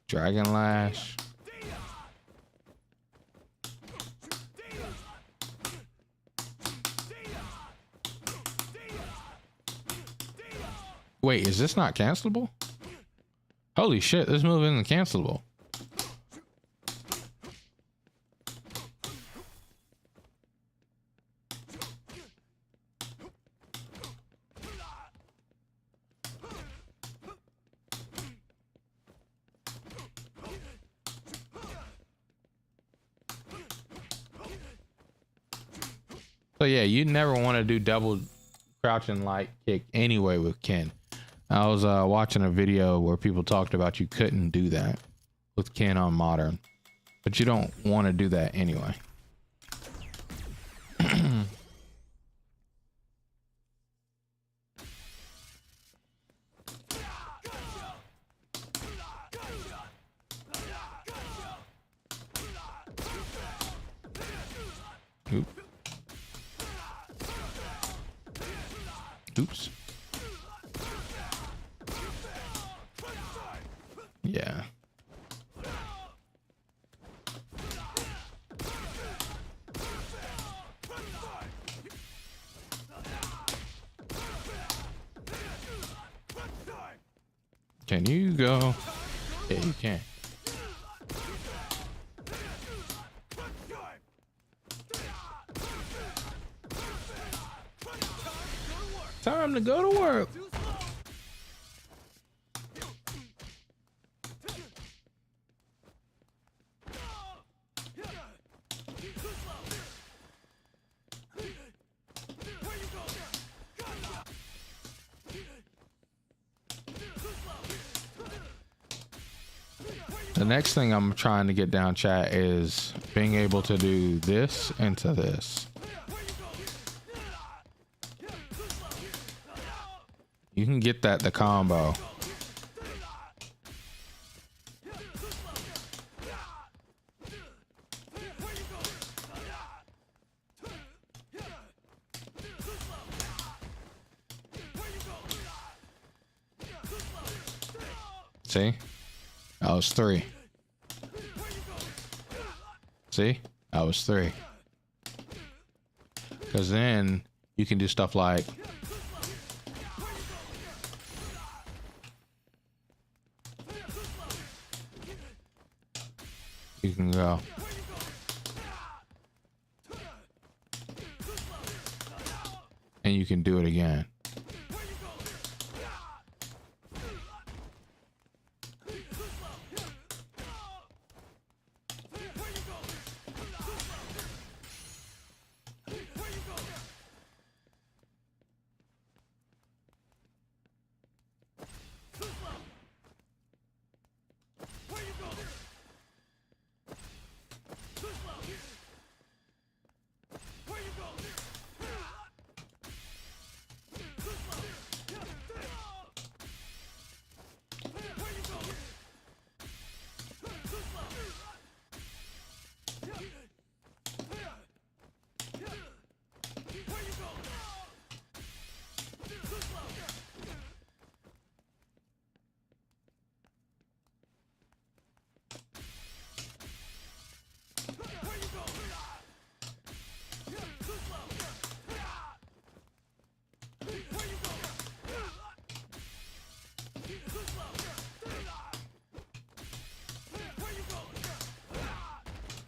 Dragon Lash. Wait, is this not cancelable? Holy shit, this move isn't cancelable. So yeah, you never want to do double crouching light kick anyway with Ken. I was watching a video where people talked about you couldn't do that with Ken on modern, but you don't want to do that anyway. Oop. Oops. Yeah. Can you go? Yeah, you can. Time to go to work. The next thing I'm trying to get down, chat, is being able to do this into this. You can get that the combo. See? That was 3. See? That was 3. Because then you can do stuff like you can go. And you can do it again.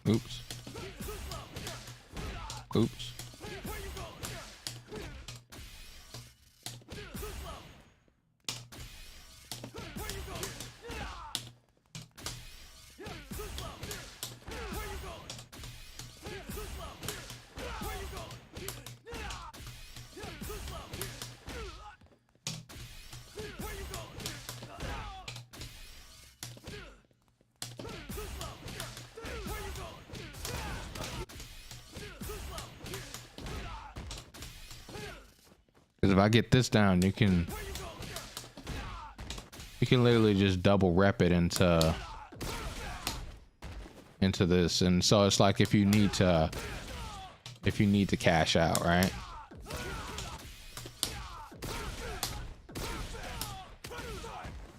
Oops. Oops. Because if I get this down, you can literally just double rep it into this. And so it's like if you need to cash out, right?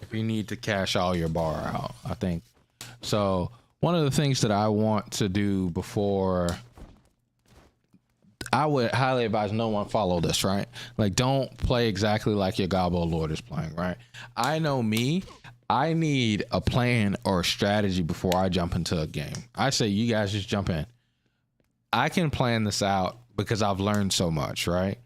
If you need to cash all your bar out, I think. So one of the things that I want to do before, I would highly advise no one follow this, right? Like, don't play exactly like your Gobbo Lord is playing, right? I know me, I need a plan or a strategy before I jump into a game. I say, you guys just jump in. I can plan this out because I've learned so much, right?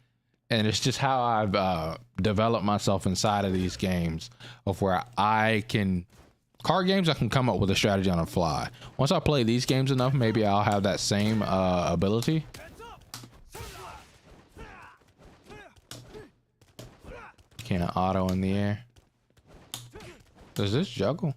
And it's just how I've developed myself inside of these games of where card games, I can come up with a strategy on the fly. Once I play these games enough, maybe I'll have that same ability. Can't auto in the air. Does this juggle?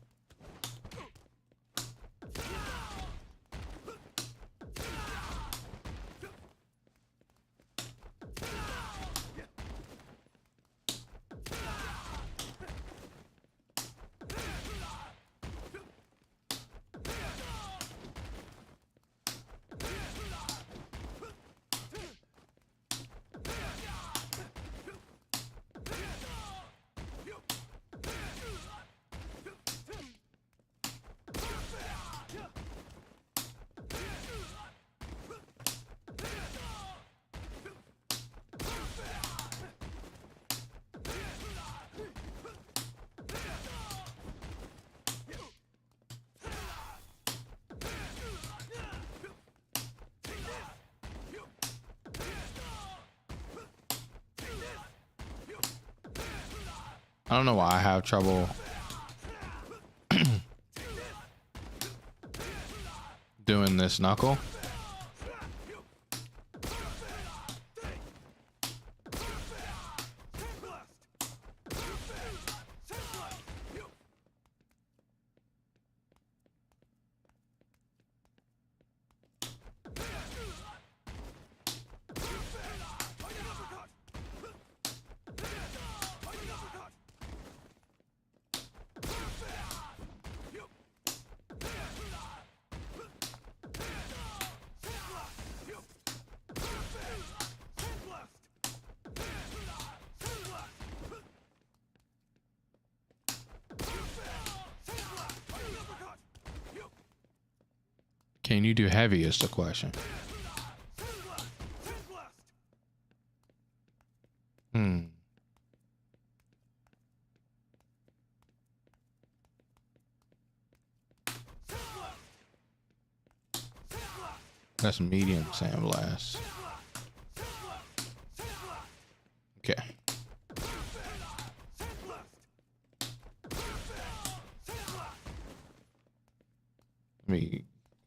I don't know why I have trouble doing this knuckle. Can you do heavy is the question. That's medium sandblast. Okay.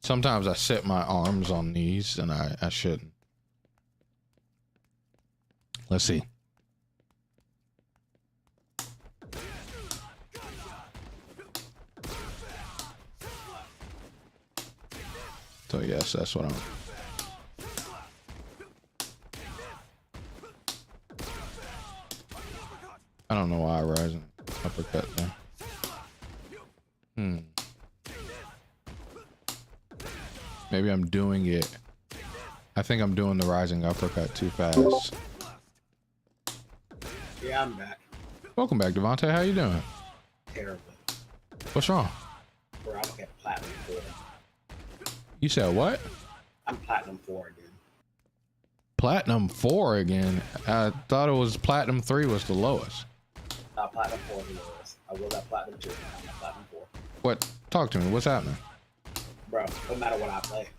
Sometimes I set my arms on these and I shouldn't. Let's see. So yes, that's what I don't know why I rise and uppercut there. Maybe I'm doing it. I think I'm doing the rising uppercut too fast. Yeah, I'm back. Welcome back, Devontae. How you doing? Terrible. What's wrong? Bro, I'm at Platinum 4. You said what? I'm Platinum 4 again. Platinum 4 again? I thought it was Platinum 3 was the lowest. Platinum 4 is the lowest. I was at Platinum 2, now I'm at Platinum 4. What? Talk to me. What's happening? Bro, no matter what I play,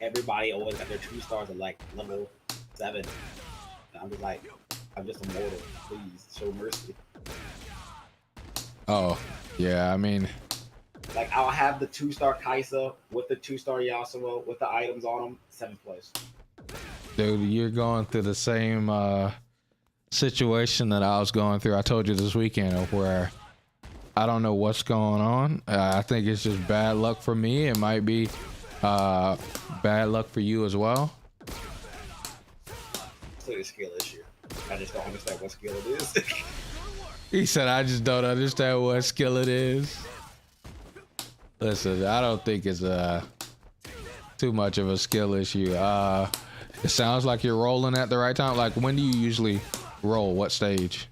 everybody always got their 2 stars at like level 7. And I'm just like, I'm just immortal. Please, show mercy. Oh, yeah, I mean... Like, I'll have the 2-star Kaisa with the 2-star Yasuo with the items on them, 7th place. Dude, you're going through the same situation that I was going through. I told you this weekend of where I don't know what's going on. I think it's just bad luck for me. It might be bad luck for you as well. clearly a skill issue. I just don't understand what skill it is. He said, I just don't understand what skill it is. Listen, I don't think it's too much of a skill issue. It sounds like you're rolling at the right time. Like, when do you usually roll? What stage?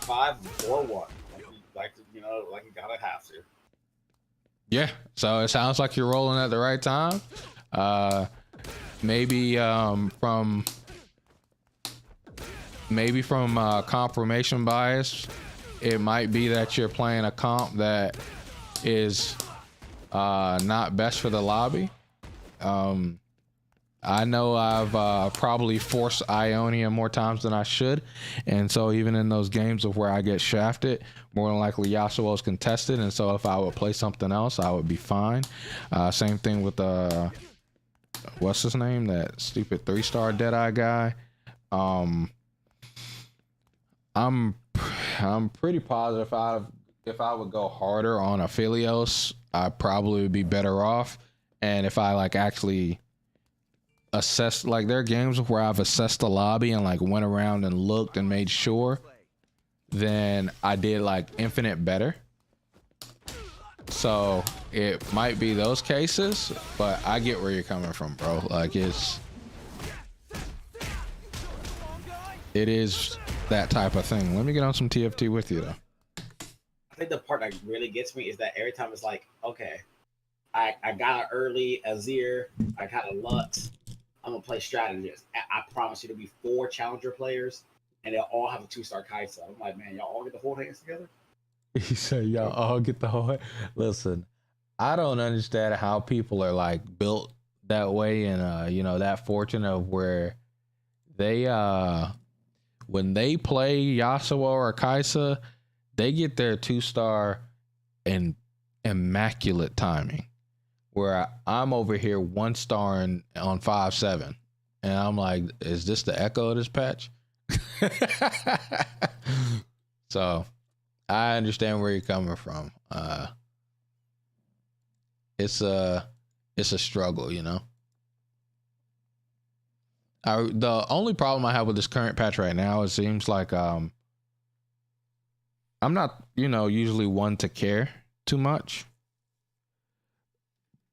5 or 1. Like you know, like you gotta have to. Yeah, so it sounds like you're rolling at the right time. Maybe from confirmation bias, it might be that you're playing a comp that is not best for the lobby. I know I've probably forced Ionia more times than I should, and so even in those games of where I get shafted, more than likely Yasuo is contested, and so if I would play something else, I would be fine. Same thing with what's his name? That stupid 3-star Deadeye guy. I'm pretty positive if I would go harder on Aphelios, I probably would be better off. And if I like actually assess, like there are games where I've assessed the lobby and like went around and looked and made sure, then I did like infinite better. So it might be those cases, but I get where you're coming from, bro. Like it is that type of thing. Let me get on some TFT with you though. I think the part that really gets me is that every time it's like, okay, I got an early Azir, I got a Lux, I'm gonna play strategist. I promise you there'll be 4 challenger players, and they'll all have a 2-star Kaisa. I'm like, man, y'all all get the whole hands together? He said, y'all all get the whole. Listen, I don't understand how people are like built that way and you know, that fortunate of where they when they play Yasuo or Kaisa, they get their 2-star and immaculate timing. Where I'm over here 1-star on 5-7, and I'm like, is this the echo of this patch? So I understand where you're coming from. It's a struggle, you know. The only problem I have with this current patch right now, it seems like I'm not, you know, usually one to care too much.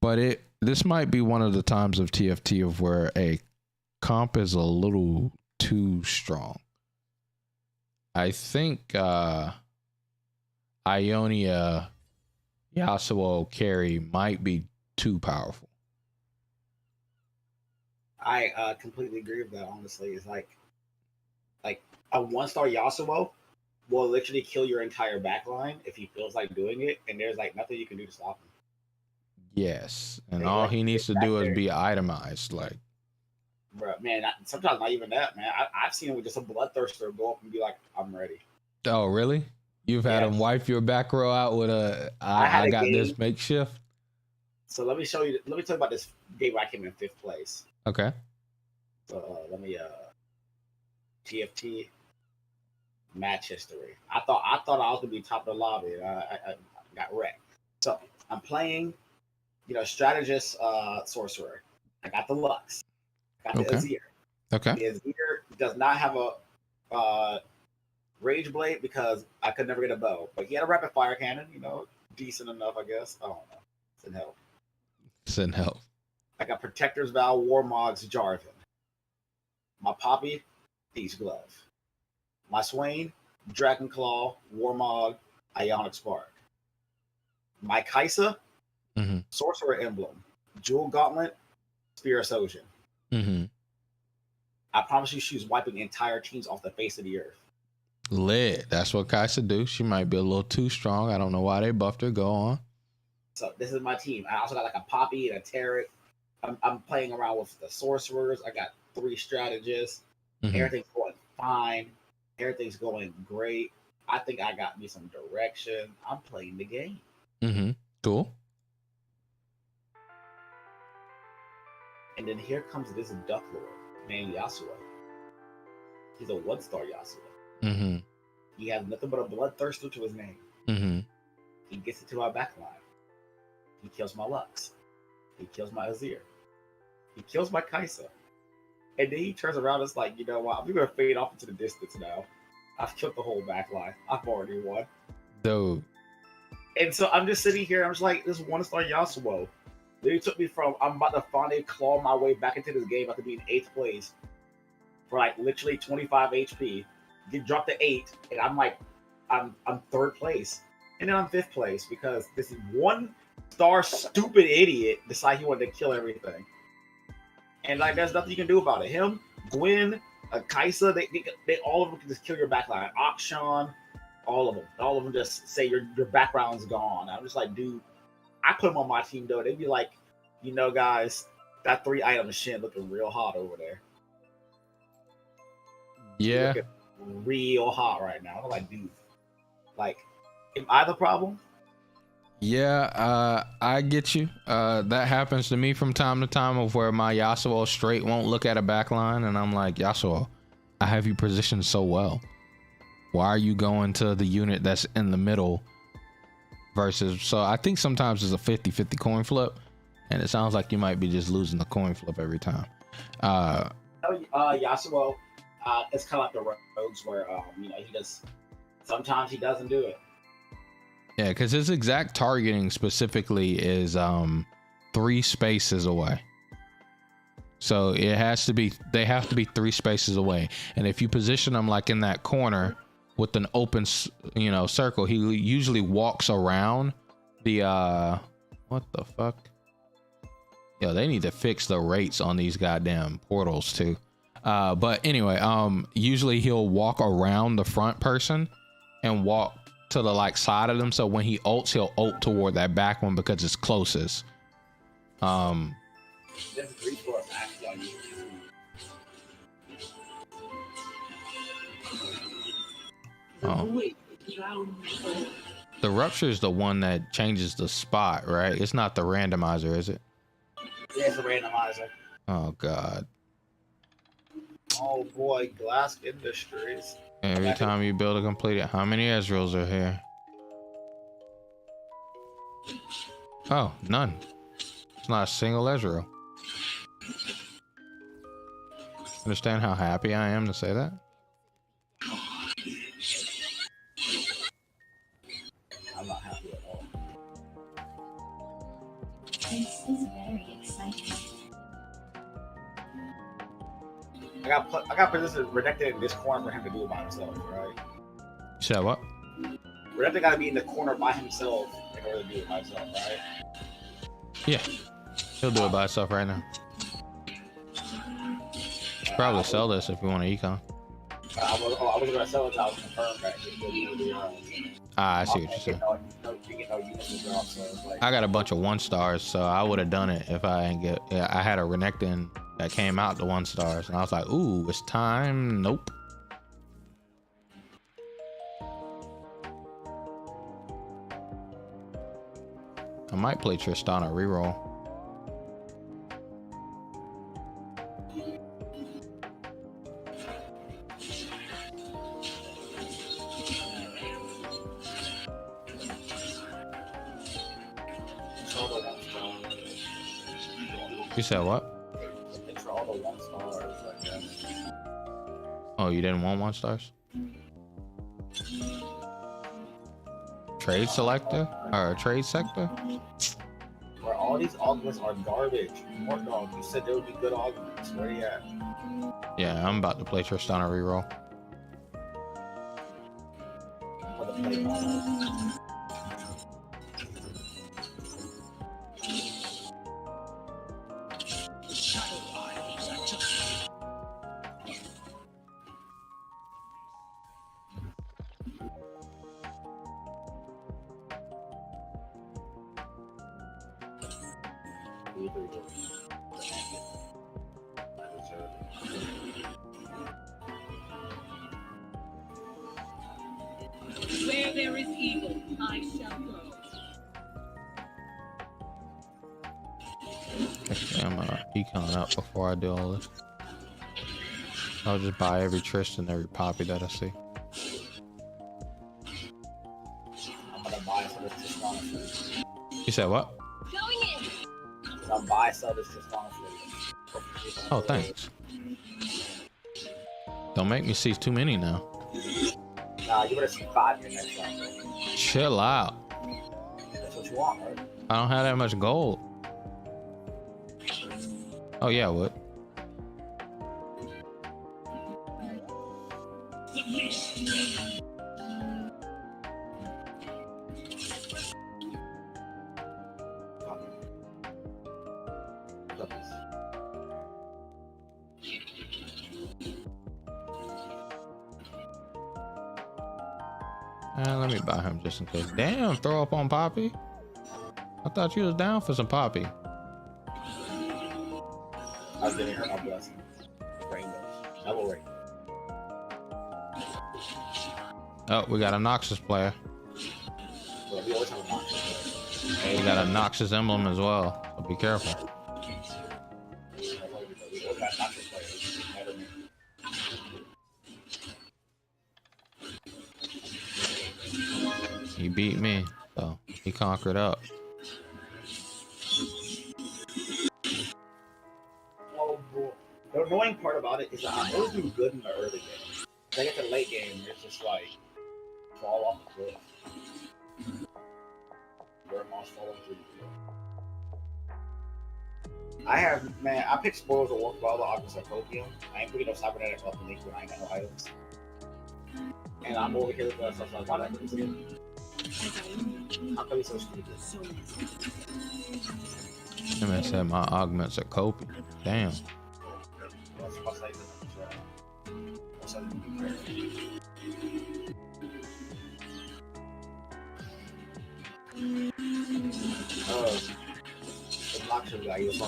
But this might be one of the times of TFT of where a comp is a little too strong. I think Ionia Yasuo carry might be too powerful. I completely agree with that, honestly. It's like a 1-star Yasuo will literally kill your entire backline if he feels like doing it, and there's like nothing you can do to stop him. Yes, and all he needs to do is be itemized, like. Bro, man, sometimes not even that, man. I've seen him with just a bloodthirster go up and be like, "I'm ready." Oh, really? You've had him wipe your back row out with I got this makeshift. So let me tell you about this game where I came in 5th place. Okay. So let me TFT match history. I thought I was gonna be top of the lobby. I got wrecked. So I'm playing, you know, strategist sorcerer. I got the Lux. I got the Azir. Okay. The Azir does not have a Rage Blade because I could never get a bow. But he had a rapid fire cannon, you know, decent enough, I guess. I don't know. Send help. Send help. I got Protector's Vow, Warmog's Jarvan. My Poppy, Thieves Glove. My Swain, Dragon Claw, Warmog, Ionic Spark. My Kaisa, Sorcerer Emblem, Jewel Gauntlet, Spear of Sojin. I promise you she's wiping entire teams off the face of the earth. Lit. That's what Kaisa do. She might be a little too strong. I don't know why they buffed her. Go on. So this is my team. I also got like a Poppy and a Tarot. I'm playing around with the sorcerers. I got 3 strategists. Everything's going fine. Everything's going great. I think I got me some direction. I'm playing the game. Cool. And then here comes this Duck Lord named Yasuo. He's a 1-star Yasuo. He has nothing but a bloodthirster to his name. He gets into my backline. He kills my Lux. He kills my Azir. He kills my Kaisa. And then he turns around and is like, you know what? I'm gonna fade off into the distance now. I've killed the whole back line. I've already won. Dude. And so I'm just sitting here. I'm just like, this 1-star Yasuo. Then he took me from I'm about to finally claw my way back into this game, about to be in 8th place for like literally 25 HP. Get dropped to 8, and I'm like, I'm 3rd place, and then I'm 5th place because this 1-star stupid idiot decided he wanted to kill everything. And like, there's nothing you can do about it. Him, Gwen, Kaisa, they all of them can just kill your backline. Akshan, all of them just say your background's gone. I'm just like, dude, I put them on my team though. They'd be like, you know, guys, that 3-item Shin looking real hot over there. Yeah, real hot right now. I'm like, dude, like, am I the problem? Yeah, I get you. That happens to me from time to time, of where my Yasuo straight won't look at a backline, and I'm like, Yasuo, I have you positioned so well. Why are you going to the unit that's in the middle? Versus, so I think sometimes it's a 50-50 coin flip, and it sounds like you might be just losing the coin flip every time. Yasuo, it's kind of like the rogues where you know, sometimes he doesn't do it. Yeah, because his exact targeting specifically is 3 spaces away. So it has to be, they have to be 3 spaces away. And if you position them like in that corner with an open, you know, circle, he usually walks around the, what the fuck? Yo, they need to fix the rates on these goddamn portals too. But anyway, usually he'll walk around the front person and walk to the like side of them, so when he ults, he'll ult toward that back one because it's closest. The rupture is the one that changes the spot, right? It's not the randomizer, is it? Yeah, it's a randomizer. Oh god. Oh boy, Glass Industries. Every time you build a complete, how many Ezreals are here? Oh, none. It's not a single Ezreal. Understand how happy I am to say that? I'm not happy at all. This is very exciting. I got position Redacted in this corner for him to do it by himself, right? You said what? Redacted got to be in the corner by himself in order to do it by himself, right? Yeah, he'll do it by himself right now. Should probably sell this if you want an econ. I was gonna sell it till I was confirmed that he'll do the I see what you're saying. I got a bunch of 1-stars, so I would have done it if I didn't get. Yeah, I had a Renekton that came out to 1-stars, and I was like, "Ooh, it's time." Nope. I might play Tristana reroll. You said what? It's for all the 1-stars, I guess. Oh, you didn't want 1-stars? Trade selector or trade sector? Where all these augments are garbage. More dog, you said there would be good augments. Where are you at? Yeah, I'm about to play Tristana reroll. For the play mono. Where there is evil, I shall go. Actually, I'm gonna econ up before I do all this. I'll just buy every Tristan, every Poppy that I see. I'm gonna buy some of this Tristana. You said what? Going in. I'm buy some of this Tristana. Oh, thanks. Don't make me see too many now. Nah, you better see 5 in the next round. Chill out. That's what you want, right? I don't have that much gold. Oh yeah, what? Let me buy him just in case. Damn, throw up on Poppy. I thought you was down for some Poppy. I was giving her my blessing. Rainbow. Double rainbow. Oh, we got a Noxus player. Well, we always have a Noxus. We got a Noxus emblem as well, so be careful. We always got Noxus players. Never knew. He beat me, so he conquered up. Well, the annoying part about it is that I always do good in the early game. When I get to the late game, it's just like fall off the cliff. Where moss falling through the field. I picked Spoils of War for all the Aquas of Pokemon. I ain't putting no cybernetic up in Link when I ain't got no items. And I'm over here with myself like, why did I put this in? How come he's so stupid? That man said my augments are Kopi. Damn.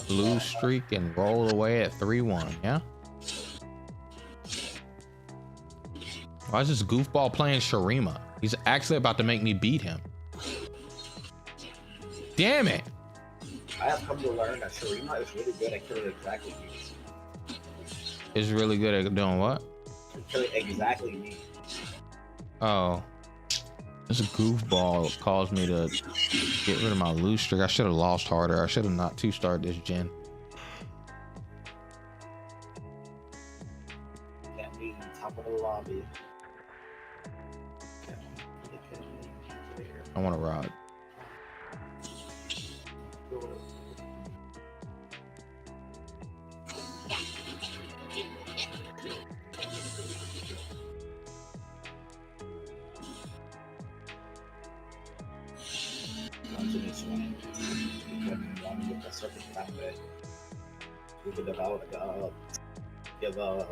Blue streak and roll away at 3-1, yeah? Why is this goofball playing Shurima? He's actually about to make me beat him. Damn it! I have come to learn that Shurima is really good at killing exactly me. Is really good at doing what? Killing exactly me. Oh. This goofball caused me to get rid of my loose streak. I should have lost harder. I should have not 2-starred this gen. That means top of the lobby. I want to ride. We could develop give a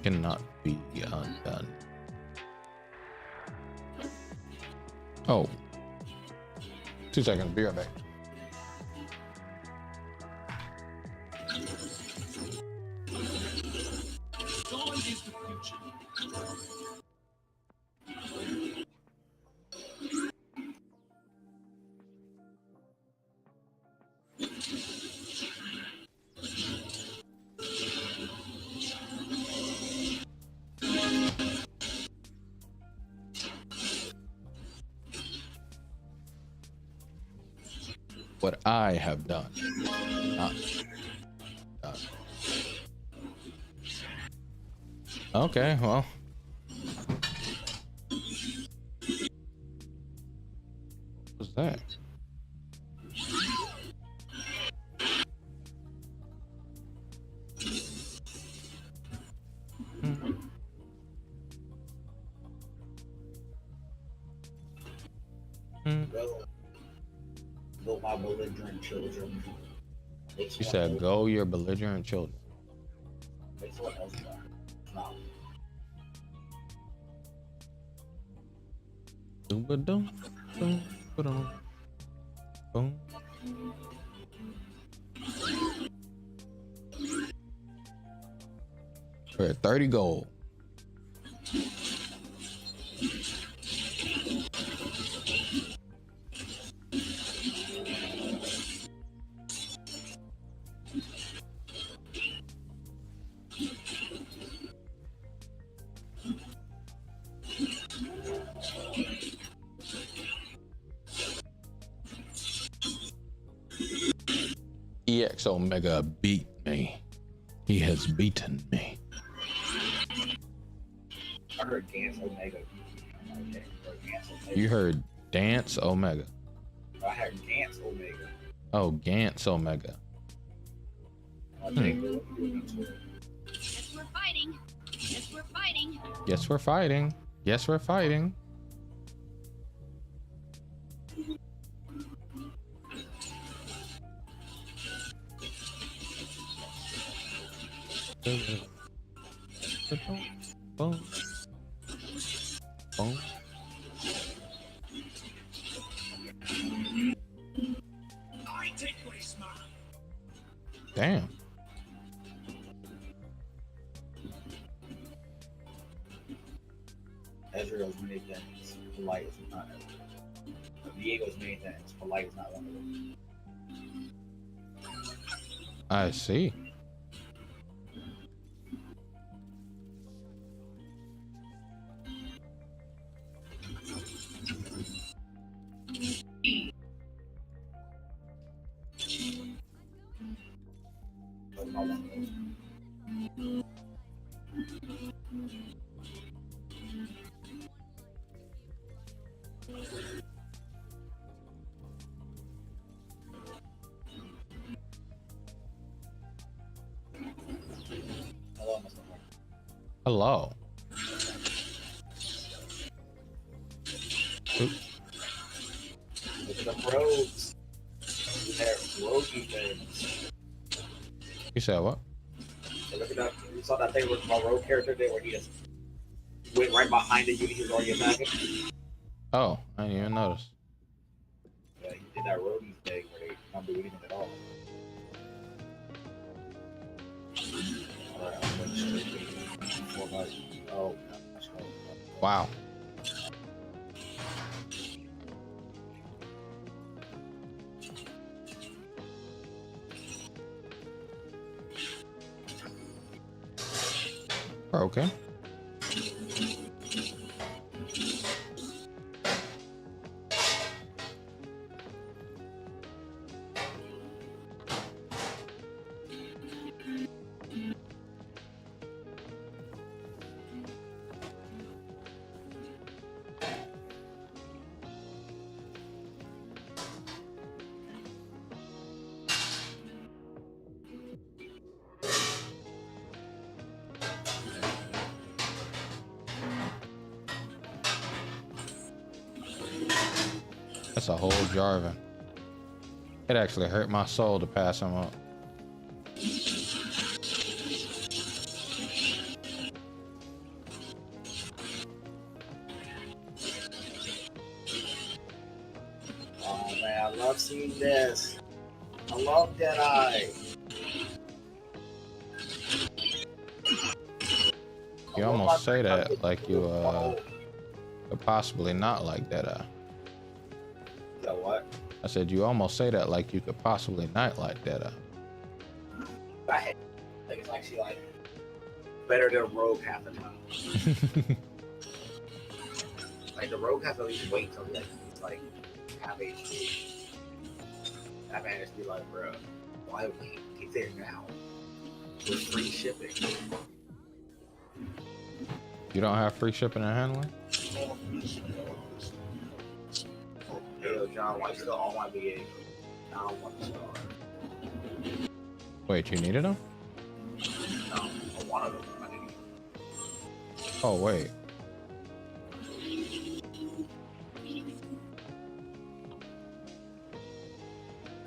Cannot be undone. Oh. 2 seconds, be right back. Gone is the future. What I have done. Not done. Okay, well. What was that? Go my belligerent children. You said go your belligerent children. Makes what else no. Boom, boom, boom, boom. We're at 30 gold. EX Omega beat me. He has beaten me. I heard Dance Omega. You heard Dance Omega. I heard Dance Omega. Oh, Gantz Omega. Yes, we're fighting. Yes, we're fighting. Yes, we're fighting. Yes, we're fighting. Boom. Boom. Damn. Ezreal's many things. Polite is not. Diego's many things. Polite is not one of them. I see. Hello. Oop. Look at the rogues. They're roguey things. You said what? So look at that. You saw that thing with my rogue character there where he just went right behind the unit he was already attacking? Oh, I didn't even notice. Yeah, he did that roguey thing where they don't do anything at all. Alright, I'm going to oh, Wow. Okay. That's a whole Jarvan. It actually hurt my soul to pass him up. Oh man, I love seeing this. I love Deadeye. You almost say that like you could possibly not like Deadeye. So what? I said you almost say that like you could possibly not like Deadeye. I think it's actually like better than Rogue half the time. Like the Rogue has to at least wait till like half HP. That man just be like, bro, why wait? Get there now. With free shipping. You don't have free shipping and handling? Yo, John, why you still on my VA? I don't want to start. Wait, you needed them? No, I wanted them. I didn't. Oh, wait.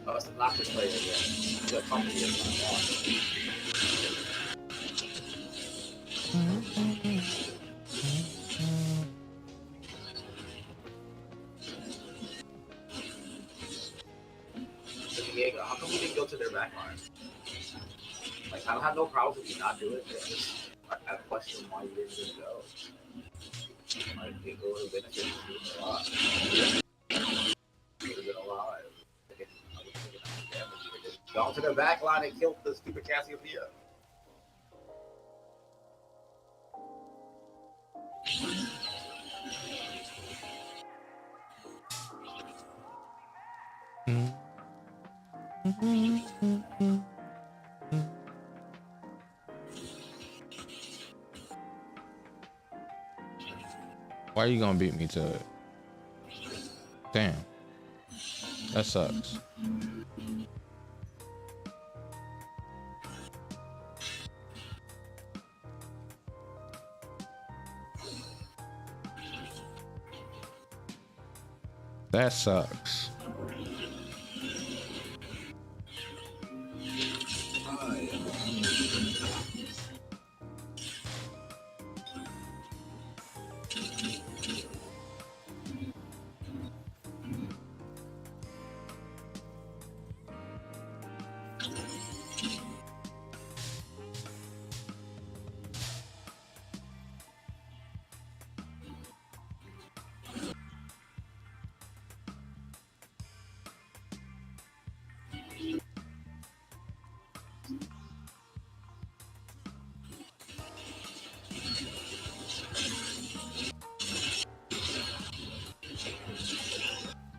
Oh, it's the Noctis player again. The company is not one. Diego, how come we didn't go to their back line? Like, I don't have no problem if you not do it. I question why you didn't just go. Like, it would have benefited you a lot. Would have been alive. I was thinking of damage. You just gone to the back line and killed the stupid Cassiopeia. Why are you gonna beat me to it? Damn. That sucks. That sucks.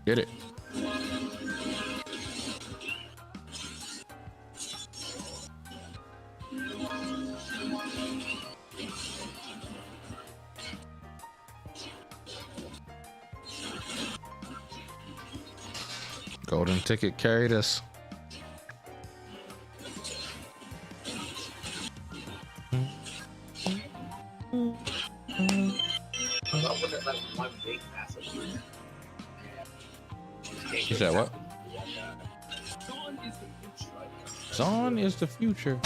Get it. Golden ticket carried us. You said what? Zon is the future.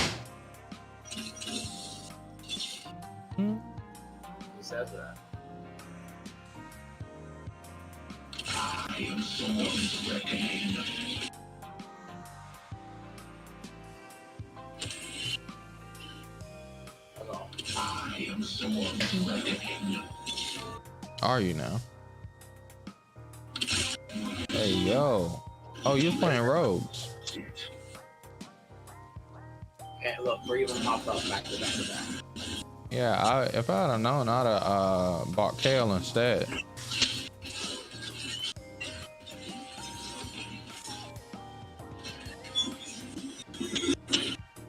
Who says that? Are you now? Hey, yo. Oh, you're playing rogues. And look, 3 of them popped up back to back to back. Yeah, if I'd have known, I'd have bought Kale instead.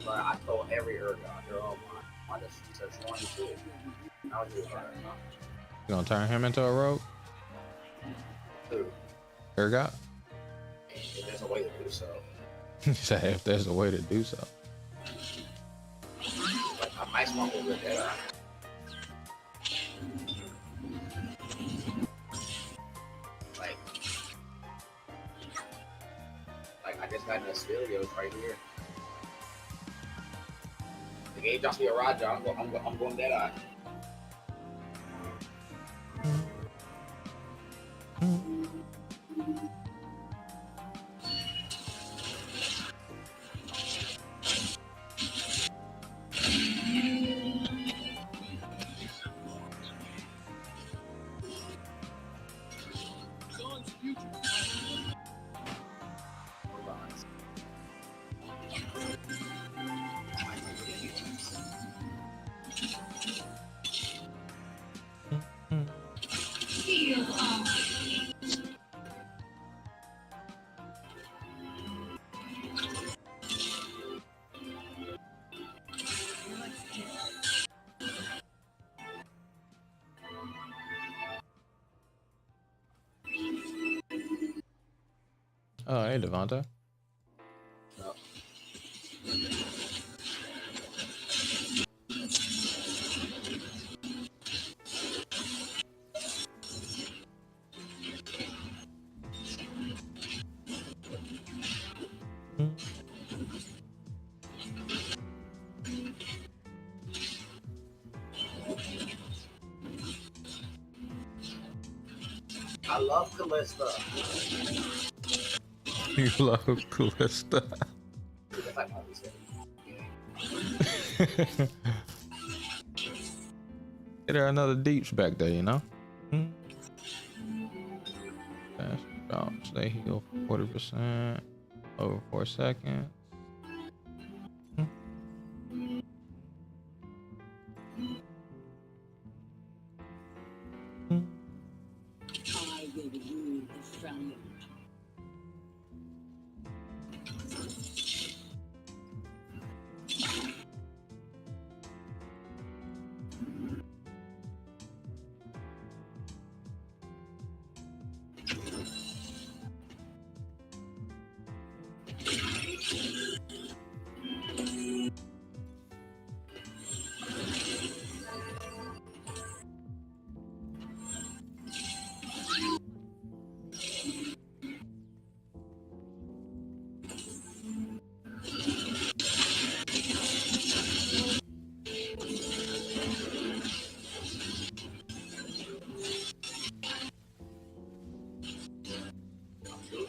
But I told every Urgot, they're all mine. I just said 1 and 2. I'll do it. You gonna turn him into a rogue? Who? Ergot? If there's a way to do so. He said if there's a way to do so. Like, I might smoke a good Deadeye. Like, I just got the Stelios right here. The game drops me a Raja, I'm going Deadeye. Oh, hey, Devonta. I love Callista. You love Callista. That's like always said. Get her another deeps back there, you know? Fast drop, stay heal 40%, over 4 seconds. I will rule the Freljord.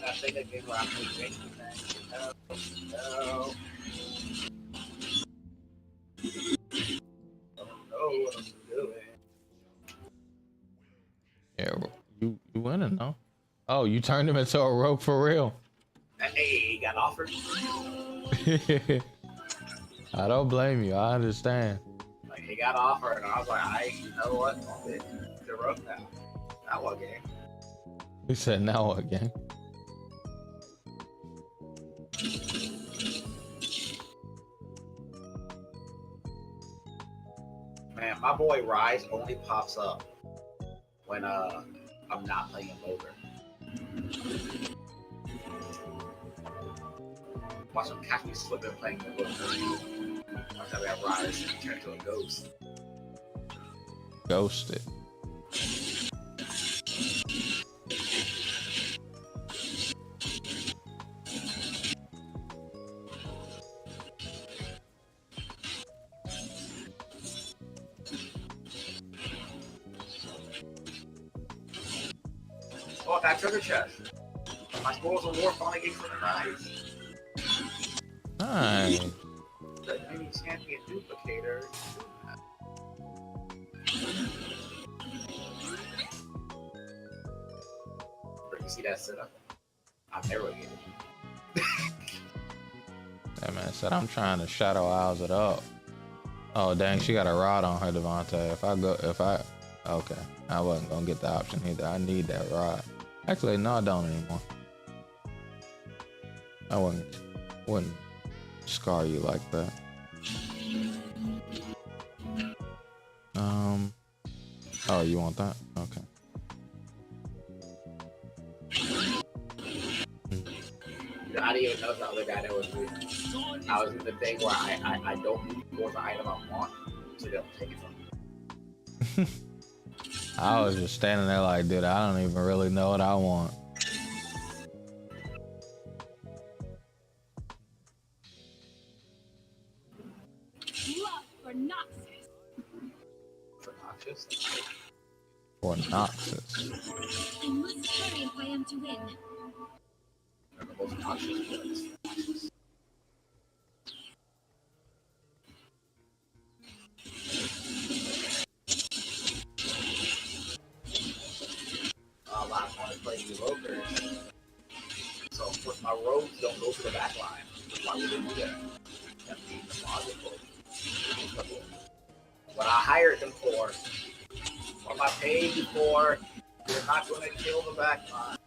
I think again where I'm making no, no. I don't know what I'm doing. Yeah, you winning, no? Oh, you turned him into a rope for real. Hey, got offered. I don't blame you. I understand. Like he got offered, and I was like, you know what? The rope now. Now what game? He said, now what, gang? Man, my boy Rise only pops up when I'm not playing him over. Watch him catch me slipping playing the book. Watch how we have Rise turn to a ghost. Ghosted. Oh, that treasure chest. My spoils of war finally gave for the knives. Nice. The enemy champion duplicator. You see that setup? I'm arrogant. That man said, I'm trying to shadow owls it up. Oh, dang, she got a rod on her, Devontae. Okay. I wasn't going to get the option either. I need that rod. Actually, no, I don't anymore. I wouldn't scar you like that. Oh, you want that? Okay. I didn't even know the other guy that was with me. I was in the thing where I don't force the item I want, so they'll take it from me. I was just standing there like, dude, I don't even really know what I want. For Noxus. For Noxus? For Noxus. I must hurry if I am to win. They're the most Noxus ones. Last time I played Evokers. So of course my rogues don't go to the back line. Why would they do that? That means logical. What I hired them for, what I paid you for, you're not going to kill the back line.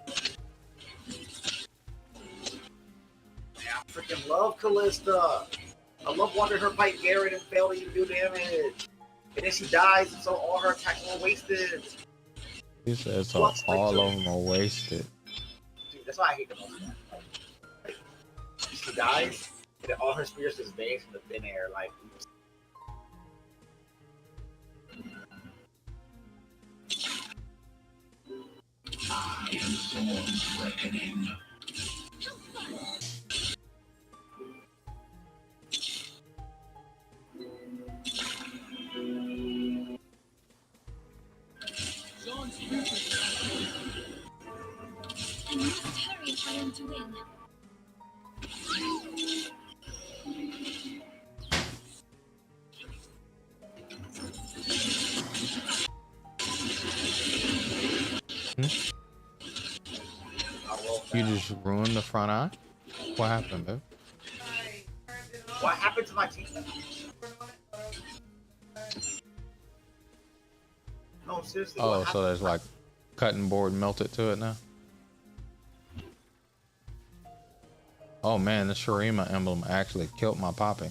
Man, I freaking love Callista. I love watching her fight Garrett and fail to even do damage. And then she dies, and so all her attacks were wasted. He said so all of them are wasted. Dude, that's why I hate the most. Like, she dies, and then all her spears just vanish from the thin air. Like, I am Sword's reckoning. I must hurry if I am to win. You just ruined the front eye? What happened, babe? What happened to my team? No, seriously. Oh, so there's like cutting board melted to it now? Oh man, the Shurima emblem actually killed my Poppy.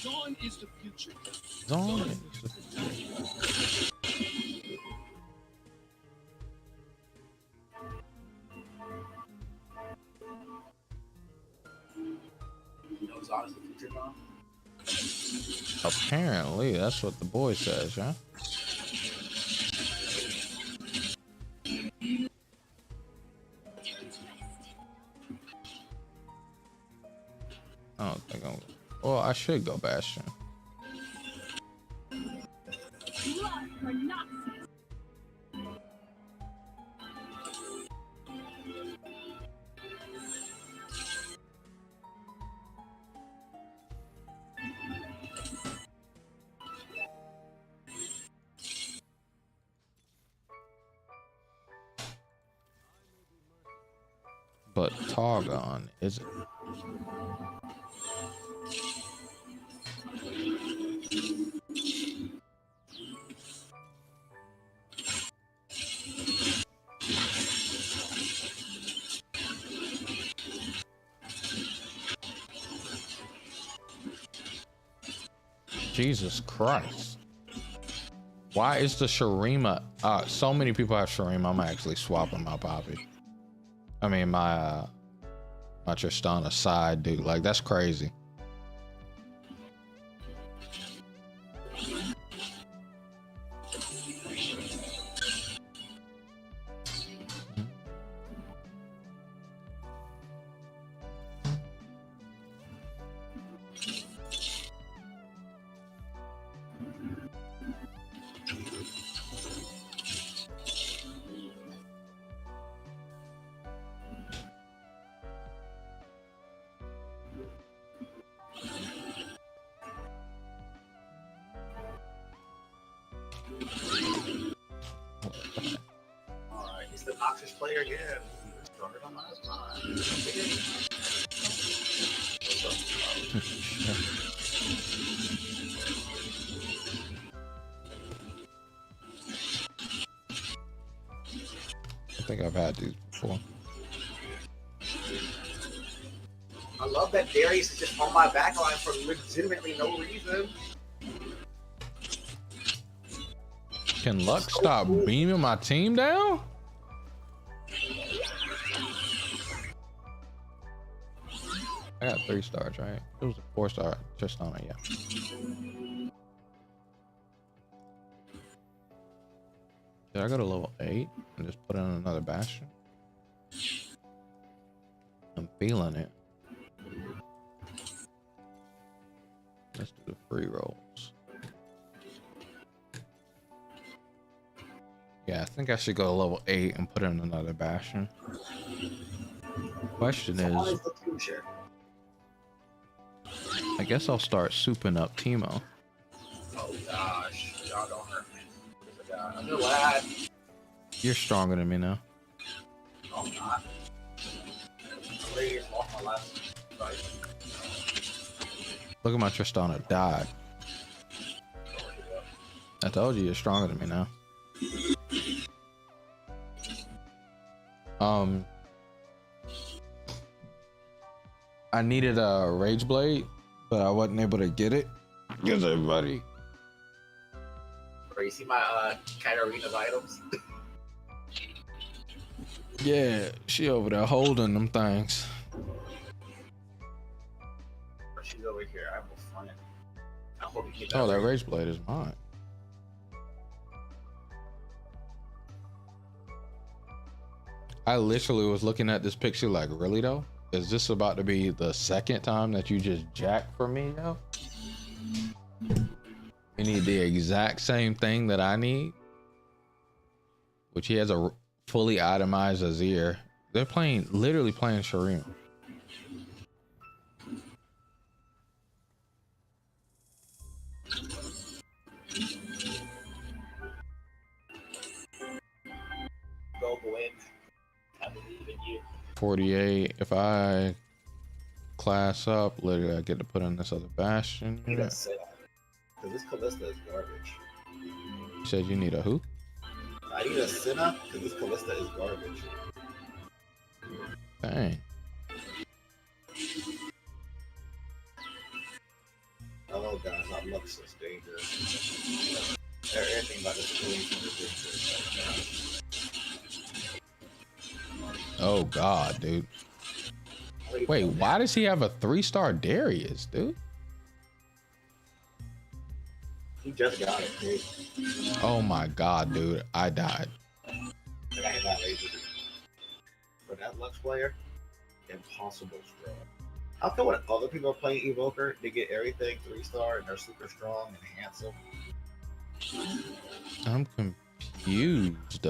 Dawn is the future. Dawn is the future. You know, Dawn is the future, Dawn? Apparently, that's what the boy says, huh? Well, I should go Bastion. Blood for Nazis. But Targon isn't. Jesus Christ. Why is the Shurima? So many people have Shurima. I'm actually swapping my Poppy. I mean, my Tristana side, dude. Like, that's crazy. Alright, he's the Noxious player again. Started on last time. I think I've had these before. I love that Darius is just on my backline for legitimately no reason. Can Luck stop beaming my team down? I got 3 stars, right? It was a 4-star Tristana, yeah. Did I go to level 8 and just put in another Bastion? I'm feeling it. Let's do the free rolls. Yeah, I think I should go to level 8 and put in another Bastion. Question is, I guess I'll start souping up Teemo. Oh gosh, y'all don't hurt me. I'm your lad. You're stronger than me now. No, I'm not. I literally lost my last fight. Look at my Tristana died. I told you you're stronger than me now. I needed a Rage Blade, but I wasn't able to get it. Because everybody. You see my Katarina's items? Yeah, she over there holding them things. She's over here. I have a friend. I hope you get Oh, that right. Rage Blade is mine. I literally was looking at this picture like, really though? Is this about to be the second time that you just jacked for me, yo? You need the exact same thing that I need, which he has a fully itemized Azir. They're playing, literally playing Shurima. Go win. I believe in you. 48. If I class up, literally I get to put in this other Bastion. You gotta say that. Because this Callista is garbage. You said you need a who? I need a Senna because this Callista is garbage. Dang. Oh guys, I'm Luxus dangerous. Everything about this situation is dangerous. Oh god, dude. Wait, why does he have a 3-star Darius, dude? He just got it, dude. Oh my god, dude. I died. Like, I hit that laser. For that Lux player, impossible strong. I feel when other people are playing Evoker, they get everything 3-star and they're super strong and handsome. I'm confused.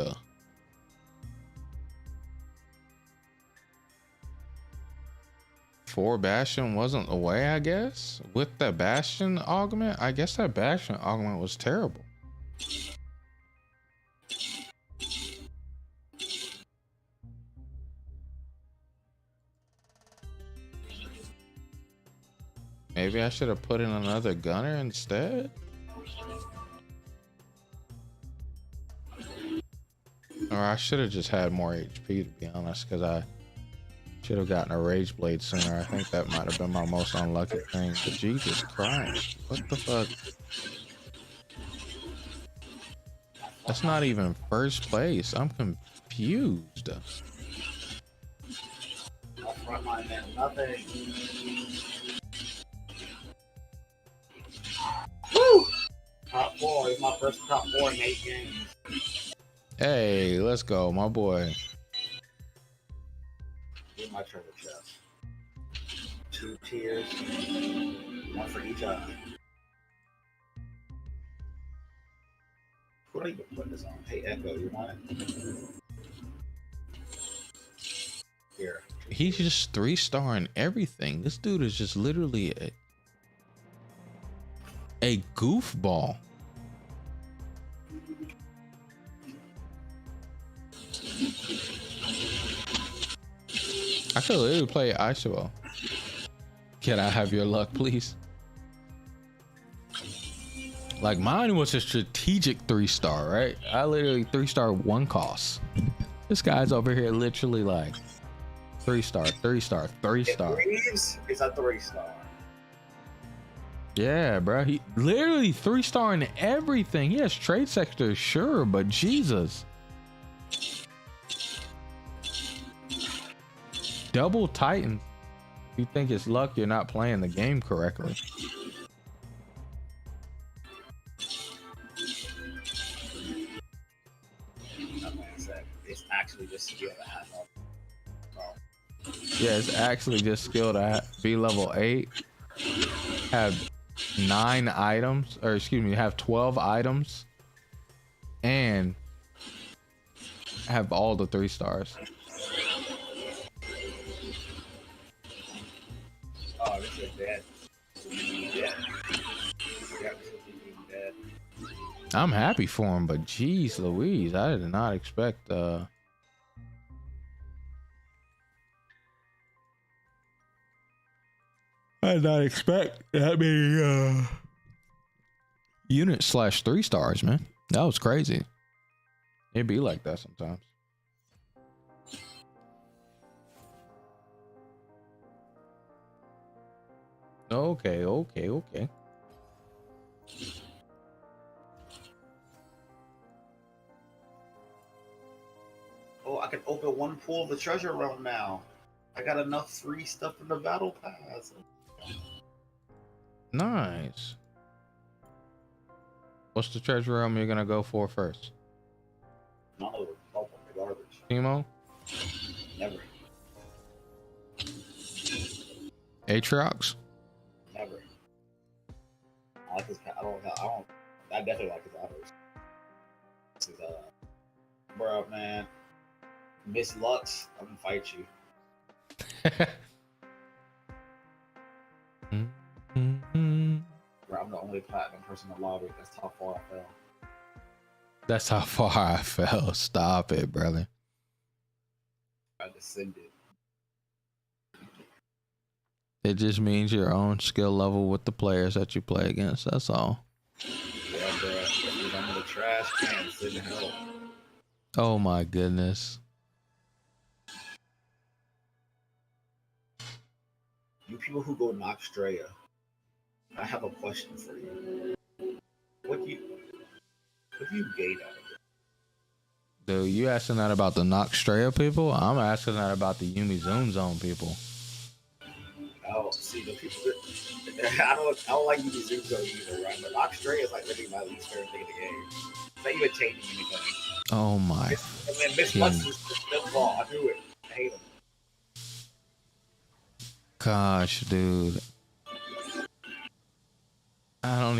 4 Bastion wasn't the way, I guess. With the Bastion augment, I guess that Bastion augment was terrible. Maybe I should have put in another gunner instead. Or I should have just had more HP, to be honest, because I should have gotten a Rage Blade sooner. I think that might have been my most unlucky thing. But Jesus Christ, what the fuck? That's not even first place. I'm confused. Frontline man, nothing. Woo! Top 4 is my first top 4 in 8 games. Hey, let's go, my boy. Get my treasure chest. 2 tiers, 1 for each eye. What do I even put this on? Hey Echo, you want it? Here. He's just 3-starring everything. This dude is just literally a goofball. I could literally play Ichigo. Can I have your luck, please? Like, mine was a strategic 3-star, right? I literally 3-star 1 cost. This guy's over here literally like 3-star, 3-star, 3-star. Reeves is a 3-star. Yeah, bro. He literally 3-star in everything. Yes, trade sector, sure, but Jesus. Double Titan. If you think it's luck, you're not playing the game correctly. It's actually just skill to have. Yeah, it's actually just skill to be level 8. Have 9 items, or excuse me, have 12 items, and have all the 3 stars. Oh, this is dead. Yeah. I'm happy for him, but geez Louise, I did not expect I did not expect that many unit slash 3 stars, man. That was crazy. It'd be like that sometimes. Okay. Oh, I can open 1 pool of the treasure realm now. I got enough free stuff in the battle pass. Nice. What's the treasure realm you're gonna go for first? No, garbage. Timo? Never. Atriox? Never. I like his. I definitely like his others. This is bro, man. Miss Lux, I'm gonna fight you. Bro, I'm the only platinum person in the lobby. That's how far I fell. That's how far I fell. Stop it, brother. I descended. It just means your own skill level with the players that you play against. That's all. Yeah, bro. I'm in the trash can sitting help. Oh my goodness. You people who go Noxtrea, I have a question for you. What do you gain out of it? Dude, you asking that about the Noxtrea people? I'm asking that about the Yumi Zoom Zone people. Oh, see, the people that, I don't like using Zoom Zone either, right? But Noxtrea is like literally my least favorite thing in the game. It's not even changing anything. Oh my. And then Miss Lux is the ball. I do it. I hate him. gosh, dude. I'm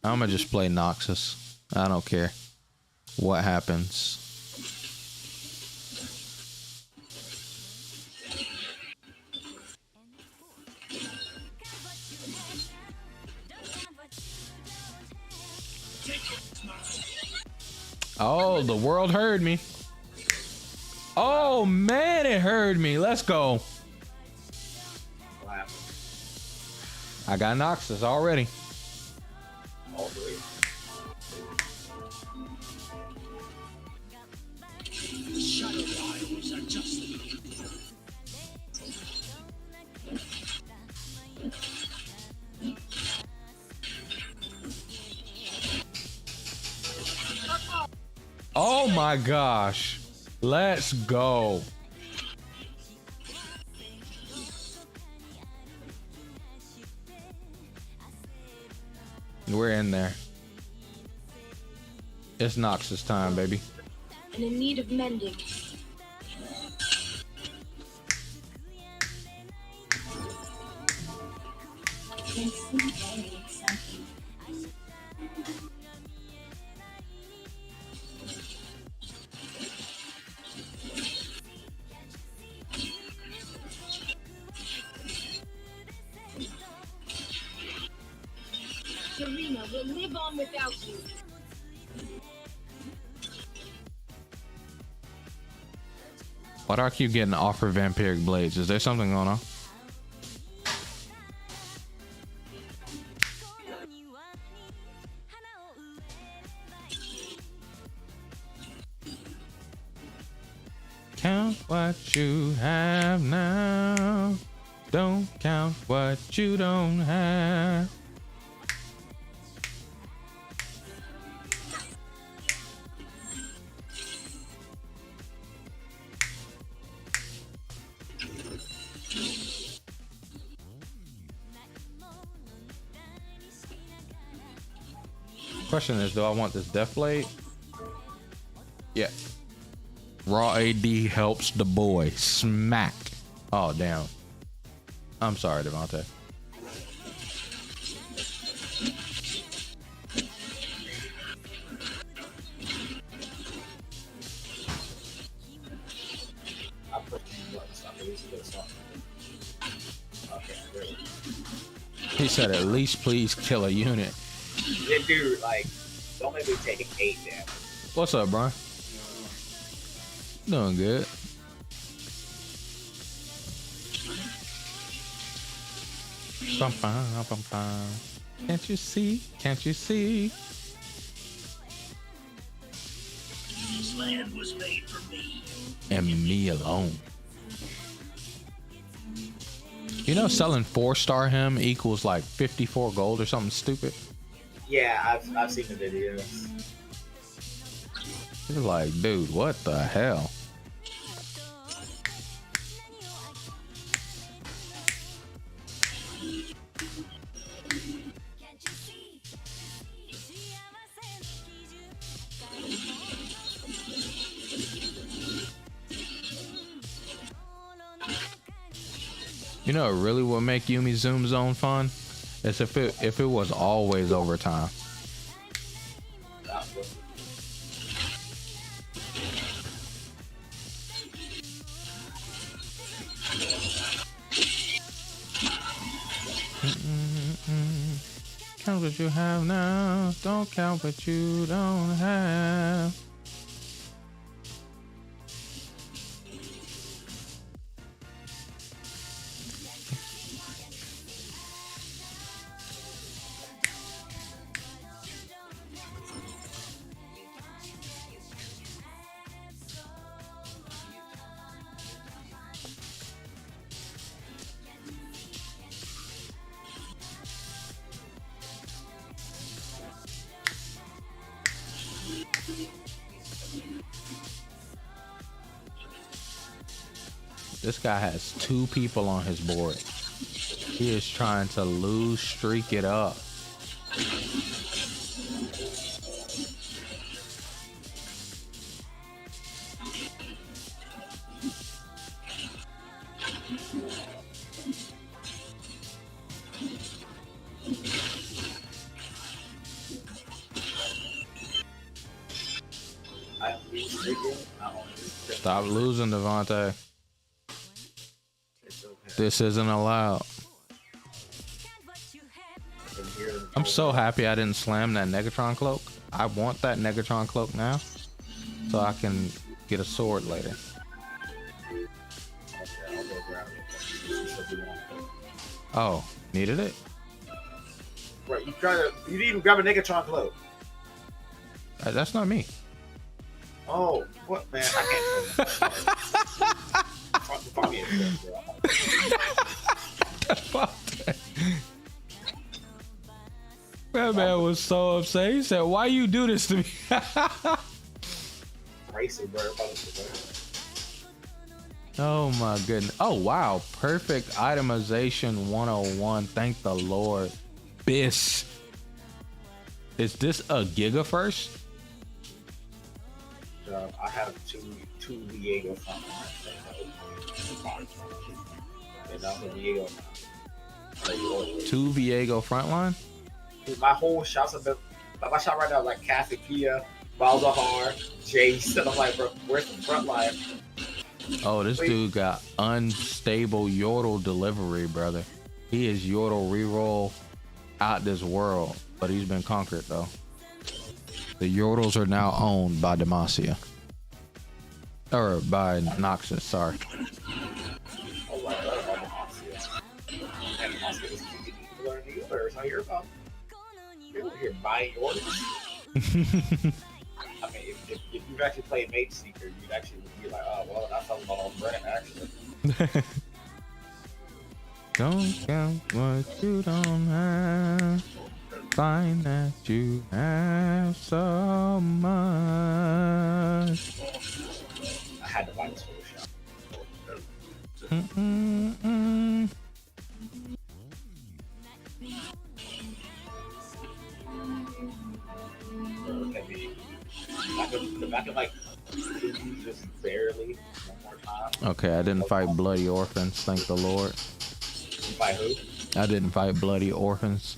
gonna just play Noxus. I don't care what happens. Oh, the world heard me. Oh man, it heard me. Let's go. I got Noxus already. All three. The shadow isles are just Oh my gosh. Let's go. We're in there. It's Noxus time, baby. And in need of mending. Serena will live on without you. Why do I keep getting offered vampiric blades? Is there something going on? Count what you have now. Don't count what you don't have. Question is, do I want this death blade? Yeah. Raw AD helps the boy. Smack. Oh, damn. I'm sorry, Devontae. He said, at least please kill a unit. Yeah, dude, like, don't make me take 8 damage. What's up, Brian? Doing good. Can't you see? Can't you see? This land was made for me. And me alone. You know, selling 4-star him equals like 54 gold or something stupid. Yeah, I've seen the videos. It's like, dude, what the hell? You know, it really would make Yumi Zoom Zone fun is if it was always overtime. Count what you have now. Don't count what you don't have. This guy has 2 people on his board. He is trying to lose streak it up. Stop losing, Devontae. This isn't allowed. I'm so happy I didn't slam that Negatron cloak. I want that Negatron cloak now, so I can get a sword later. Oh, needed it? Right, you didn't even grab a Negatron cloak. That's not me. Oh, what, man? I can't. Find me a That man was so upset. He said, "Why you do this to me?" Racing, bro. Oh my goodness. Oh wow. Perfect itemization 101. Thank the Lord. Biss. Is this a Giga first? I have two Diego front lines. Two Viego frontline? Dude, my whole shots have been. My shot right now is like Cassiopeia, Balzahar, Jace. And I'm like, bro, where's the front line? Oh, this dude got unstable Yordle delivery, brother. He is Yordle reroll out this world, but he's been conquered though. The Yordles are now owned by Demacia. Or by Noxus, sorry. You're buying orders. I mean, if you've actually played Mage Seeker, you'd actually be like, oh, well, that's a lot of brand, actually. Don't count what you don't have. Find that you have so much. I had to buy this for the shop. Back in like just barely one more time. Okay, I didn't fight bloody orphans, thank the Lord. You fight who? I didn't fight bloody orphans.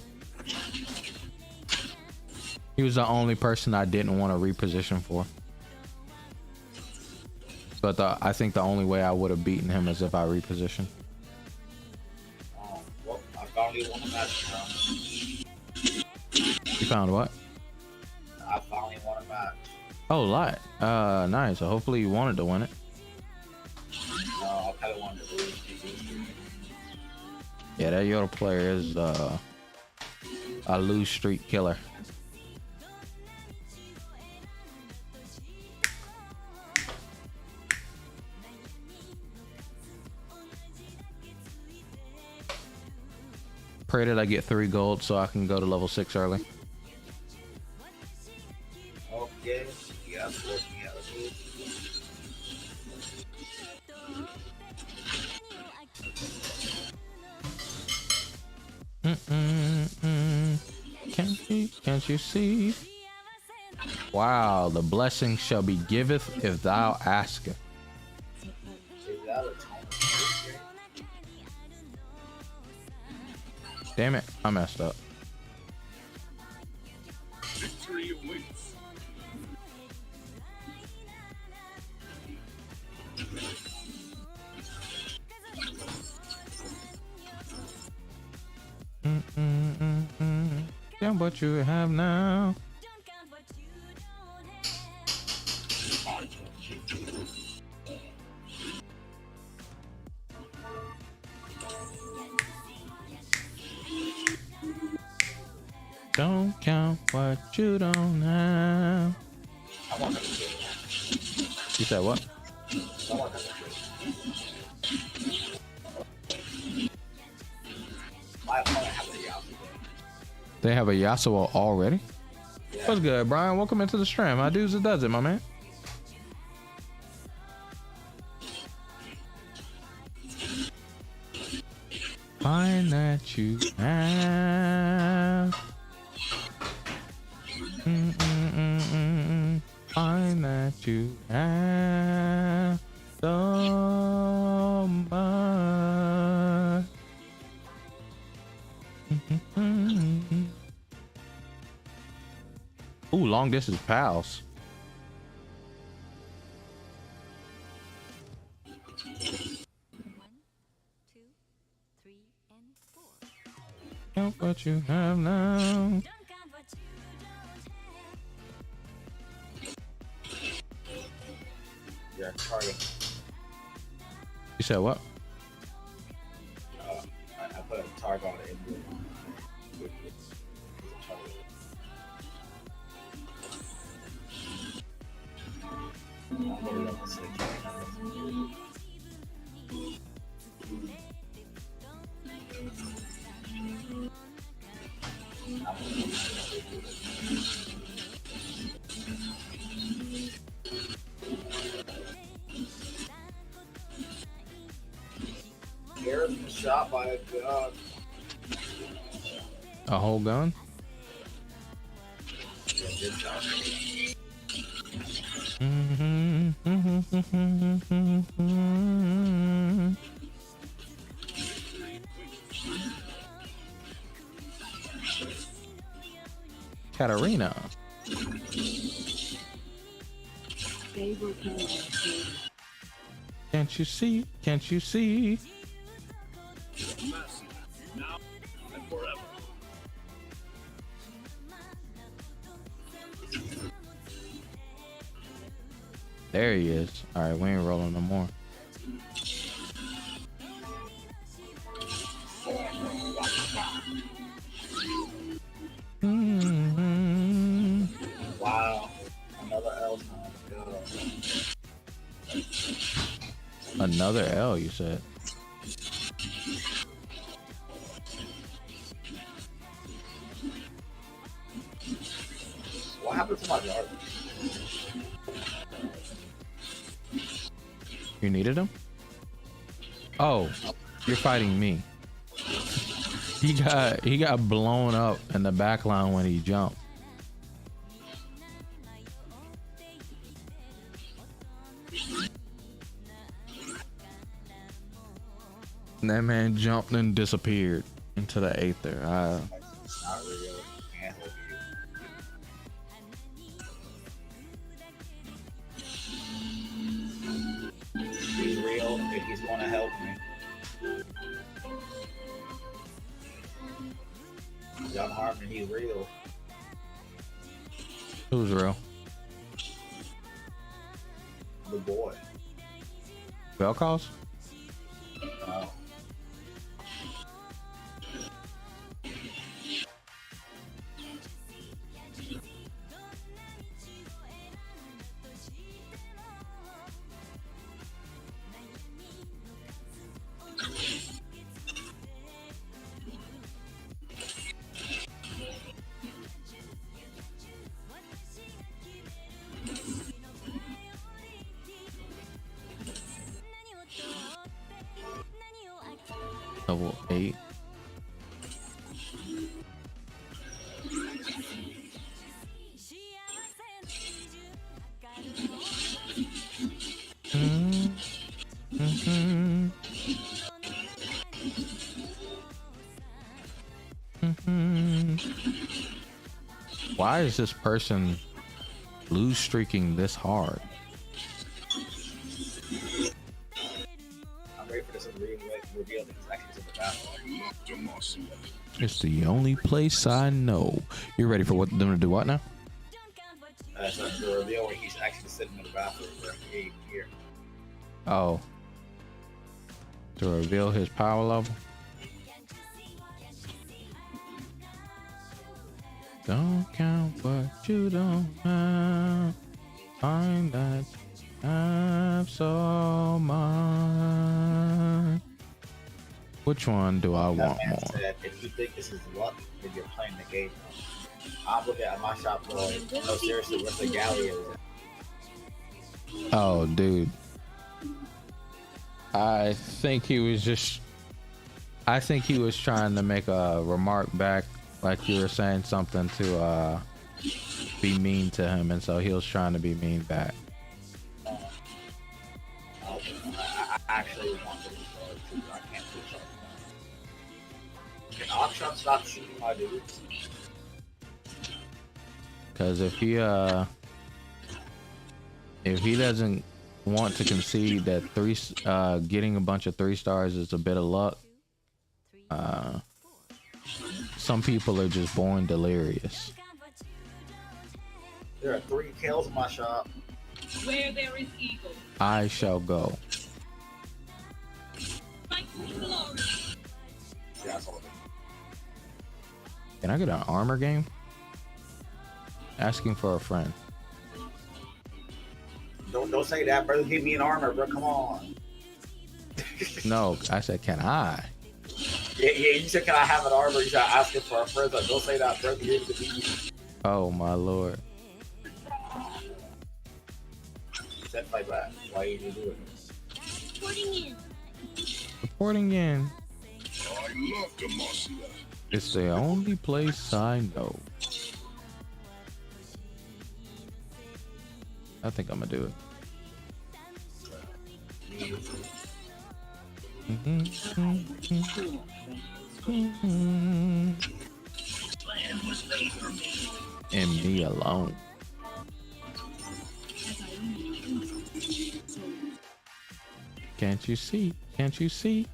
He was the only person I didn't want to reposition for. But I think the only way I would have beaten him is if I repositioned. Well, I finally won a match. You found what? I finally won a match. Oh, lot. Nice. So hopefully you wanted to win it. No, I kind of wanted to lose. Yeah, that Yoda player is a lose streak killer. Pray that I get 3 gold so I can go to level 6 early. Okay, yeah, Can't you see? Wow, the blessing shall be giveth if thou asketh. Damn it, I messed up. Victory awaits. Damn what you have now. Don't count what you don't have. You said what? They have a Yasuo already? Yeah. What's good, Brian? Welcome into the stream. How does it does it, my man? Find that you have. Find that you have so much. Ooh, long distance pals. what you have now. Yeah, target. You said what? I put a target on it. Garrett's been shot by a gun. A whole gun? Yeah, good job. Katarina. Can't you see? Can't you see? Now and forever. There he is. All right, we ain't rolling no more. Wow. Another L. Another L, you said. What happened to my yard? You needed him? Oh, you're fighting me. He got blown up in the back line when he jumped. And that man jumped and disappeared into the aether. It's not real. Can't help you. He's real if he's gonna help me. Young Harmon, he's real. Who's real? The boy. Bell calls? No. Level 8. Why is this person lose streaking this hard? I'm ready for this reveal that he's actually in the bathroom. It's the only place I know. You're ready for them to do what now? So the reveal where he's actually sitting in the bathroom where he here. Oh. To reveal his power level? Don't count what you don't have. Find that you have so much. Which one do I want man more? said, if you think this is luck, then you're playing the game. I'm looking at my shop going, no, seriously, what's the galley is? Oh, dude. I think he was trying to make a remark back, like you were saying something to be mean to him, and so he was trying to be mean back. I actually want to restart too, but I can't do something. Can Oxshot stop shooting my dudes? Because if he doesn't want to concede that getting a bunch of 3 stars is a bit of luck, some people are just born delirious. There are 3 kills in my shop. Where there is evil, I shall go. fight for glory. Yeah, I saw it. Can I get an armor game? Asking for a friend. Don't say that, brother. Give me an armor, bro. Come on. No, I said, can I? Yeah, you said, can I have an armor? You said, asking for a friend. Don't say that, brother. Give it to me. Oh my lord. Said like that. Why you do it? Reporting in. I love Demacia. It's the only place I know. I think I'm gonna do it. Land was made for me. And me alone. Can't you see? Can't you see?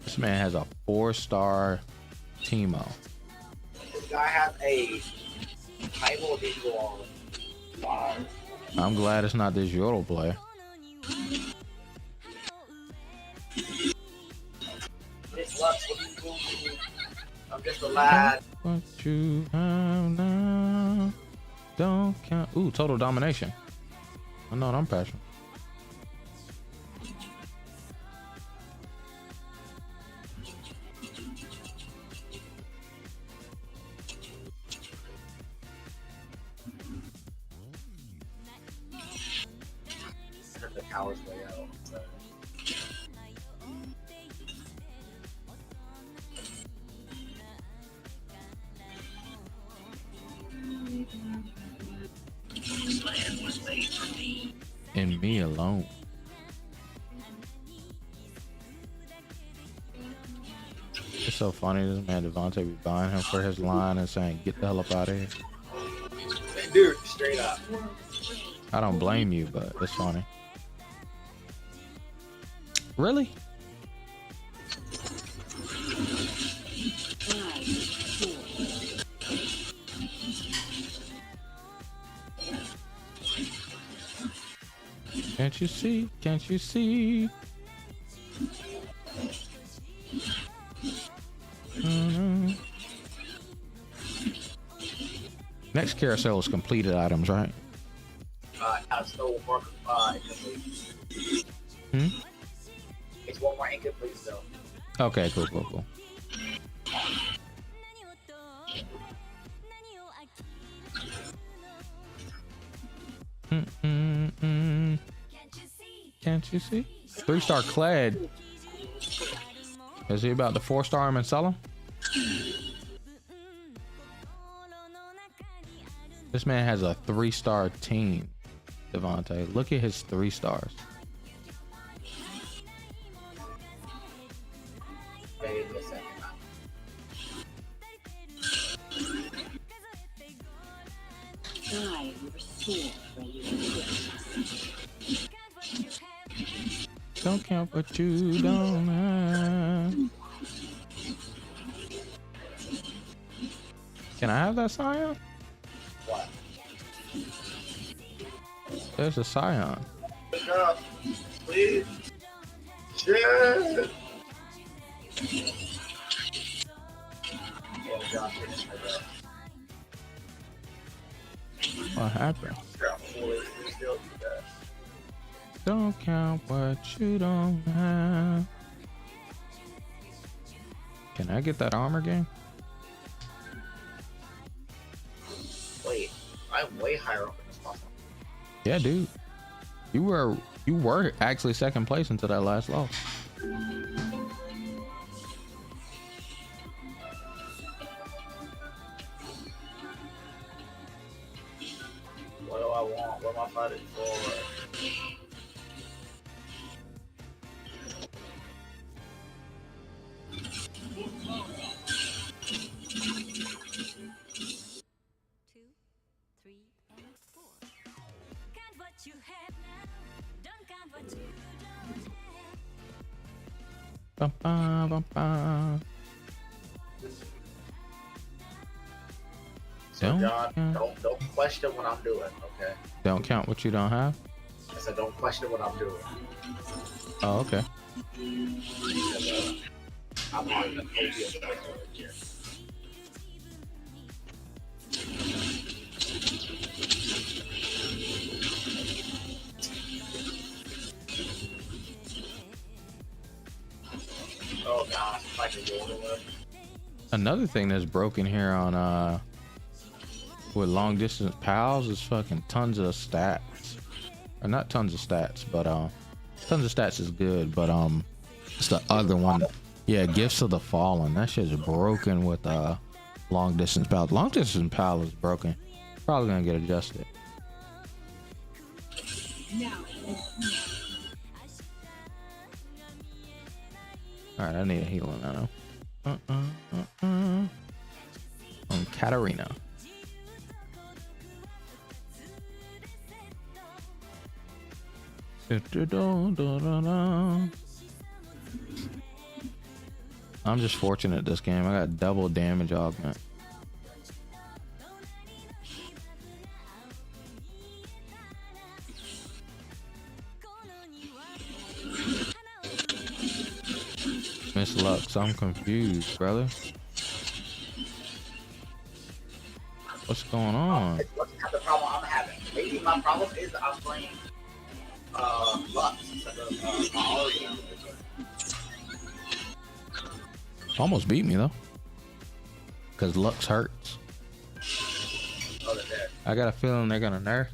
This man has a 4-star Teemo. This guy has a high voltage on 5. I'm glad it's not this Yodel player. This Lux, what you doing to me? I'm just a lad. What you have now don't count. Ooh, total domination. I know what I'm passionate. The tower's way out. So. This land was made for me. And me alone. It's so funny, this man Devontae be buying him for his line and saying, get the hell up out of here. Dude, straight up. I don't blame you, but it's funny. Really? Can't you see? Can't you see? Next carousel is completed items, right? I stole marker 5. It's one more incomplete though. Okay, cool, cool, cool. Can't you see? 3-star Clad. Is he about to 4-star him and sell him? This man has a 3-star team, Devontae. Look at his 3 stars. Don't count what you don't have. Can I have that Scion? What? There's a Scion. Pick up, please. Shit. What happened? Don't count what you don't have. Can I get that armor game? Wait, I'm way higher up in this possible. Yeah, dude. You were actually second place until that last loss. What do I want? What am I fighting for? Bum, bum, bum, bum. So John, don't question what I'm doing, okay? Don't count what you don't have. I said don't question what I'm doing. Oh, okay. I'm on the opium here. Oh gosh, it's like a Yoda. Another thing that's broken here on with long distance pals is fucking tons of stats. Or not tons of stats, but tons of stats is good, but it's the other one. Yeah, Gifts of the Fallen. That shit's broken with long distance pals. Long distance pal is broken. Probably gonna get adjusted. All right, I need a healing now. On Katarina. I'm just fortunate this game. I got double damage augment. Miss Lux, I'm confused, brother. What's going on? What's the problem I'm having? Maybe my problem is that I'm playing Lux instead of Hyoirei. Almost beat me though, cause Lux hurts. Oh, they're dead. I got a feeling they're gonna nerf.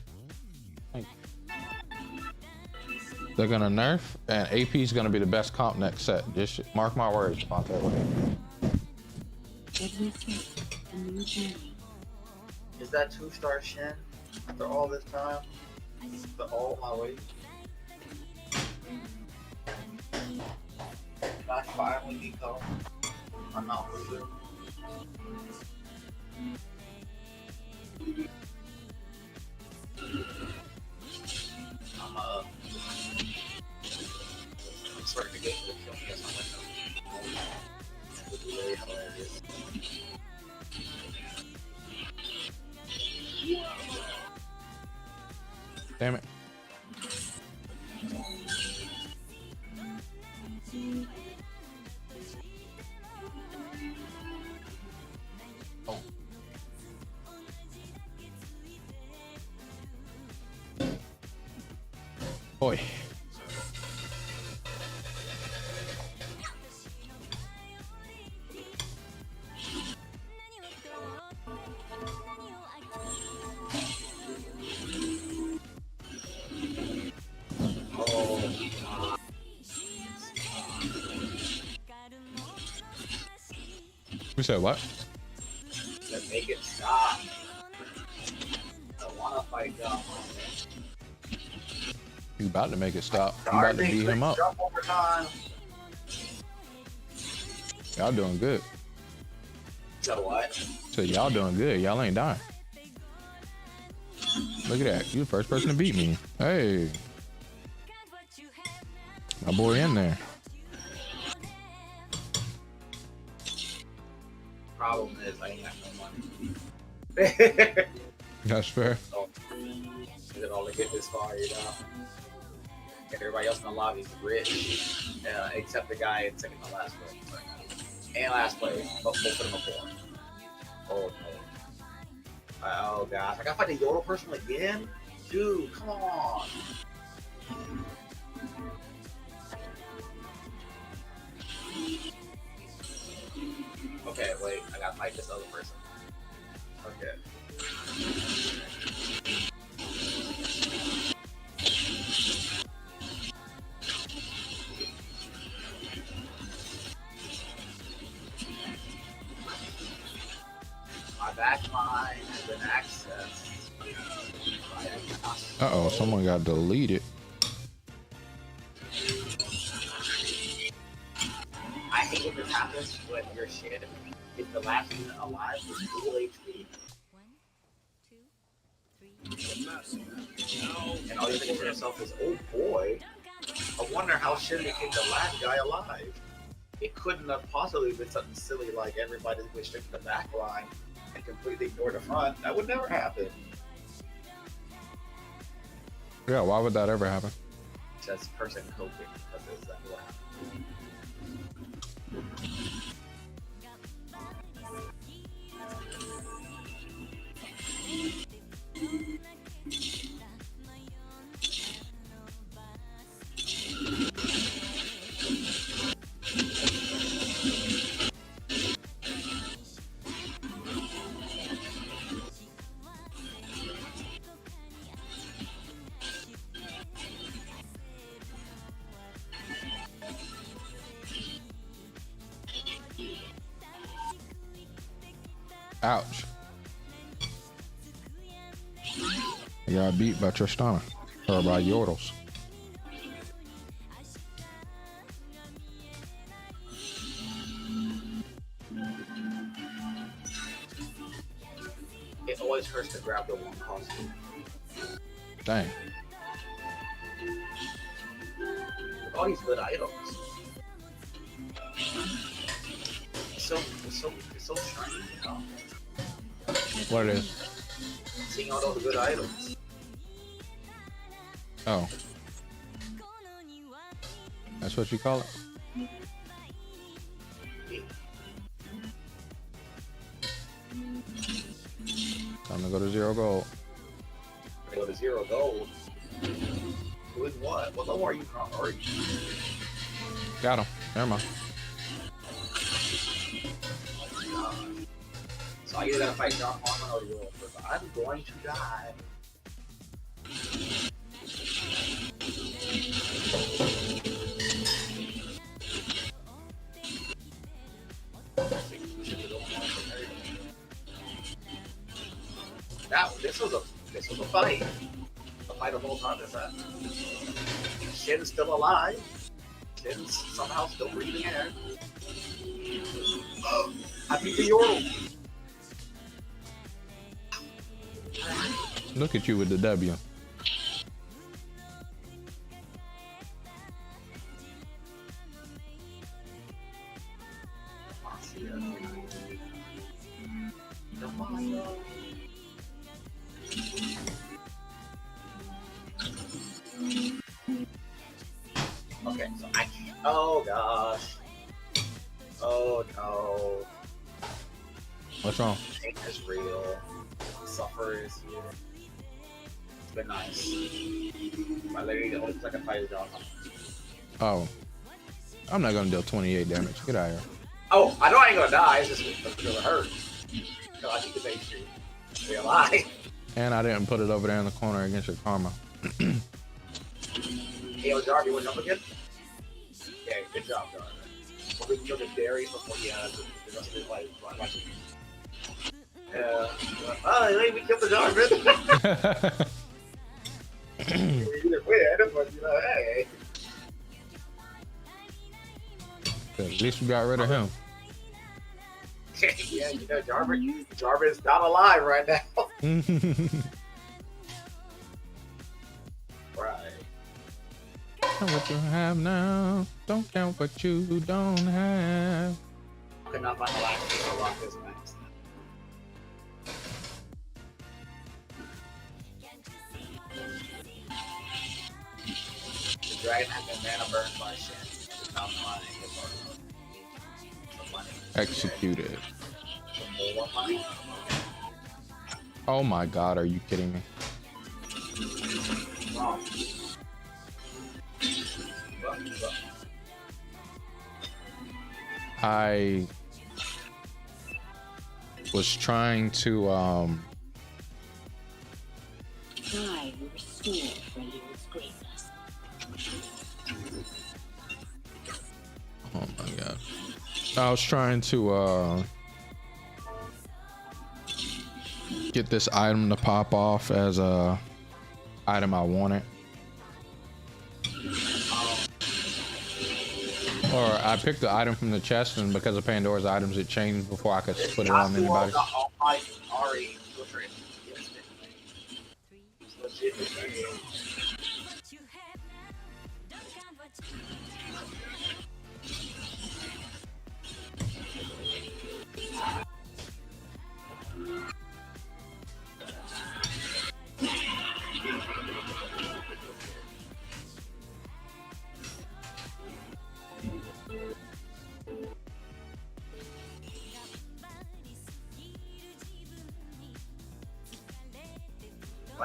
They're gonna nerf, and AP is gonna be the best comp next set. Just mark my words, Devontae. Is that 2-star Shin after all this time? After all my wait? Can I finally become a non-loser? I'm starting to get to the film because I'm like, it would be really hilarious. Damn it. Oh. Boy. You said what? Let's make it stop. I wanna fight John. You about to make it stop. You about to beat him up. Y'all doing good. So what? So y'all doing good. Y'all ain't dying. Look at that. You the first person to beat me. Hey. My boy in there. Problem is I ain't got no money. That's fair. So, it only get this far, you know. Everybody else in the lobby is rich, except the guy in second to last place. And last place, but both of them are 4. Oh no. Oh gosh, I gotta fight the Yodel person again? Dude, come on. Okay, wait, I gotta fight this other person. Okay. My back line has been accessed. Uh-oh, someone got deleted. I hate when this happens when you're shit. If the last unit alive is full HP. 1, 2, 3. And all you're thinking to yourself is, oh boy, I wonder how shit they keep the last guy alive. it couldn't have possibly been something silly like everybody went straight to the back line and completely ignored the front. That would never happen. Yeah, why would that ever happen? Just person hoping because it's exactly what happened. Ouch. You got beat by Tristana. Or by Yordles. It always hurts to grab the one costume. Dang. All these good items. It's so strange, you know? What it is? Seeing all those good items. Oh. That's what you call it? Time to go to 0 gold. Go to 0 gold. With what? What level are you? Got him. Never mind. So I either gotta fight John Harmon or you. I'm going to die. Now this was a fight. A fight of all time. Is that Shin's still alive? Shin's somehow still breathing air. I beat the Yordle. Look at you with the W. Okay, so I can't. Oh gosh. Oh no. What's wrong? Pain is real. Suffer is here. It's been nice. My lady, the only second fight is Joannah. Oh. I'm not gonna deal 28 damage. Get out of here. Oh, I know I ain't gonna die. It's just gonna hurt. So I need to make sure stay alive. And I didn't put it over there in the corner against your karma. Hey, yo, Jarvis, you want to jump again? Yeah, good job, Jarvis. Well, we can kill the Darius before he has the rest of his life. Yeah. Oh, we killed the Jarvis. We either win, but you know, hey. At least we got rid of him. Yeah, you know, Jarvis is not alive right now. Right. Count what you have now. Don't count what you don't have. I could not find the last piece to lock this next. The dragon has been mana burned by Shin. It's not mine. Executed. More money. Oh my god, are you kidding me? Wrong. I was trying to I will restore Freya's greatness. oh my god. I was trying to get this item to pop off as a item I wanted. Or I picked the item from the chest, and because of Pandora's items, it changed before I could put it on anybody.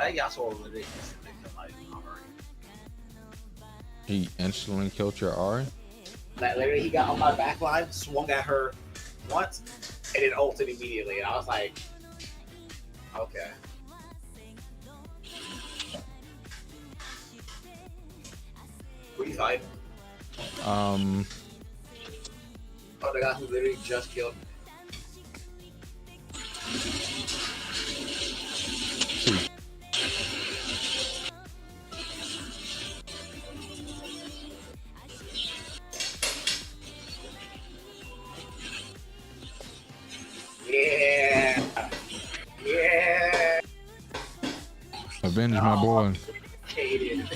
That Yasuo literally instantly killed my Hyoirei. He instantly killed your Ari. Like literally, he got on my back line, swung at her once, and then ulted immediately. And I was like, okay. Who are you fighting? Oh, the guy who literally just killed me. Yeah. Yeah. Avenge my boy. Hated.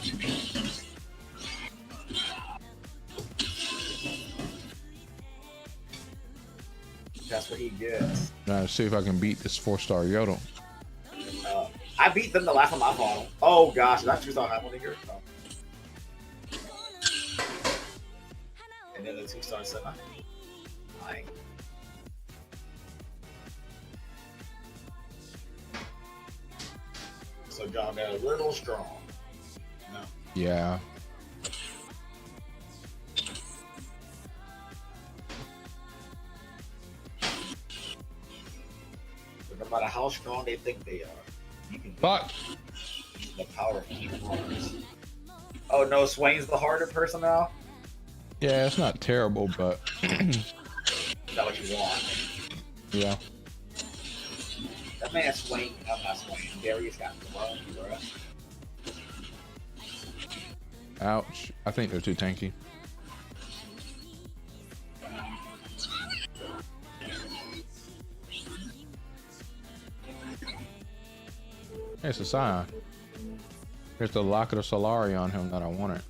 That's what he gets. Now see if I can beat this 4-star Yodel. I beat them the last time I fought him. Oh gosh, that's 2-star that one here. Oh. And then the 2-star semi. Like. So John got a little strong. No. Yeah. No matter how strong they think they are, you can Fuck. the power of keyboards. Oh no, Swain's the harder person now? Yeah, it's not terrible, but Is that what you want? yeah. That man Swain, I'm not Swain. Darius got the run, bro. Ouch. I think they're too tanky. It's a Scion. Here's the Locket of Solari on him that I wanted.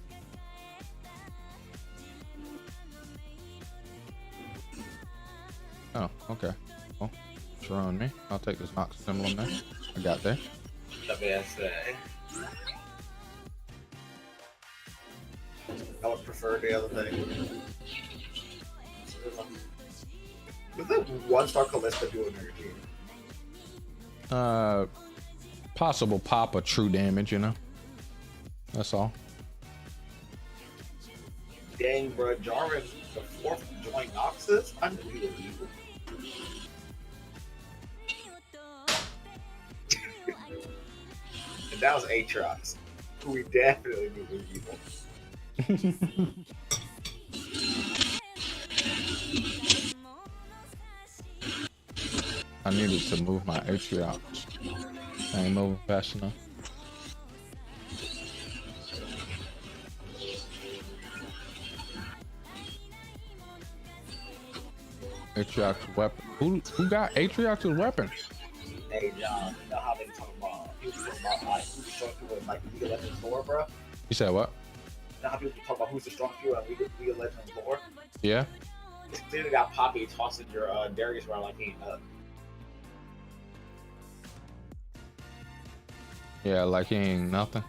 Oh, okay. Well, it's around me. I'll take this Nox symbol in there. I got there. That man said. I would prefer the other thing. What's that 1-star Callista doing on your team? Possible pop of true damage, you know. That's all. Dang, bro, Jarvan, the 4th joint Noxus? I knew he was evil. And that was Aatrox, who we definitely knew was evil. I needed to move my Aatrox. I ain't moving fast enough. Aatrox weapon. Who got Aatrox's weapon? Hey, John, you know how they talk about, he was talking about like, who's the strong people in like League of Legends lore, bro? You said what? You know how people talk about who's the strong people in League of Legends lore? Yeah. This dude got Poppy tossing your Darius around like he ain't nothing. Yeah, like he ain't nothing.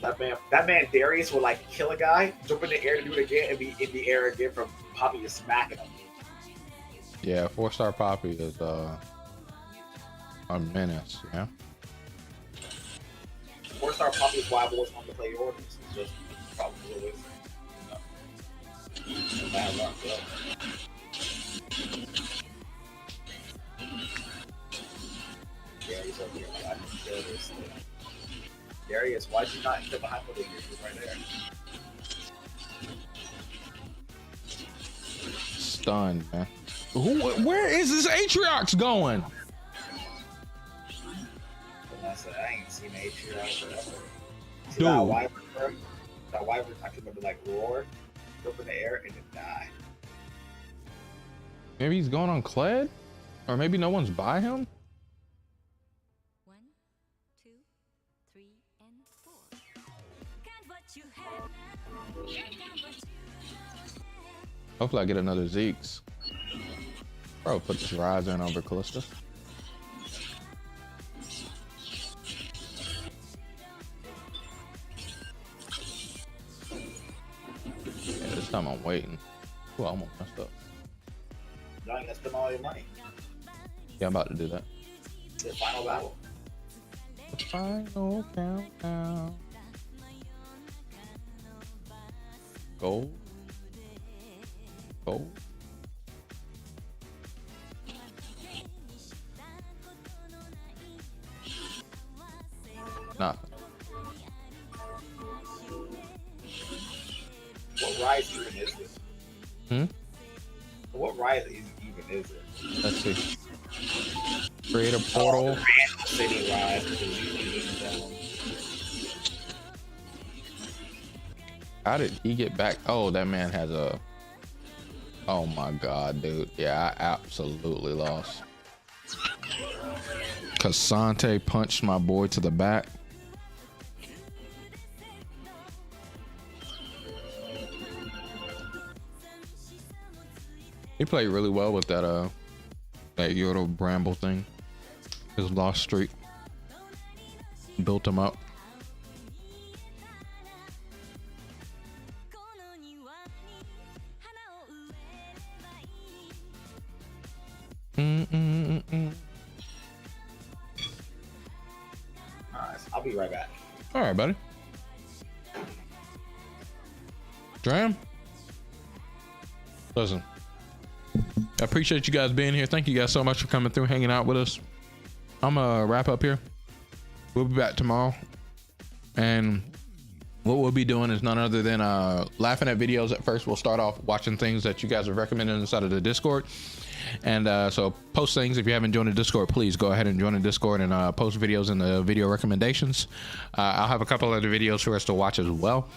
That man Darius would like kill a guy, jump in the air to do it again, and be in the air again from Poppy just smacking him. Yeah, 4-star Poppy is a menace, yeah. 4-star Poppy is why I always want to play orders. It's just probably always. Bad luck, though. Darius over here, like, I can kill this thing. Darius, why'd you not hit behind the league? He was right there. Stunned, man. Where is this Aatrox going? And I said, I ain't seen Aatrox forever. See Dude. that wyvern, bro? That wyvern, I can remember, like, roar, jump in the air, and then die. Maybe he's going on Kled? Or maybe no one's by him? 1, 2, 3, and 4. Got what you have. Hopefully I get another Zeke's. Bro, put this Ryzer in over Callista. Yeah, this time I'm waiting. Ooh, I almost messed up. Now you gotta spend all your money. Yeah, I'm about to do that. It's the final battle. The final countdown. Gold. Gold. Nothing. What rise even is this? What rise even is it? Let's see. Create a portal. City rise. How did he get back? Oh, that man has a. Oh my god, dude. Yeah, I absolutely lost. Cause Sante punched my boy to the back. He played really well with that Yordle Bramble thing. His lost streak. Built him up. Alright, I'll be right back. All right, buddy. Dram? Listen. I appreciate you guys being here. Thank you guys so much for coming through, hanging out with us. I'm gonna wrap up here. We'll be back tomorrow. And what we'll be doing is none other than laughing at videos at first. We'll start off watching things that you guys are recommending inside of the Discord. And so post things. If you haven't joined the Discord, please go ahead and join the Discord and post videos in the video recommendations. I'll have a couple other videos for us to watch as well.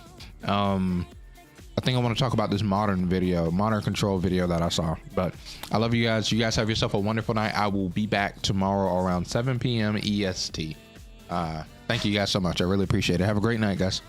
I think I want to talk about this modern control video that I saw. But I love you guys. You guys have yourself a wonderful night. I will be back tomorrow around 7 p.m. EST. Thank you guys so much. I really appreciate it. Have a great night, guys.